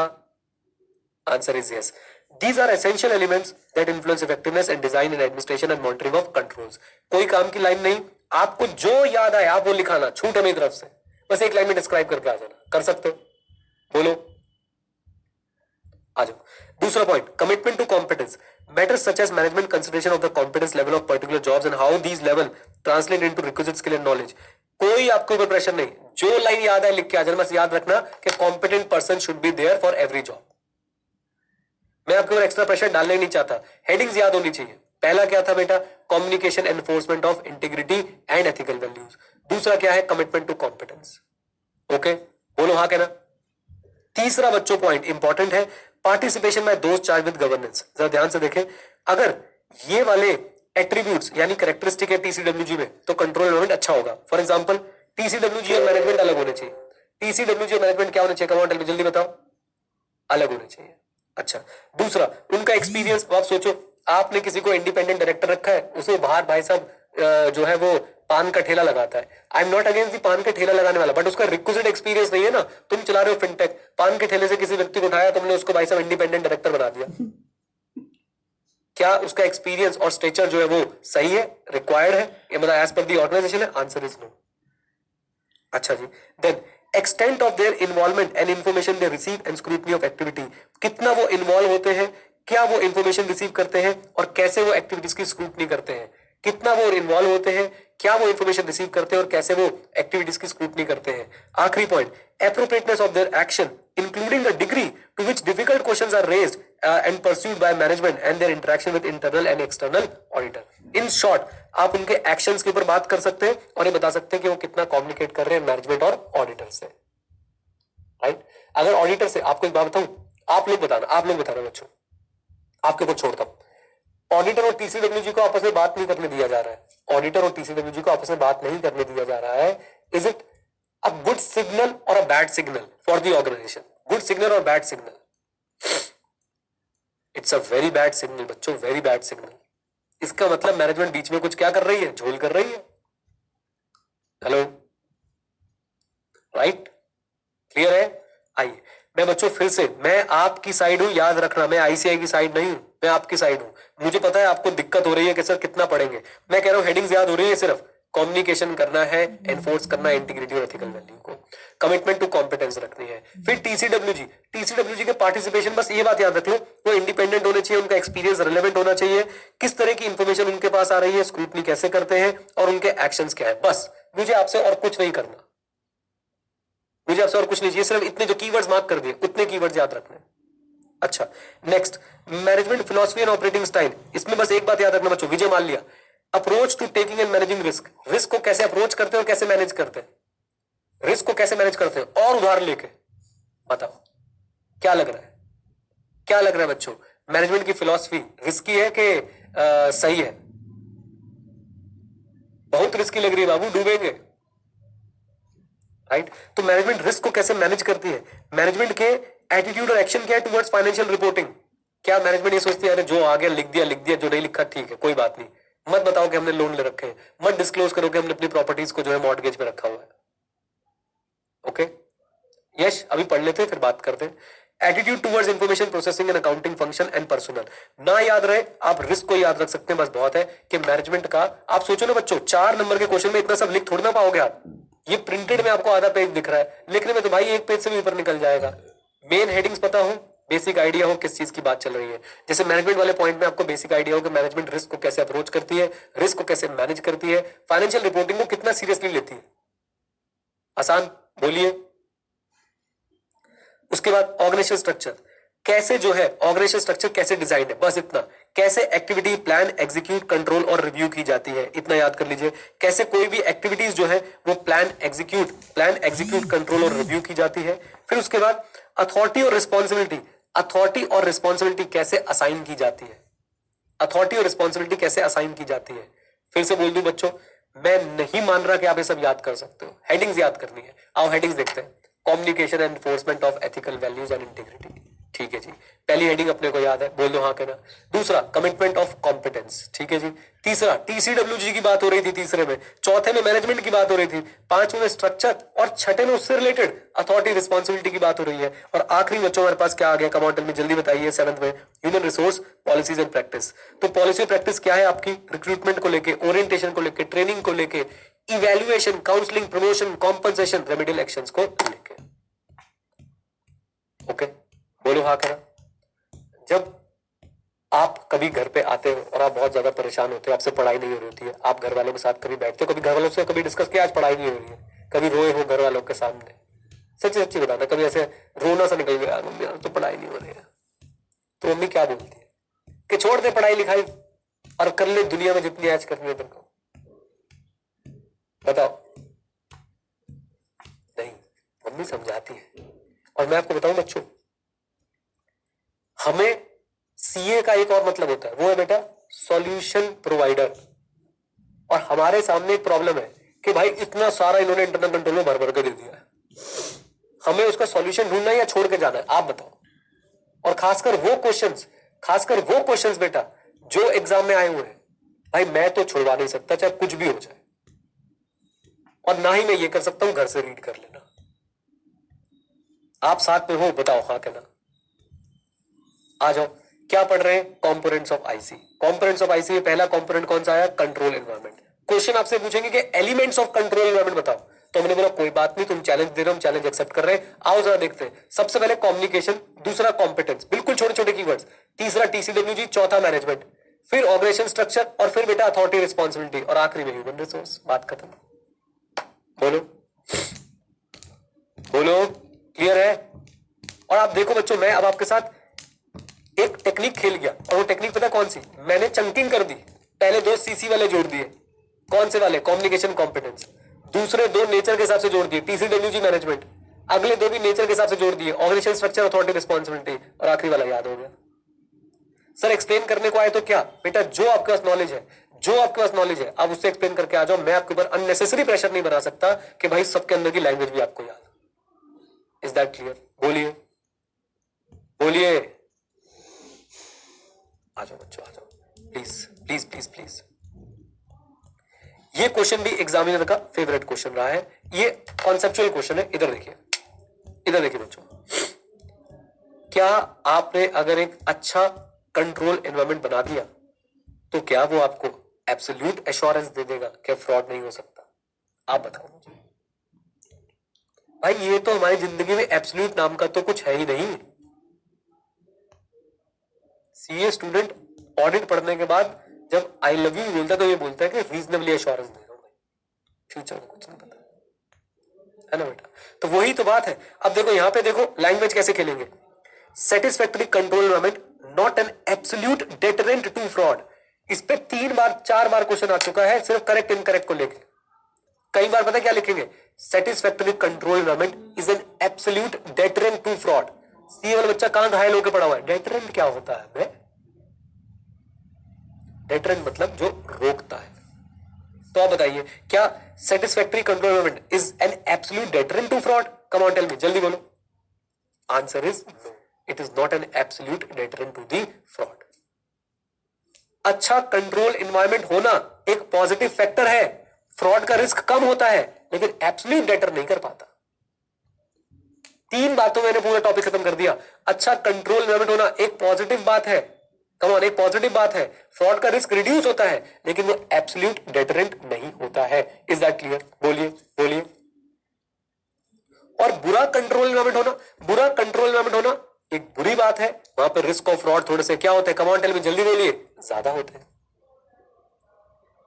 Answer is yes. These are essential elements that influence effectiveness and design and administration and monitoring of controls. कोई काम की लाइन नहीं, आपको जो याद आए आप वो लिखाना, छूट है मेरी तरफ से, बस एक लाइन में डिस्क्राइब करके आ जाना। कर सकते हो? बोलो, आ जाओ। दूसरा point, commitment to competence, matters such as management consideration of the competence level of particular jobs and how these level translate into requisite skill and knowledge. कोई आपके ऊपर प्रेशर नहीं, जो लाइन याद है लिख के आ जाना, बस याद रखना कि competent person should be there for every job. मैं आपके ऊपर एक्स्ट्रा प्रेशर डालना ही नहीं चाहता, हेडिंग्स याद होनी चाहिए। पहला क्या था बेटा? Communication, enforcement of integrity and ethical values. दूसरा क्या है? Commitment to competence. ओके, बोलो हाँ कहना। तीसरा बच्चों पॉइंट इंपॉर्टेंट है, participation by those charged with governance. जरा ध्यान से देखें, अगर ये वाले एट्रीब्यूट्स यानी कैरेक्टरिस्टिक है टीसीडब्ल्यूजी में, तो कंट्रोल एनवायरनमेंट अच्छा होगा। फॉर एग्जांपल, टीसीडब्ल्यूजी और मैनेजमेंट अलग होने चाहिए। टीसीडब्ल्यूजी और मैनेजमेंट क्या होने चाहिए? कमांड में जल्दी बताओ। अलग होने चाहिए। अच्छा, दूसरा उनका एक्सपीरियंस। आप सोचो, आपने किसी को इंडिपेंडेंट डायरेक्टर रखा है, उसे बाहर भाई साहब जो है वो पान का ठेला लगाता है। I am not against the पान के ठेला लगाने वाला, बट उसका रिक्विजिट एक्सपीरियंस नहीं है ना। तुम चला रहे हो फिनटेक, पान के ठेले से किसी व्यक्ति को उठाया, तुमने उसको भाई साहब इंडिपेंडेंट डायरेक्टर बना दिया, क्या उसका एक्सपीरियंस और स्ट्रेचर जो है वो सही है, रिक्वायर्ड है, ये मतलब एज पर दी ऑर्गेनाइजेशन है? Answer is no. अच्छा जी, then extent of their involvement and information they receive and scrutiny of activity, कितना वो इन्वॉल्व होते हैं, क्या वो इंफॉर्मेशन रिसीव करते हैं और कैसे वो एक्टिविटीज की स्क्रूटनी करते हैं। कितना वो इन्वॉल्व होते हैं, क्या वो इंफॉर्मेशन रिसीव करते हैं और कैसे वो एक्टिविटीज की स्क्रूटनी करते हैं। आखिरी point, appropriateness of their action including the degree to which difficult questions are raised and pursued by management and their interaction with internal and external auditor. In short, आप उनके एक्शंस के ऊपर बात कर सकते हैं और ये बता सकते हैं कि वो कितना कम्युनिकेट कर रहे हैं मैनेजमेंट और ऑडिटर से। राइट? अगर ऑडिटर से आपको एक बात बताऊं, आप लोग बताना बच्चों, आपके ऊपर छोड़ता हूं। ऑडिटर और टीसीडब्ल्यूजी को आपस में बात नहीं करने दिया जा रहा है। ऑडिटर और टीसीडब्ल्यूजी को आपस में बात नहीं करने दिया जा रहा है। Is it a good signal और a bad signal for the organisation? Good signal और bad signal? It's a very bad signal बच्चों, वेरी बैड सिग्नल। इसका मतलब मैनेजमेंट बीच में कुछ क्या कर रही है? झोल कर रही है। Hello, right? क्लियर है? आइए, मैं बच्चों फिर से, मैं आपकी साइड हूं, याद रखना, मैं आईसीआई की साइड नहीं हूं, मैं आपकी साइड हूं। मुझे पता है आपको दिक्कत हो रही है कि सर कितना पढ़ेंगे। मैं कह रहा हूं हेडिंग्स याद हो रही है, सिर्फ कम्युनिकेशन करना है, एनफोर्स करना है इंटीग्रिटी और एथिकल वैल्यू को, कमिटमेंट टू कॉम्पिटेंस रखनी है। फिर टीसीडब्ल्यूजी के पार्टिसिपेशन, बस ये बात याद रख लो, वो इंडिपेंडेंट होने चाहिए, उनका एक्सपीरियंस रिलेवेंट होना चाहिए, किस तरह की इंफॉर्मेशन उनके पास आ रही है, स्क्रूटनी कैसे करते हैं और उनके एक्शंस क्या है। बस मुझे आपसे और कुछ नहीं करना, मुझे आपसे और कुछ नहीं चाहिए, सिर्फ इतने जो कीवर्ड्स मार्क कर दिए उतने कीवर्ड्स याद रखने। अच्छा, next, management philosophy and operating style. इसमें बस एक बात याद रखना बच्चों, Vijay Mallya, approach to taking and managing risk. Risk को कैसे अप्रोच करते हैं और कैसे मैनेज करते हैं, रिस्क को कैसे मैनेज करते हैं और उधार लेके बताओ क्या लग रहा है, क्या लग रहा है बच्चों? मैनेजमेंट की फिलॉसफी रिस्की है कि सही है? बहुत रिस्की लग रही है बाबू, डूबेंगे। राइट? तो मैनेजमेंट रिस्क को कैसे मैनेज करती है, मैनेजमेंट के एटीट्यूड और एक्शन क्या है टुवर्ड्स फाइनेंशियल रिपोर्टिंग, क्या मैनेजमेंट ये सोचती है अरे जो आ गया लिख दिया, जो नहीं लिखा ठीक है कोई बात नहीं, मत बताओ कि हमने लोन ले रखे हैं, मत डिस्क्लोज करो कि हमने अपनी प्रॉपर्टीज को जो है मॉर्टगेज पे रखा हुआ है। ओके यश अभी पढ़ लेते हैं फिर बात करते हैं। Attitude towards information processing and accounting function and personal. ना याद रहे आप रिस्क को याद रख सकते हैं, बस बहुत है कि मैनेजमेंट का। आप सोचो ना बच्चों, 4 नंबर के क्वेश्चन में इतना सब लिख थोड़ी ना पाओगे आप। ये प्रिंटेड में आपको आधा पेज दिख रहा है, लिखने में तो भाई एक पेज से भी ऊपर निकल जाएगा। मेन हेडिंग्स पता हो, बेसिक आइडिया हो किस चीज की बात चल रही है। जैसे मैनेजमेंट वाले पॉइंट में आपको बेसिक आइडिया हो कि मैनेजमेंट रिस्क को कैसे अप्रोच करती है, रिस्क को कैसे मैनेज करती है, फाइनेंशियल रिपोर्टिंग को कितना सीरियसली लेती है। आसान बोलिए। उसके बाद ऑर्गेनाइजेशन स्ट्रक्चर, कैसे जो है ऑर्गेनाइजेशन स्ट्रक्चर कैसे डिजाइन है, बस इतना। कैसे एक्टिविटी प्लान एग्जीक्यूट कंट्रोल और रिव्यू की जाती है, इतना याद कर लीजिए। कैसे कोई भी एक्टिविटीज जो है वो प्लान एग्जीक्यूट कंट्रोल और रिव्यू की जाती है। फिर उसके बाद अथॉरिटी और रिस्पॉन्सिबिलिटी कैसे असाइन की जाती है, अथॉरिटी और रिस्पॉन्सिबिलिटी कैसे असाइन की जाती है। फिर से बोल दूं बच्चों, मैं नहीं मान रहा कि आप ये सब याद कर सकते हो, हेडिंग्स याद करनी है। आओ हेडिंग्स देखते हैं। Communication and enforcement of ethical values and integrity, ठीक है जी, पहली हेडिंग अपने को याद है, बोल दो हाँ कहना। दूसरा कमिटमेंट ऑफ कॉम्पिटेंस, ठीक है जी। तीसरा टीसीडब्ल्यूजी की बात हो रही थी तीसरे में, चौथे में मैनेजमेंट की बात हो रही थी, पांचवें में स्ट्रक्चर और छठे में उससे रिलेटेड अथॉरिटी रिस्पॉन्सिबिलिटी की बात हो रही है। और आखिरी बच्चों हमारे पास क्या आ गया कमांडल में, जल्दी बताइए, 7th में human resource policies and practice. तो पॉलिसी प्रैक्टिस क्या है आपकी, रिक्रूटमेंट को लेके, ओरिएंटेशन को लेके, ट्रेनिंग को लेके, evaluation, counselling, promotion, compensation, remedial actions को लेके। ओके बोलो हाँ कहना। जब आप कभी घर पे आते हो और आप बहुत ज्यादा परेशान होते हो, आपसे पढ़ाई नहीं हो रही होती है, आप घर वालों के साथ कभी बैठते हो, कभी घर वालों से कभी डिस्कस किया आज पढ़ाई नहीं हो रही है, कभी रोए हो घर वालों के सामने, सच्ची सच्ची बताना, कभी ऐसे रोना सा निकल गया मम्मी यार तो पढ़ाई नहीं हो रही है, तो मम्मी क्या बोलती है कि छोड़ दे पढ़ाई लिखाई और कर ले दुनिया में जितनी ऐश करनी है तेरे को, बताओ। नहीं, मम्मी समझाती है। और मैं आपको बताऊं बच्चों, हमें सीए का एक और मतलब होता है, वो है बेटा सॉल्यूशन प्रोवाइडर। और हमारे सामने एक प्रॉब्लम है कि भाई इतना सारा इन्होंने इंटरनल कंट्रोल में भर भर कर दे दिया है, हमें उसका सॉल्यूशन ढूंढना है या छोड़ के जाना है, आप बताओ। और खासकर वो क्वेश्चंस बेटा जो एग्जाम में आए हुए हैं, भाई मैं तो छुड़वा नहीं सकता चाहे कुछ भी हो जाए, और ना ही मैं ये कर सकता हूं घर से रीड कर लेना। आप साथ में हो, बताओ हाँ कहना। आ जाओ, क्या पढ़ रहे हैं, components of IC. Components of IC में पहला कंपोनेंट कौन सा आया, कंट्रोल एनवायरनमेंट। क्वेश्चन आपसे पूछेंगे कि एलिमेंट्स ऑफ कंट्रोल एनवायरनमेंट बताओ, तो हमने बोला कोई बात नहीं, तुम चैलेंज दे रहे हो, हम चैलेंज एक्सेप्ट कर रहे हैं। आओ जरा देखते हैं। सबसे पहले कम्युनिकेशन, दूसरा कॉम्पिटेंस, बिल्कुल छोटे छोटे कीवर्ड्स, तीसरा टीसीडब्ल्यूजी, चौथा मैनेजमेंट, फिर ऑर्गेनाइजेशन स्ट्रक्चर, और फिर बेटा अथॉरिटी रिस्पॉन्सिबिलिटी, और आखिरी में ह्यूमन रिसोर्स। बात खत्म। बोलो बोलो, क्लियर है। और आप देखो बच्चों, मैं अब आपके साथ एक टेक्निक खेल गया, और वो टेक्निक पता कौन सी, मैंने चंकिंग कर दी। पहले 2 सीसी वाले जोड़ दिए, कौन से वाले, कम्युनिकेशन कॉम्पिटेंस। दूसरे 2 नेचर के हिसाब से जोड़ दिए, टीसीडब्ल्यूजी मैनेजमेंट। अगले 2 भी नेचर के हिसाब से जोड़ दिए, ऑर्गेनाइजेशन स्ट्रक्चर, अथॉरिटी रिस्पॉन्सिबिलिटी, और आखिरी वाला याद हो गया। सर एक्सप्लेन करने को आए तो क्या, बेटा जो आपके पास नॉलेज है आप उससे एक्सप्लेन करके आ जाओ। मैं आपके ऊपर अननेसेसरी प्रेशर नहीं बना सकता कि भाई सबके अंदर की लैंग्वेज भी आपको याद। Is that clear. बोलिए बोलिए, आ जाओ बच्चों आ जाओ, प्लीज प्लीज प्लीज प्लीज। ये क्वेश्चन भी एग्जामिनर का फेवरेट क्वेश्चन रहा है, ये कॉन्सेप्चुअल क्वेश्चन है। इधर देखिए बच्चों, क्या आपने अगर एक अच्छा कंट्रोल एनवायरनमेंट बना दिया तो क्या वो आपको एब्सोल्यूट एश्योरेंस दे देगा कि फ्रॉड नहीं हो सकता? आप बताओ मुझे भाई, ये तो हमारी जिंदगी में एब्सोल्यूट नाम का तो कुछ है ही नहीं। सीए स्टूडेंट ऑडिट पढ़ने के बाद जब आई लव यू बोलता है तो ये बोलता है कि रीजनेबली एश्योरेंस दे रहा हूं भाई, फ्यूचर में कुछ नहीं पता है ना बेटा। तो वही तो बात है। अब देखो यहां पे देखो लैंग्वेज कैसे खेलेंगे। Satisfactory control environment not an absolute deterrent to fraud. इस पे 3 बार 4 बार क्वेश्चन आ चुका है सिर्फ करेक्ट इनकरेक्ट को लेकर। कई बार पता क्या लिखेंगे, satisfactory control environment is an absolute deterrent to fraud. C वाला बच्चा कहां घायल होकर पड़ा हुआ है। डेटरेंट क्या होता है बे? डेटरेंट मतलब जो रोकता है। तो आप बताइए, क्या satisfactory control environment is an absolute deterrent to fraud? Come on tell me, जल्दी बोलो। Answer is no, it is not an absolute deterrent to the fraud. अच्छा कंट्रोल एनवायरनमेंट होना एक पॉजिटिव फैक्टर है, फ्रॉड का रिस्क कम होता है, लेकिन एब्सोल्यूट डेटर नहीं कर पाता। 3 बातों में मैंने पूरा टॉपिक खत्म कर दिया। अच्छा कंट्रोल एनवायरनमेंट होना एक पॉजिटिव बात है, कमॉन एक पॉजिटिव बात है, फ्रॉड का रिस्क रिड्यूस होता है, लेकिन वो एब्सोल्यूट डेटरेंट नहीं होता है। Is that clear? बोलिए बोलिए। और बुरा कंट्रोल एनवायरनमेंट होना, बुरा कंट्रोल एनवायरनमेंट होना एक बुरी बात है, वहां पर रिस्क ऑफ फ्रॉड थोड़े से क्या होते हैं, कमॉन टेल में जल्दी बोलिए, ज्यादा होते हैं।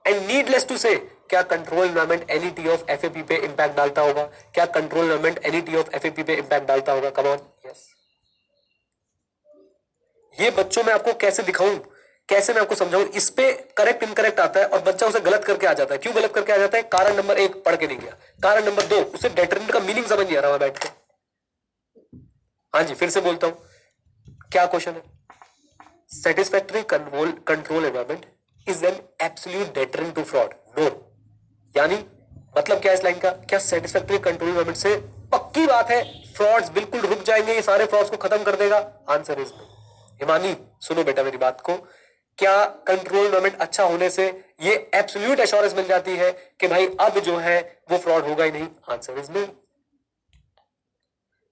एंड नीडलेस टू से, क्या control environment NET of FAP पे इंपैक्ट डालता होगा? क्या control environment NET of FAP पे इंपैक्ट डालता होगा? Come on, yes. ये बच्चों में आपको कैसे दिखाऊं, कैसे मैं आपको समझाऊं, इस पे करेक्ट इनकरेक्ट आता है और बच्चा उसे गलत करके आ जाता है। क्यों गलत करके आ जाता है? कारण नंबर 1 पढ़ के नहीं गया, कारण नंबर 2 उसे डेटरेंट का मीनिंग समझ नहीं आ रहा बैठ के। हाँ जी, फिर से बोलता हूं, क्या क्वेश्चन है? Satisfactory control environment is an absolute deterrent to fraud? No. यानी मतलब क्या इस लाइन का? क्या सेटिस्फैक्टरी कंट्रोल एनवायरनमेंट से पक्की बात है फ्रॉड्स बिल्कुल रुक जाएंगे, ये सारे फ्रॉड्स को खत्म कर देगा? Answer is no. हिमानी सुनो बेटा मेरी बात को, क्या कंट्रोल एनवायरनमेंट अच्छा होने से ये एब्सोल्यूट एश्योरेंस मिल जाती है कि भाई अब जो है वो फ्रॉड होगा ही नहीं? Answer is no.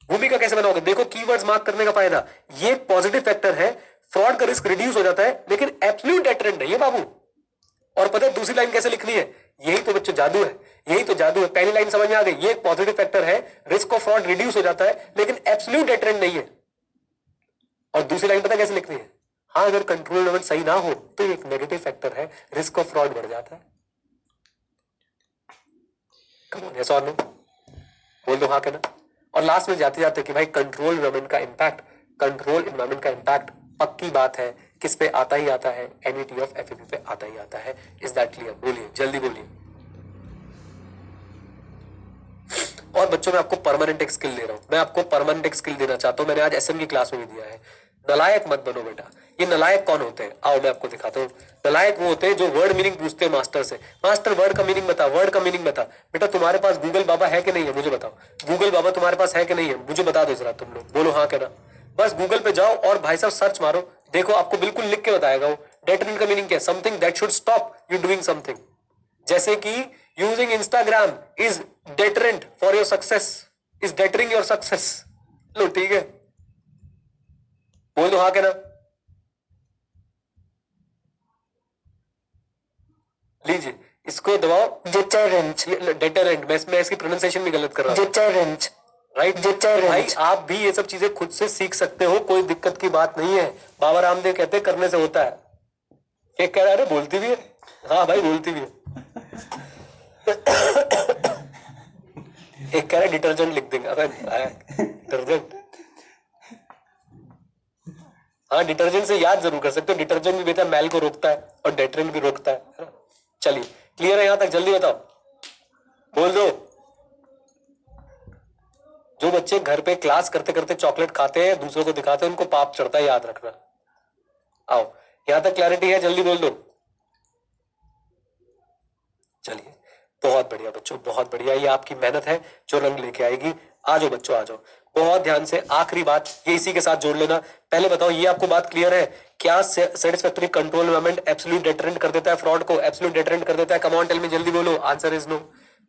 भूमिका कैसे बनाओगे? देखो कीवर्ड्स मार्क करने का फायदा, ये पॉजिटिव फैक्टर है, फ्रॉड का रिस्क रिड्यूस हो जाता है, लेकिन एब्सोल्यूट डेटरेंट नहीं है बाबू। और पता है दूसरी लाइन कैसे लिखनी है? यही तो बच्चों जादू है, यही तो जादू है। पहली लाइन समझ में आ गई, ये एक पॉजिटिव फैक्टर है, रिस्क ऑफ फ्रॉड रिड्यूस हो जाता है, लेकिन एब्सोल्यूट डेटरेंट नहीं है। और दूसरी लाइन पता कैसे लिखनी है? हाँ अगर कंट्रोल एनवायरनमेंट सही ना हो तो एक नेगेटिव फैक्टर है, रिस्क ऑफ फ्रॉड बढ़ जाता है। कम ऑन, यस और नो? बोल दो हाँ के ना। और लास्ट में जाते जाते कि भाई कंट्रोल एनवायरनमेंट का इंपैक्ट, कंट्रोल एनवायरनमेंट का इंपैक्ट पक्की बात है, किस पे आता ही आता है? एनईटी ऑफ एफएपी पे आता ही आता है। Is that clear? बोलिए जल्दी बोलिए। और बच्चों मैं आपको परमानेंट एक स्किल दे रहा हूं, मैं आपको परमानेंट एक स्किल देना चाहता हूं, मैंने आज एसएम की क्लास में भी दिया है। नलायक मत बनो बेटा। ये नलायक कौन होते हैं? आओ मैं आपको दिखाता हूँ। नलायक वो होते हैं जो वर्ड मीनिंग पूछते हैं मास्टर से, मास्टर वर्ड का मीनिंग बता, वर्ड का मीनिंग बता। बेटा तुम्हारे पास गूगल बाबा है कि नहीं है? मुझे बताओ, गूगल बाबा तुम्हारे पास है कि नहीं है? मुझे बता दो जरा, तुम लोग बोलो हाँ क्या ना। बस गूगल पे जाओ और भाई साहब सर्च मारो, देखो आपको बिल्कुल लिख के बताएगा वो डेटरेंट का मीनिंग क्या है। Something that should stop you doing something. जैसे कि using Instagram is deterrent for your success, is deterring your success. लो ठीक है, बोल दो हाँ क्या ना। लीजिए इसको दबाओ, डिटरेंट। डिटरेंट, मैं इसकी प्रोनाउंसिएशन भी गलत कर रहा हूं। Deterrent, right deterrent. भाई आप भी ये सब चीजें खुद से सीख सकते हो, कोई दिक्कत की बात नहीं है। बाबा रामदेव कहते हैं करने से होता है। एक कह रहा है बोलती भी है, हाँ भाई बोलती भी है। एक कह रहा है डिटर्जेंट लिख देंगे, डिटर्जेंट। हाँ डिटर्जेंट से याद जरूर कर सकते हो, डिटर्जेंट भी बेटा मैल को रोकता है और डेटरेंट भी रोकता है। चलिए क्लियर है यहां तक? जल्दी बताओ, बोल दो। जो बच्चे घर पे क्लास करते करते चॉकलेट खाते हैं, दूसरों को दिखाते हैं, उनको पाप चढ़ता है, याद रखना। आओ यहां तक क्लैरिटी है? जल्दी बोल दो। चलिए बहुत बढ़िया बच्चों, बहुत बढ़िया। ये आपकी मेहनत है जो रंग लेके आएगी। आ जाओ बच्चों आ जाओ, बहुत ध्यान से। आखिरी बात ये इसी के साथ जोड़ लेना। पहले बताओ ये आपको बात क्लियर है? क्या satisfactory control environment absolute deterrent कर देता है फ्रॉड को? एब्सोल्यूट डेटरेंट कर देता है? कम ऑन टेल मी, जल्दी बोलो। Answer is no.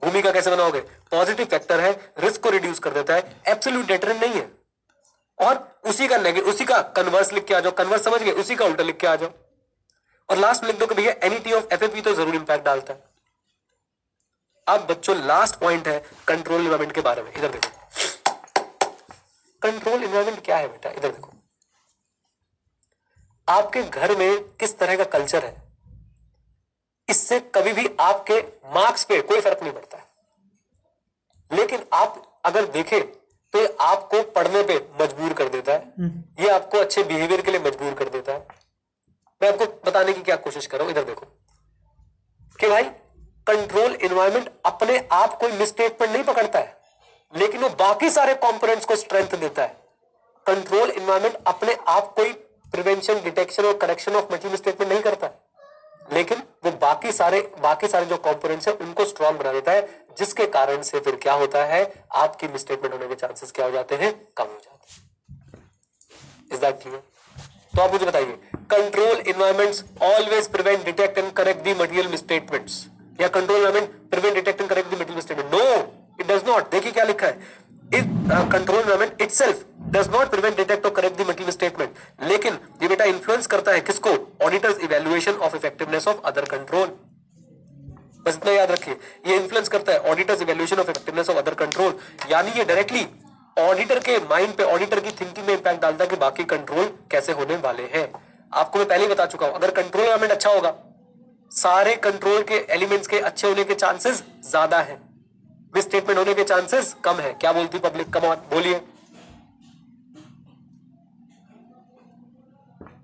भूमिका कैसे बनाओगे? पॉजिटिव फैक्टर है, रिस्क को रिड्यूस कर देता है, एब्सोल्यूट डेटरेंट नहीं है। और उसी का कन्वर्स लिख के आ जाओ, कन्वर्स समझ गए, उसी का उल्टा लिख के आ जाओ। और लास्ट में लिख दो कि भैया एनईटी ऑफ एफएपी तो जरूर इंपैक्ट डालता है। अब बच्चों लास्ट पॉइंट है कंट्रोल एनवायरनमेंट के बारे में। इधर देखो, कंट्रोल एनवायरनमेंट क्या है बेटा? इधर देखो, आपके घर में किस तरह का कल्चर है, इससे कभी भी आपके मार्क्स पे कोई फर्क नहीं पड़ता है। लेकिन आप अगर देखें तो ये आपको पढ़ने पे मजबूर कर देता है, ये आपको अच्छे बिहेवियर के लिए मजबूर कर देता है। मैं आपको बताने की क्या कोशिश कर रहा हूं, इधर देखो कि भाई कंट्रोल एनवायरनमेंट अपने आप कोई मिसस्टेटमेंट नहीं पकड़ता है, लेकिन वो बाकी सारे कंपोनेंट्स को स्ट्रेंथ देता है। कंट्रोल एनवायरनमेंट अपने आप कोई प्रिवेंशन, डिटेक्शन और करेक्शन ऑफ मेंटल मिसस्टेटमेंट नहीं करता है, लेकिन वो बाकी सारे जो कंपोनेंट्स हैं उनको स्ट्रॉन्ग बना देता है, जिसके कारण से फिर क्या होता है, आपकी मिसस्टेटमेंट होने के चांसेस क्या हो जाते हैं? कम हो जाते हैं। Is that clear? तो आप मुझे बताइए, control environments always prevent, detect and correct the material misstatements, या control environment prevent, detect and correct the material misstatement? No, it does not. देखिए क्या लिखा है, control environment itself does not prevent, detect और करेक्ट द मटेरियल मिसस्टेटमेंट. लेकिन ये बेटा influence करता है किसको? Auditor's evaluation of effectiveness of other control. बस इतना याद रखिए, ये इन्फ्लुएंस करता है auditors evaluation of effectiveness of other control. यानी ये डायरेक्टली ऑडिटर के माइंड पे, ऑडिटर की थिंकिंग में इंपैक्ट डालता है कि बाकी कंट्रोल कैसे होने वाले हैं. आपको मैं पहले ही बता चुका हूं, अगर कंट्रोल एलिमेंट अच्छा होगा, सारे कंट्रोल के एलिमेंट्स के अच्छे होने के चांसेस ज्यादा है, मिस स्टेटमेंट होने के चांसेस कम है. क्या बोलती पब्लिक? कम ऑन बोलिए,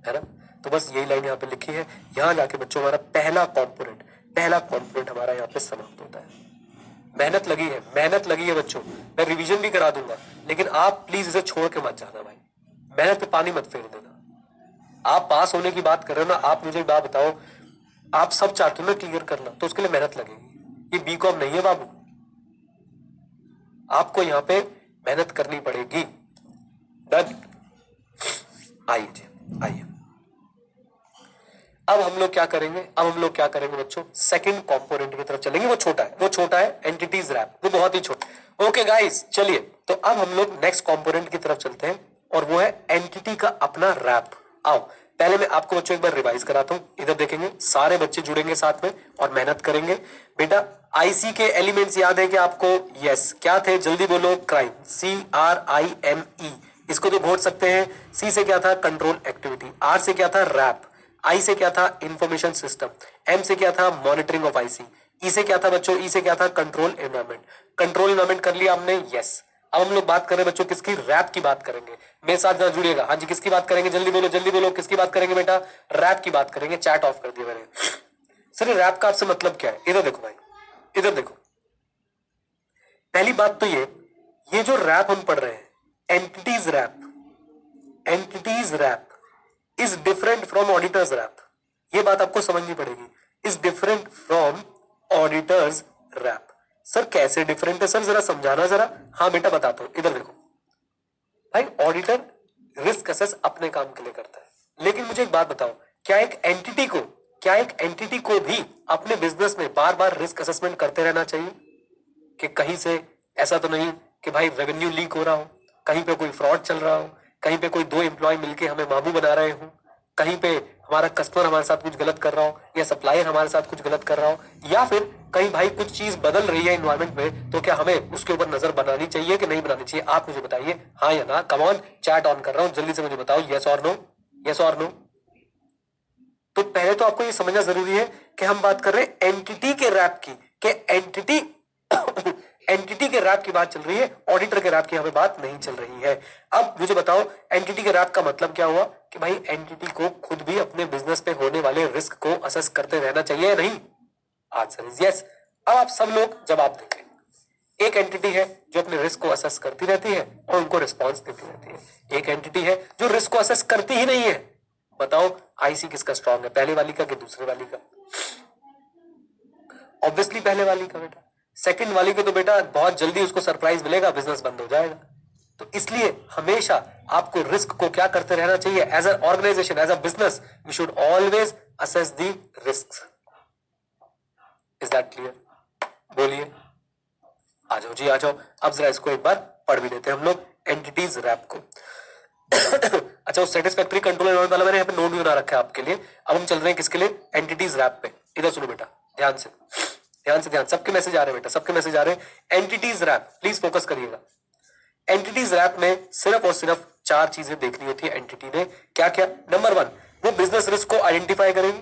है ना? तो बस यही लाइन यहाँ पे लिखी है. यहां जाके बच्चों हमारा पहला कॉम्पोनेंट हमारा यहाँ पे समाप्त होता है. मेहनत लगी है बच्चों, मैं रिवीजन भी करा दूंगा, लेकिन आप प्लीज इसे छोड़ के मत जाना भाई. मेहनत पे पानी मत फेर देना. आप पास होने की बात कर रहे हो ना, आप मुझे बात बताओ, आप सब चाहते हो ना क्लियर करना, तो उसके लिए मेहनत लगेगी. ये बीकॉम नहीं है बाबू, आपको यहाँ पे मेहनत करनी पड़ेगी. डन? आइए जी, आइए. अब हम लोग क्या करेंगे बच्चों? सेकंड कंपोनेंट की तरफ चलेंगे. वो छोटा है एंटिटीज रैप, वो बहुत ही छोटा. ओके गाइस, चलिए तो अब हम लोग नेक्स्ट कंपोनेंट की तरफ चलते हैं, और वो है एंटिटी का अपना रैप. आओ पहले मैं आपको बच्चों एक बार रिवाइज कराता हूं. इधर देखेंगे, सारे बच्चे जुड़ेंगे साथ में और मेहनत करेंगे. बेटा आईसी के एलिमेंट्स याद है कि आपको? यस. क्या थे? जल्दी बोलो. Crime, CRIME. इसको तो घोट सकते हैं. सी से क्या था? Control activity. आर से क्या था? रैप. आई से क्या था? Information system. एम से क्या था? Monitoring of IC. ई से क्या था बच्चों? ई से क्या था? Control environment. कंट्रोल एनवायरमेंट कर लिया हमने. यस. अब हम लोग बात कर रहे हैं बच्चों किसकी? रैप की बात करेंगे. मेरे साथ जरा जुड़िएगा. हाँ जी, किसकी बात करेंगे? जल्दी बोलो. किसकी बात करेंगे बेटा? रैप की बात करेंगे. चैट ऑफ कर दिया मैंने. सर रैप का आपसे मतलब क्या है? इधर देखो भाई, इधर देखो. पहली बात तो ये जो रैप हम पढ़ रहे हैं, entity's RAP is different from auditor's RAP. ये बात आपको समझनी पड़ेगी. Is different from auditor's RAP. Sir कैसे डिफरेंट है सर, जरा समझाना जरा. हाँ बेटा बताता हूं. इधर देखो भाई, ऑडिटर रिस्क असेस अपने काम के लिए करता है, लेकिन मुझे एक बात बताओ, क्या एक एंटिटी को भी अपने बिजनेस में बार बार रिस्क असेसमेंट करते रहना चाहिए? कि कहीं से ऐसा तो नहीं कि भाई रेवेन्यू लीक हो रहा हो, कहीं पे कोई फ्रॉड चल रहा हो, कहीं पे कोई 2 एम्प्लॉय मिलके हमें मामू बना रहे हो, कहीं पे हमारा कस्टमर हमारे साथ कुछ गलत कर रहा हो, या सप्लायर हमारे साथ कुछ गलत कर रहा हो, या फिर कहीं भाई कुछ चीज बदल रही है इन्वायरमेंट में, तो क्या हमें उसके ऊपर नजर बनानी चाहिए कि नहीं बनानी चाहिए? आप मुझे बताइए, हाँ या ना. कम ऑन, चैट ऑन कर रहा हूं, जल्दी से मुझे बताओ. यस और नो, यस और नो. तो पहले तो आपको ये समझना जरूरी है कि हम बात कर रहे हैं एंटिटी के रैप की, कि एंटिटी के रैप की बात चल रही है, ऑडिटर के रैप की हमें बात नहीं चल रही है. अब मुझे बताओ, एंटिटी के रैप का मतलब क्या हुआ? कि भाई एंटिटी को खुद भी अपने बिजनेस पे होने वाले रिस्क को असेस करते रहना चाहिए या नहीं? Answer is yes. अब आप सब लोग जवाब देंगे. एक एंटिटी है जो अपने रिस्क को असेस करती रहती है और उनको रिस्पॉन्स देती रहती है. एक एंटिटी है जो रिस्क को असेस करती ही नहीं है. बताओ आईसी किसका स्ट्रांग है, पहले वाली का कि दूसरे वाली का? ऑब्वियसली पहले वाली का बेटा. सेकंड वाली को तो बेटा बहुत जल्दी उसको सरप्राइज मिलेगा, बिजनेस बंद हो जाएगा. तो इसलिए हमेशा आपको रिस्क को क्या करते रहना चाहिए? As a organisation, as a business, you should always assess the risk. Is that clear? बोलिए. आ जाओ जी, आ जाओ. अब जरा इसको एक बार पढ़ भी लेते हैं हम लोग, एंटिटीज रैप को. अच्छा, उस सेटिस्फैक्टरी कंट्रोल एनवायरनमेंट वाला मैंने यहाँ पे नोट भी बना रखा है आपके लिए. अब हम चल रहे हैं किसके लिए? एंटिटीज रैप पे. इधर सुनो बेटा, ध्यान से. सबके मैसेज आ रहे हैं बेटा, सबके मैसेज आ रहे हैं. एंटिटीज रैप, प्लीज फोकस करिएगा. एंटिटीज रैप में सिर्फ और सिर्फ 4 चीजें देखनी होती है एंटिटी ने. क्या क्या? नंबर 1, वो बिजनेस रिस्क को आइडेंटिफाई करेगी.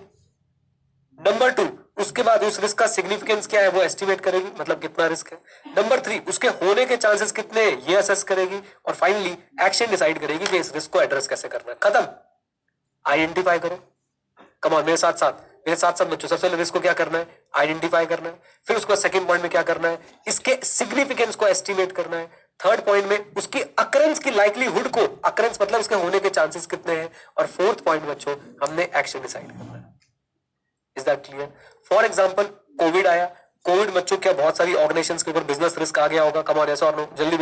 नंबर 2, उसके बाद उस रिस्क का सिग्निफिकेंस क्या है वो एस्टिमेट करेगी, मतलब कितना रिस्क है. नंबर 3, उसके होने के चांसेस कितने हैं ये असेस करेगी. और फाइनली एक्शन डिसाइड करेगी कि इस रिस्क को एड्रेस कैसे करना है. खत्म. आइडेंटिफाई करो. कम ऑन, मेरे साथ बच्चों. सबसे पहले रिस्क को क्या करना है? आइडेंटिफाई करना है. फिर उसको सेकंड पॉइंट में क्या करना है? इसके सिग्निफिकेंस को एस्टिमेट करना है. थर्ड पॉइंट में उसकी अकरेंस की लाइक्लीहुड को, अकरेंस मतलब उसके होने के चांसेस कितने हैं. और फोर्थ पॉइंट बच्चों, हमने एक्शन डिसाइड करना है. Is that clear? For example Covid आया. कोविड बच्चों क्या बहुत सारी ऑर्गेनाइजेशंस के ऊपर बिजनेस रिस्क आ गया होगा? कम ऑन, यस और नो? जल्दी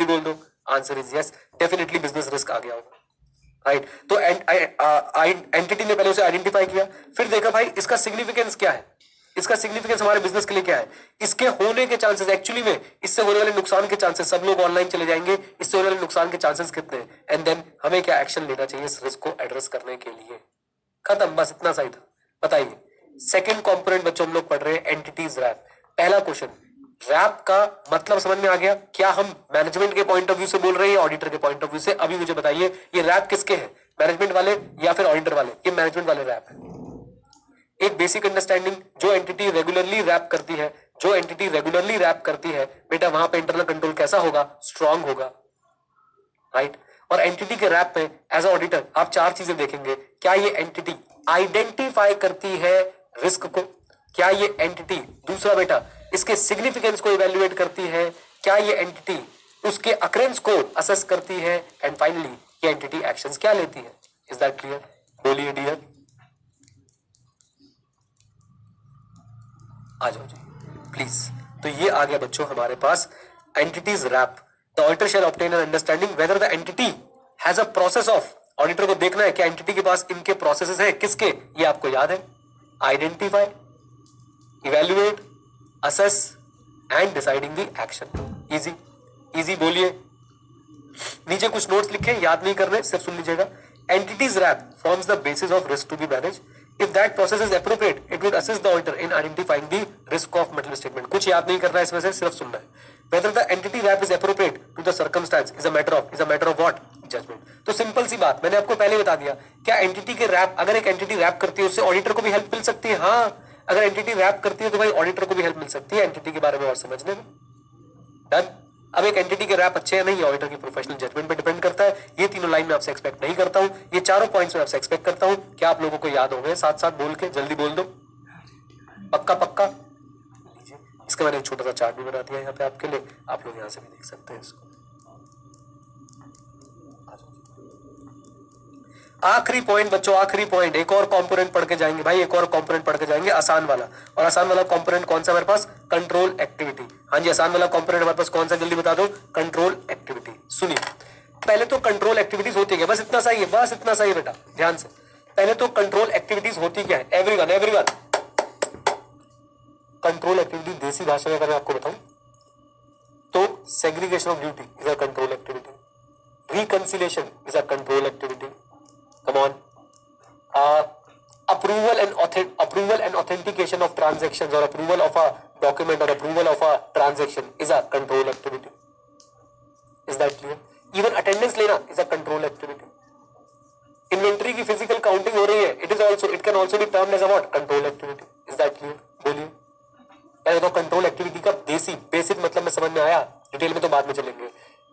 बोल दो. Answer is yes, definitely business risk आ गया होगा. राइट। तो एंटिटी ने पहले उसे आइडेंटिफाई किया, फिर देखा भाई इसका सिग्निफिकेंस क्या है, इसका सिग्निफिकेंस हमारे बिजनेस के लिए क्या है, इसके होने के चांसेस, एक्चुअली में इससे होने वाले नुकसान के चांसेस, सब लोग ऑनलाइन चले जाएंगे, इससे होने वाले नुकसान के चांसेस कितने हैं, एंड देन हमें क्या एक्शन लेना चाहिए इस रिस्क को एड्रेस करने के लिए। खत्म, बस इतना सही था। बताइए सेकंड कंपोनेंट बच्चों हम लोग पढ़ रहे हैं एंटिटीज रैप। पहला क्वेश्चन, रैप का मतलब समझ में आ गया? क्या हम मैनेजमेंट के पॉइंट ऑफ व्यू से बोल रहे हैं, ऑडिटर के पॉइंट ऑफ व्यू से? अभी मुझे बताइए ये रैप किसके हैं, मैनेजमेंट वाले या फिर ऑडिटर वाले? ये मैनेजमेंट वाले रैप है। एक बेसिक अंडरस्टैंडिंग, जो एंटिटी रेगुलरली रैप करती है, जो एंटिटी रेगुलरली रैप करती है बेटा, वहां पे इंटरनल कंट्रोल कैसा होगा, स्ट्रांग होगा, राइट। और एंटिटी के रैप में एज ऑडिटर आप चार चीजें देखेंगे। क्या ये एंटिटी आइडेंटिफाई करती है रिस्क को? क्या ये एंटिटी, दूसरा बेटा, इसके सिग्निफिकेंस को इवेल्युएट करती है? क्या ये एंटिटी उसके अकरेंस को असेस करती है? एंड फाइनली ये एंटिटी एक्शंस क्या लेती है? Is that clear? बोलिए डियर। आ जाओ जी प्लीज। तो ये आ गया बच्चों हमारे पास entity's RAP. The auditor shall obtain an understanding whether the entity has a process of, auditor को देखना है क्या एंटिटी के पास इनके प्रोसेसेस हैं, किसके, ये आपको याद है, identify, evaluate, assess and deciding the action. Easy easy, बोलिए। नीचे कुछ नोट्स लिखे, याद नहीं करने, सिर्फ सुन लीजिएगा। Entity's RAP forms the basis of risk to be manage. If that process is appropriate, it would assist the auditor in identifying the risk of material statement. कुछ याद नहीं करना है इसमें से, सिर्फ सुनना है। Whether the entity wrap is appropriate to the circumstance is a matter of what? Judgment. तो सिंपल सी बात, मैंने आपको पहले बता दिया। क्या एंटिटी के रैप, अगर एक एंटिटी रैप करती है उससे ऑडिटर को भी हेल्प मिल सकती है? हाँ, अगर एंटिटी रैप करती है तो भाई ऑडिटर को भी हेल्प मिल सकती है एंटिटी के बारे में और समझने में। डन। अब एक एंटिटी के रैप अच्छे हैं नहीं, ऑडिटर की प्रोफेशनल जजमेंट पे डिपेंड करता है। ये तीनों लाइन में आपसे एक्सपेक्ट नहीं करता हूं, ये चारों पॉइंट्स में आपसे एक्सपेक्ट करता हूं। क्या आप लोगों को याद हो गए? साथ साथ बोल के जल्दी बोल दो, पक्का पक्का। लीजिए, इसका मैंने एक छोटा सा चार्ट भी बना दिया यहाँ पे आपके लिए, आप लोग यहाँ से भी देख सकते हैं इसको। आखिरी पॉइंट बच्चों, आखिरी पॉइंट, एक और कंपोनेंट पढ़ के जाएंगे भाई, एक और कंपोनेंट पढ़ के जाएंगे, आसान वाला। और आसान वाला कंपोनेंट कौन सा हमारे पास? Control activity. हाँ जी, आसान वाला कंपोनेंट हमारे पास कौन सा, जल्दी बता दो। Control activity. सुनिए, पहले तो कंट्रोल एक्टिविटीज होती है, बस इतना सा ही है, बस इतना सा ही बेटा, ध्यान से। पहले तो कंट्रोल एक्टिविटीज होती क्या है? एवरीवन एवरीवन, कंट्रोल एक्टिविटी देसी भाषा में अगर मैं आपको बताऊं तो segregation of duty is a control activity, reconciliation is a control activity, come on, approval and authentication of transactions or approval of a document or approval of a transaction is a control activity. Is that clear? Even attendance लेना is a control activity. Inventory की physical counting हो रही है, it can also be termed as a what? Control activity. Is that clear? बोलिए। पहले तो control activity का basic मतलब में समझ में आया, डिटेल में तो बाद में चलेंगे।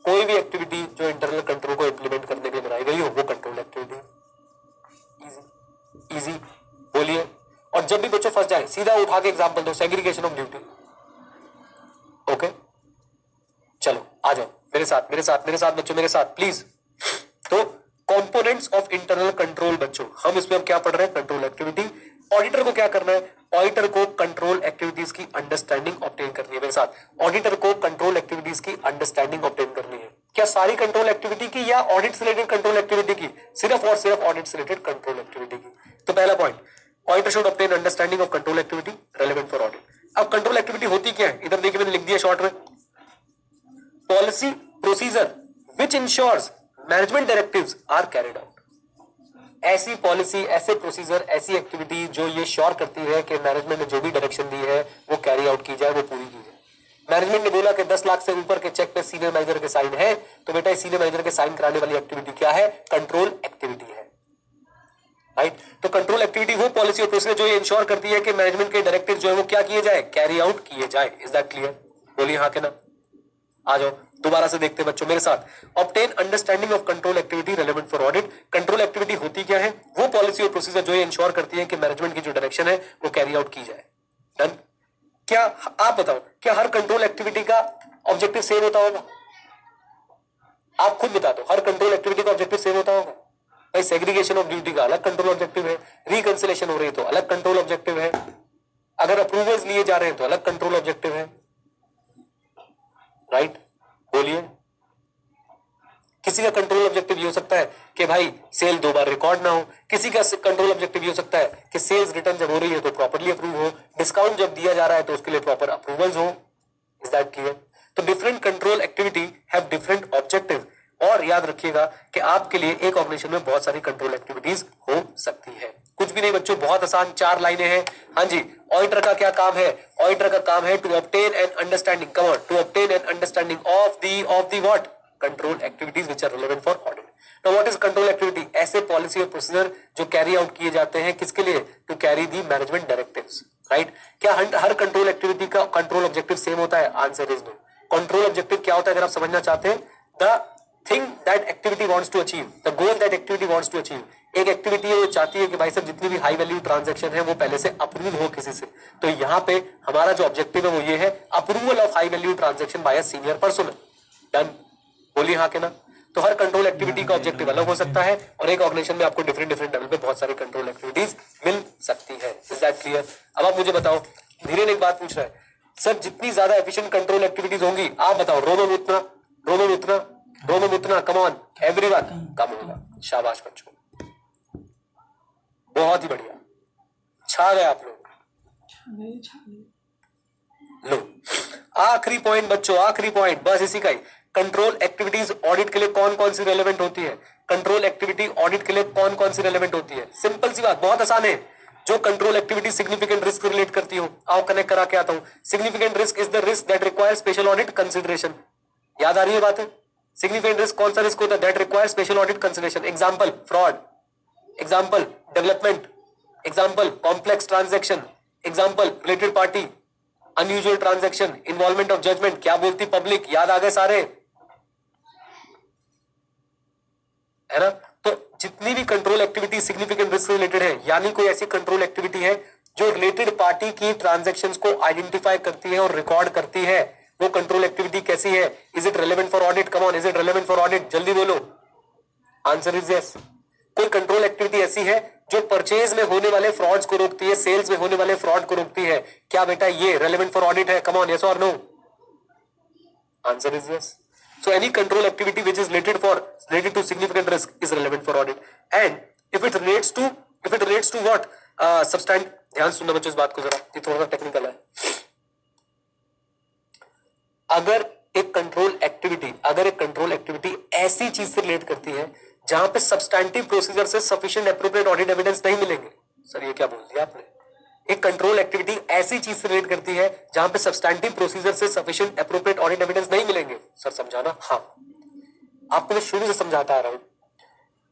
कोई भी एक्टिविटी जो इंटरनल कंट्रोल को इंप्लीमेंट करने के लिए बनाई गई हो वो कंट्रोल एक्टिविटी। इजी, बोलिए। और जब भी बच्चों फंस जाए सीधा उठा के एग्जांपल दो, सेग्रीगेशन ऑफ ड्यूटी। ओके, चलो आ जाओ मेरे साथ, मेरे साथ, मेरे साथ बच्चों, मेरे साथ प्लीज। तो कंपोनेंट्स ऑफ इंटरनल कंट्रोल बच्चों, हम इसमें अब क्या पढ़ रहे हैं? Control activity. ऑडिटर को क्या करना है? ऑडिटर को कंट्रोल एक्टिविटीज की अंडरस्टैंडिंग ऑब्टेन करनी है। मेरे साथ, ऑडिटर को कंट्रोल एक्टिविटीज की अंडरस्टैंडिंग ऑब्टेन करनी है। क्या सारी कंट्रोल एक्टिविटी की या ऑडिट से रिलेटेड कंट्रोल एक्टिविटी की? सिर्फ और सिर्फ ऑडिट से रिलेटेड कंट्रोल एक्टिविटी की। तो पहला point, auditor should obtain understanding of control activity relevant for audit. अब कंट्रोल एक्टिविटी होती क्या है? इधर देखिए मैंने लिख दिया शॉर्ट में, policy procedure which ensures management directives are carried out. ऐसी पॉलिसी, ऐसे प्रोसीजर, ऐसी एक्टिविटी जो ये श्योर करती है कि मैनेजमेंट ने जो भी डायरेक्शन दी है वो कैरी आउट की जाए, वो पूरी की जाए। मैनेजमेंट ने बोला कि 10 लाख से ऊपर के चेक पे सीनियर मैनेजर के साइन है, तो बेटा सीनियर मैनेजर के साइन कराने वाली एक्टिविटी क्या है? कंट्रोल एक्टिविटी है, राइट। तो कंट्रोल एक्टिविटी वो पॉलिसी और प्रोसीजर जो ये इंश्योर करती है कि मैनेजमेंट के डायरेक्टिव जो है वो क्या किए जाए? कैरी आउट किए जाए। Is that clear? बोलिए हाँ के ना। आ जाओ दोबारा से देखते हैं बच्चों मेरे साथ। Obtain understanding of control activity relevant for audit. Control activity होती क्या है? वो पॉलिसी और प्रोसीजर जो ये इंश्योर करती है कि मैनेजमेंट की जो डायरेक्शन है वो कैरी आउट की जाए। डन। क्या आप बताओ, क्या हर कंट्रोल एक्टिविटी का ऑब्जेक्टिव सेम होता होगा? आप खुद बता दो, हर कंट्रोल एक्टिविटी का ऑब्जेक्टिव सेम होता होगा? भाई सेग्रीगेशन ऑफ ड्यूटी का अलग कंट्रोल ऑब्जेक्टिव है, रिकंसिलेशन हो रही है तो अलग कंट्रोल ऑब्जेक्टिव है, अगर अप्रूवल्स लिए जा रहे हैं तो अलग कंट्रोल ऑब्जेक्टिव है, राइट। बोलिए। किसी का कंट्रोल ऑब्जेक्टिव ये हो सकता है कि भाई सेल 2 बार रिकॉर्ड ना हो, किसी का कंट्रोल ऑब्जेक्टिव ये हो सकता है कि सेल्स रिटर्न जब हो रही है तो प्रॉपर्ली अप्रूव हो, डिस्काउंट जब दिया जा रहा है तो उसके लिए प्रॉपर अप्रूवल्स हो। Is that clear? तो different control activity have different objective, और याद रखिएगा कि आपके लिए एक ऑर्गेनाइजेशन में बहुत सारी कंट्रोल एक्टिविटीज हो सकती है। कुछ भी नहीं बच्चों, बहुत आसान 4 लाइनें हैं। हाँ जी, ऑडिटर का क्या काम है? ऑडिटर का काम है to obtain an understanding, come on, to obtain an understanding of the what? Control activities which are relevant for audit. Now what is control activity? ऐसे पॉलिसी और प्रोसीजर जो कैरी आउट किए जाते हैं किसके लिए? To carry the management directives, right? क्या हर कंट्रोल एक्टिविटी का कंट्रोल ऑब्जेक्टिव सेम होता है? Answer is no. Control objective क्या होता है अगर आप समझना चाहते हैं? The thing that activity wants to achieve, the goal that activity wants to achieve. एक एक्टिविटी है वो चाहती है कि भाई साहब जितनी भी हाई वैल्यू ट्रांजैक्शन है वो पहले से अप्रूव हो किसी से, तो यहाँ पे हमारा जो ऑब्जेक्टिव है वो ये है, approval of high value transaction by a senior person. Done? बोलिए हाँ के ना? तो हर कंट्रोल एक्टिविटी का ऑब्जेक्टिव अलग हो सकता है और एक ऑर्गेनाइजेशन में आपको डिफरेंट लेवल पे बहुत सारी कंट्रोल एक्टिविटीज मिल सकती है। Is that clear? अब आप मुझे बताओ, धीरे ने एक बात पूछ रहा है, सर जितनी ज्यादा एफिशिएंट कंट्रोल एक्टिविटीज होंगी, आप बताओ रोमन उतना, रोमन उतना, रोमन उतना, कम ऑन एवरीवन, कम होगा। शाबाश बच्चों, बहुत ही बढ़िया, छा गए आप लोग। लो आखिरी पॉइंट बच्चों, आखिरी पॉइंट, बस इसी का ही। कंट्रोल एक्टिविटीज ऑडिट के लिए कौन कौन सी रेलेवेंट होती है? कंट्रोल एक्टिविटी ऑडिट के लिए कौन कौन सी रेलेवेंट होती है? सिंपल सी बात, बहुत आसान है। जो control activity significant risk relate करती हो, आओ कनेक्ट करा के आता हूं। Significant risk is the risk that requires special audit consideration. याद आ रही है बात? सिग्निफिकेंट रिस्क कौन सा रिस्क होता है? That requires special audit consideration. Example fraud, example development, example complex transaction, example related party, unusual transaction, involvement of judgement, क्या बोलती पब्लिक। याद आ गए सारे? है ना? तो जितनी भी control activity significant risk related है, यानी कोई ऐसी कंट्रोल एक्टिविटी है जो रिलेटेड पार्टी की ट्रांजैक्शंस को आइडेंटिफाई करती है और रिकॉर्ड करती है, वो कंट्रोल एक्टिविटी कैसी है? Is it relevant for audit? Come on, is it relevant for audit? जल्दी बोलो, आंसर इज यस। कोई कंट्रोल एक्टिविटी ऐसी है जो परचेज में होने वाले फ्रॉड्स को रोकती है, सेल्स में होने वाले फ्रॉड को रोकती है, क्या बेटा ये रेलेवेंट फॉर ऑडिट है? कम ऑन, यस और no? Answer is yes. So any control activity which is related to significant risk is relevant for audit, and if it relates to what substantive, ध्यान सुनना बच्चों इस बात को जरा, ये थोड़ा सा टेक्निकल है। अगर एक कंट्रोल एक्टिविटी ऐसी चीज से रिलेट करती है जहां पे सब्सटैंटिव प्रोसीजर से सफिशिएंट एप्रोप्रिएट ऑडिट एविडेंस नहीं मिलेंगे, सर ये क्या बोल दिया आपने? एक कंट्रोल एक्टिविटी ऐसी चीज से रिलेट करती है जहां पे सब्सटैंटिव प्रोसीजर से सफिशिएंट एप्रोप्रिएट ऑडिट एविडेंस नहीं मिलेंगे, सर समझाना। हाँ, आपको मैं शुरू से समझाता आ रहा हूं।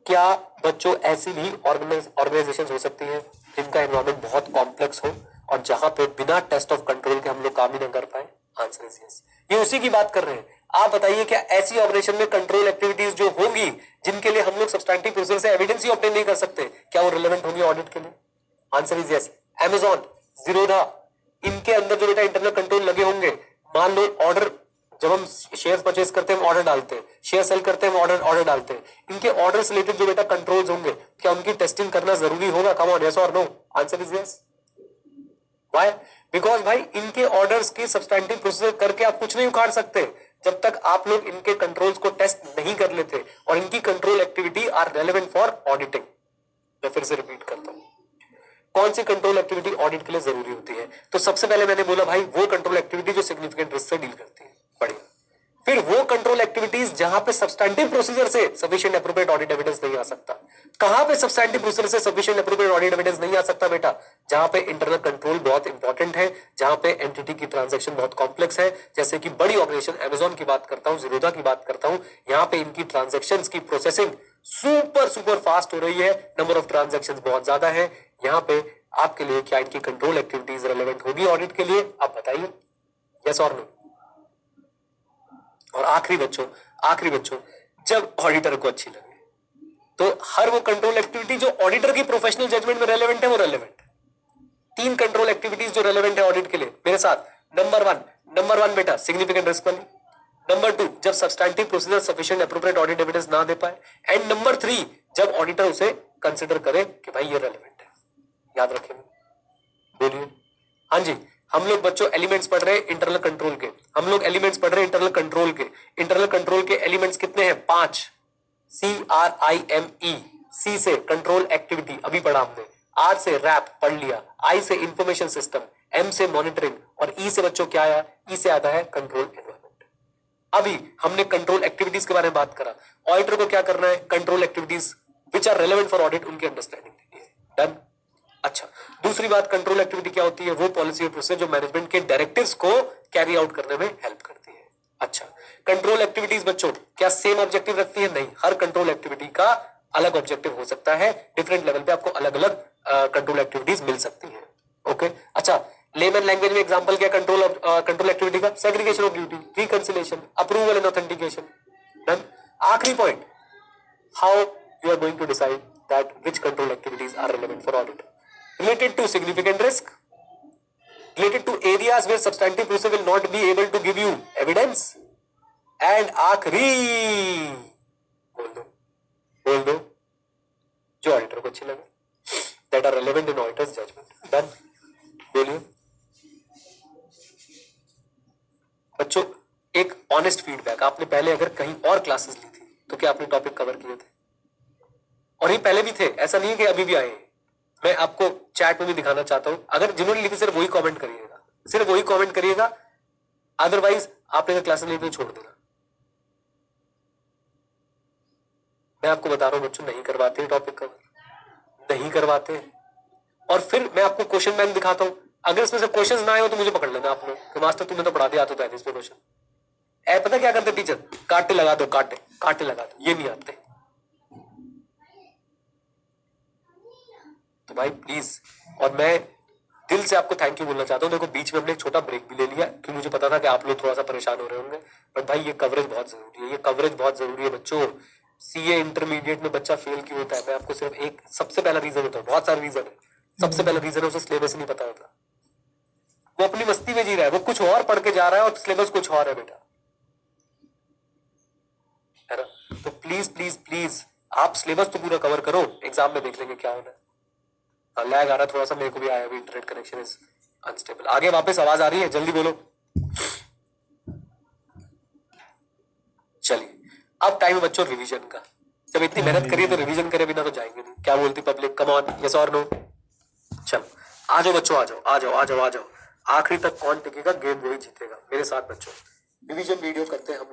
क्या बच्चों ऐसी भी ऑर्गेनाइजेशन हो सकती है जिनका एनवायरमेंट बहुत कॉम्प्लेक्स हो और जहां पे बिना टेस्ट ऑफ कंट्रोल के हम लोग काम ही न कर पाए? Answer is yes. ये उसी की बात कर रहे हैं। आप बताइए, क्या ऐसी ऑपरेशन में कंट्रोल एक्टिविटीज जो होंगी जिनके लिए हम लोग सब्सटैंटिव प्रोसीजर से एविडेंस ही ऑब्टेन नहीं कर सकते, क्या वो रिलेवेंट होंगी ऑडिट के लिए? Answer is yes. Amazon, Zerodha, इनके अंदर जो बेटा इंटरनल कंट्रोल लगे होंगे, मान लो ऑर्डर, जब हम शेयर परचेज करते हैं ऑर्डर डालते हैं, शेयर सेल करते हैं ऑर्डर डालते हैं, इनके ऑर्डर से रिलेटेड जो बेटा कंट्रोल्स होंगे, क्या उनकी टेस्टिंग करना जरूरी होगा? कम ऑन, यस और no? Answer is yes. Why? Because भाई इनके ऑर्डर्स की सब्सटैंटिव प्रोसीजर करके आप कुछ नहीं उखाड़ सकते जब तक आप लोग इनके कंट्रोल्स को टेस्ट नहीं कर लेते, और इनकी control activity are relevant for auditing. मैं फिर से रिपीट करता हूं, कौन सी कंट्रोल एक्टिविटी ऑडिट के लिए जरूरी होती है? तो सबसे पहले मैंने बोला भाई वो कंट्रोल एक्टिविटी जो सिग्निफिकेंट रिस्क से डील करती है, बढ़िया। फिर वो कंट्रोल एक्टिविटीज जहां पे सब्सटैंटिव प्रोसीजर से सफिशिएंट एप्रोप्रिएट ऑडिट एविडेंस नहीं आ सकता। कहां पे सब्सटैंटिव प्रोसीजर से सफिशिएंट एप्रोप्रिएट ऑडिट एविडेंस नहीं आ सकता बेटा? जहां पे इंटरनल कंट्रोल बहुत इंपॉर्टेंट है, जहां पे एंटिटी की ट्रांजैक्शन बहुत कॉम्प्लेक्स है, जैसे कि बड़ी ऑर्गेनाइजेशन अमेजॉन की बात करता हूं, जीरोधा की बात करता हूं, यहाँ पे इनकी ट्रांजैक्शंस की प्रोसेसिंग सुपर फास्ट हो रही है, नंबर ऑफ ट्रांजैक्शंस बहुत ज्यादा है। यहाँ पे आपके लिए क्या इनकी कंट्रोल एक्टिविटीज रेलेवेंट होगी ऑडिट के लिए? आप बताइए, यस और नो? और आखिरी बच्चों, जब ऑडिटर को अच्छी लगे तो हर वो कंट्रोल एक्टिविटी जो ऑडिटर की प्रोफेशनल जजमेंट में रेलेवेंट है वो रेलेवेंट है। 3 कंट्रोल एक्टिविटीज जो रेलेवेंट है ऑडिट के लिए मेरे साथ। नंबर वन बेटा सिग्निफिकेंट रिस्क वाली। नंबर 2, जब substantive procedure sufficient appropriate audit evidence ना दे पाए। एंड नंबर 3, जब ऑडिटर उसे कंसिडर करे कि भाई ये रेलेवेंट है। याद रखेंगे, बोलिए। हाँ जी, हम लोग बच्चों एलिमेंट्स पढ़ रहे हैं इंटरनल कंट्रोल के। इंटरनल कंट्रोल के एलिमेंट्स कितने हैं? 5। CRIME, C से कंट्रोल एक्टिविटी अभी पढ़ा हमने, R से रैप पढ़ लिया, I से इंफॉर्मेशन सिस्टम, M से मॉनिटरिंग और E से बच्चों क्या आया, E से आता है कंट्रोल एनवायरनमेंट। अभी हमने कंट्रोल एक्टिविटीज के बारे में बात करा, ऑडिटर को क्या करना है, control activities which are relevant for audit उनकी अंडरस्टैंडिंग के लिए। डन। अच्छा, दूसरी बात, कंट्रोल एक्टिविटी क्या होती है, वो पॉलिसी और प्रोसेस जो मैनेजमेंट के डायरेक्टिव्स को कैरी आउट करने में हेल्प करती है। अच्छा, कंट्रोल एक्टिविटीज बच्चों क्या सेम ऑब्जेक्टिव रखती है? नहीं, हर कंट्रोल एक्टिविटी का अलग ऑब्जेक्टिव हो सकता है, डिफरेंट लेवल पे आपको अलग अलग कंट्रोल एक्टिविटीज मिल सकती है। ओके, अच्छा, लेमन लैंग्वेज में एग्जांपल क्या कंट्रोल एक्टिविटी का? Segregation of duty, reconciliation, approval and authentication. Done. आखिरी point, how you are going to decide that which control activities are relevant for audit? Related to significant risk, related to areas where substantive process will not be able to give you evidence, and आखिरी बोल दो जो auditor को अच्छी लगे, that are relevant in auditor's judgment. Done. बोलिए बच्चों, एक ऑनेस्ट फीडबैक, आपने पहले अगर कहीं और क्लासेस ली थी तो क्या आपने टॉपिक कवर किए थे? और ये पहले भी थे, ऐसा नहीं है कि अभी भी आए हैं। मैं आपको चैट में भी दिखाना चाहता हूं, अगर जिन्होंने लिखी सिर्फ वही कमेंट करिएगा, सिर्फ वही कमेंट करिएगा, अदरवाइज आपने अगर क्लासेस नहीं छोड़ देना। मैं आपको बता रहा हूं बच्चों, नहीं करवाते टॉपिक कवर, नहीं करवाते। और फिर मैं आपको क्वेश्चन बैंक दिखाता हूं, अगर इसमें से क्वेश्चन ना आए हो तो मुझे पकड़ लेना आप लोग कि मास्टर तुमने तो पढ़ा दिया, आता तो है इसमें क्वेश्चन। पता क्या करते टीचर, काटे लगा दो, काटे लगा दो, ये नहीं आते। तो भाई प्लीज, और मैं दिल से आपको थैंक यू बोलना चाहता हूँ। देखो बीच में हमने एक छोटा ब्रेक भी ले लिया क्योंकि मुझे पता था कि आप लोग थोड़ा सा परेशान हो रहे होंगे, बट भाई ये कवरेज बहुत जरूरी है, ये कवरेज बहुत जरूरी है बच्चों। सीए इंटरमीडिएट में बच्चा फेल क्यों होता है? मैं आपको सिर्फ एक सबसे पहला रीजन होता है, बहुत सारे रीजन है, सबसे पहला रीजन है उसे सिलेबस नहीं पता होता, वो अपनी मस्ती में जी रहा है, वो कुछ और पढ़ के जा रहा है और सिलेबस कुछ और है बेटा, है ना? तो प्लीज प्लीज प्लीज आप सिलेबस तो पूरा कवर करो, एग्जाम में देख लेंगे क्या होना है। लैग आ रहा है थोड़ा सा, मेरे को भी आया, अभी इंटरनेट कनेक्शन इज अनस्टेबल। आगे वापस आवाज आ रही है? जल्दी बोलो। चलिए, अब टाइम है बच्चों रिवीजन का। जब इतनी मेहनत करिए तो रिवीजन करे बिना तो जाएंगे नहीं। क्या बोलती पब्लिक? कम ऑन, यस और नो? चलो आ जाओ बच्चों, आ जाओ आ जाओ आ जाओ आ जाओ। आखिरी तक कौन टिकेगा, गेम वही जीतेगा। मेरे साथ बच्चों रिवीजन वीडियो करते हैं हम लोग।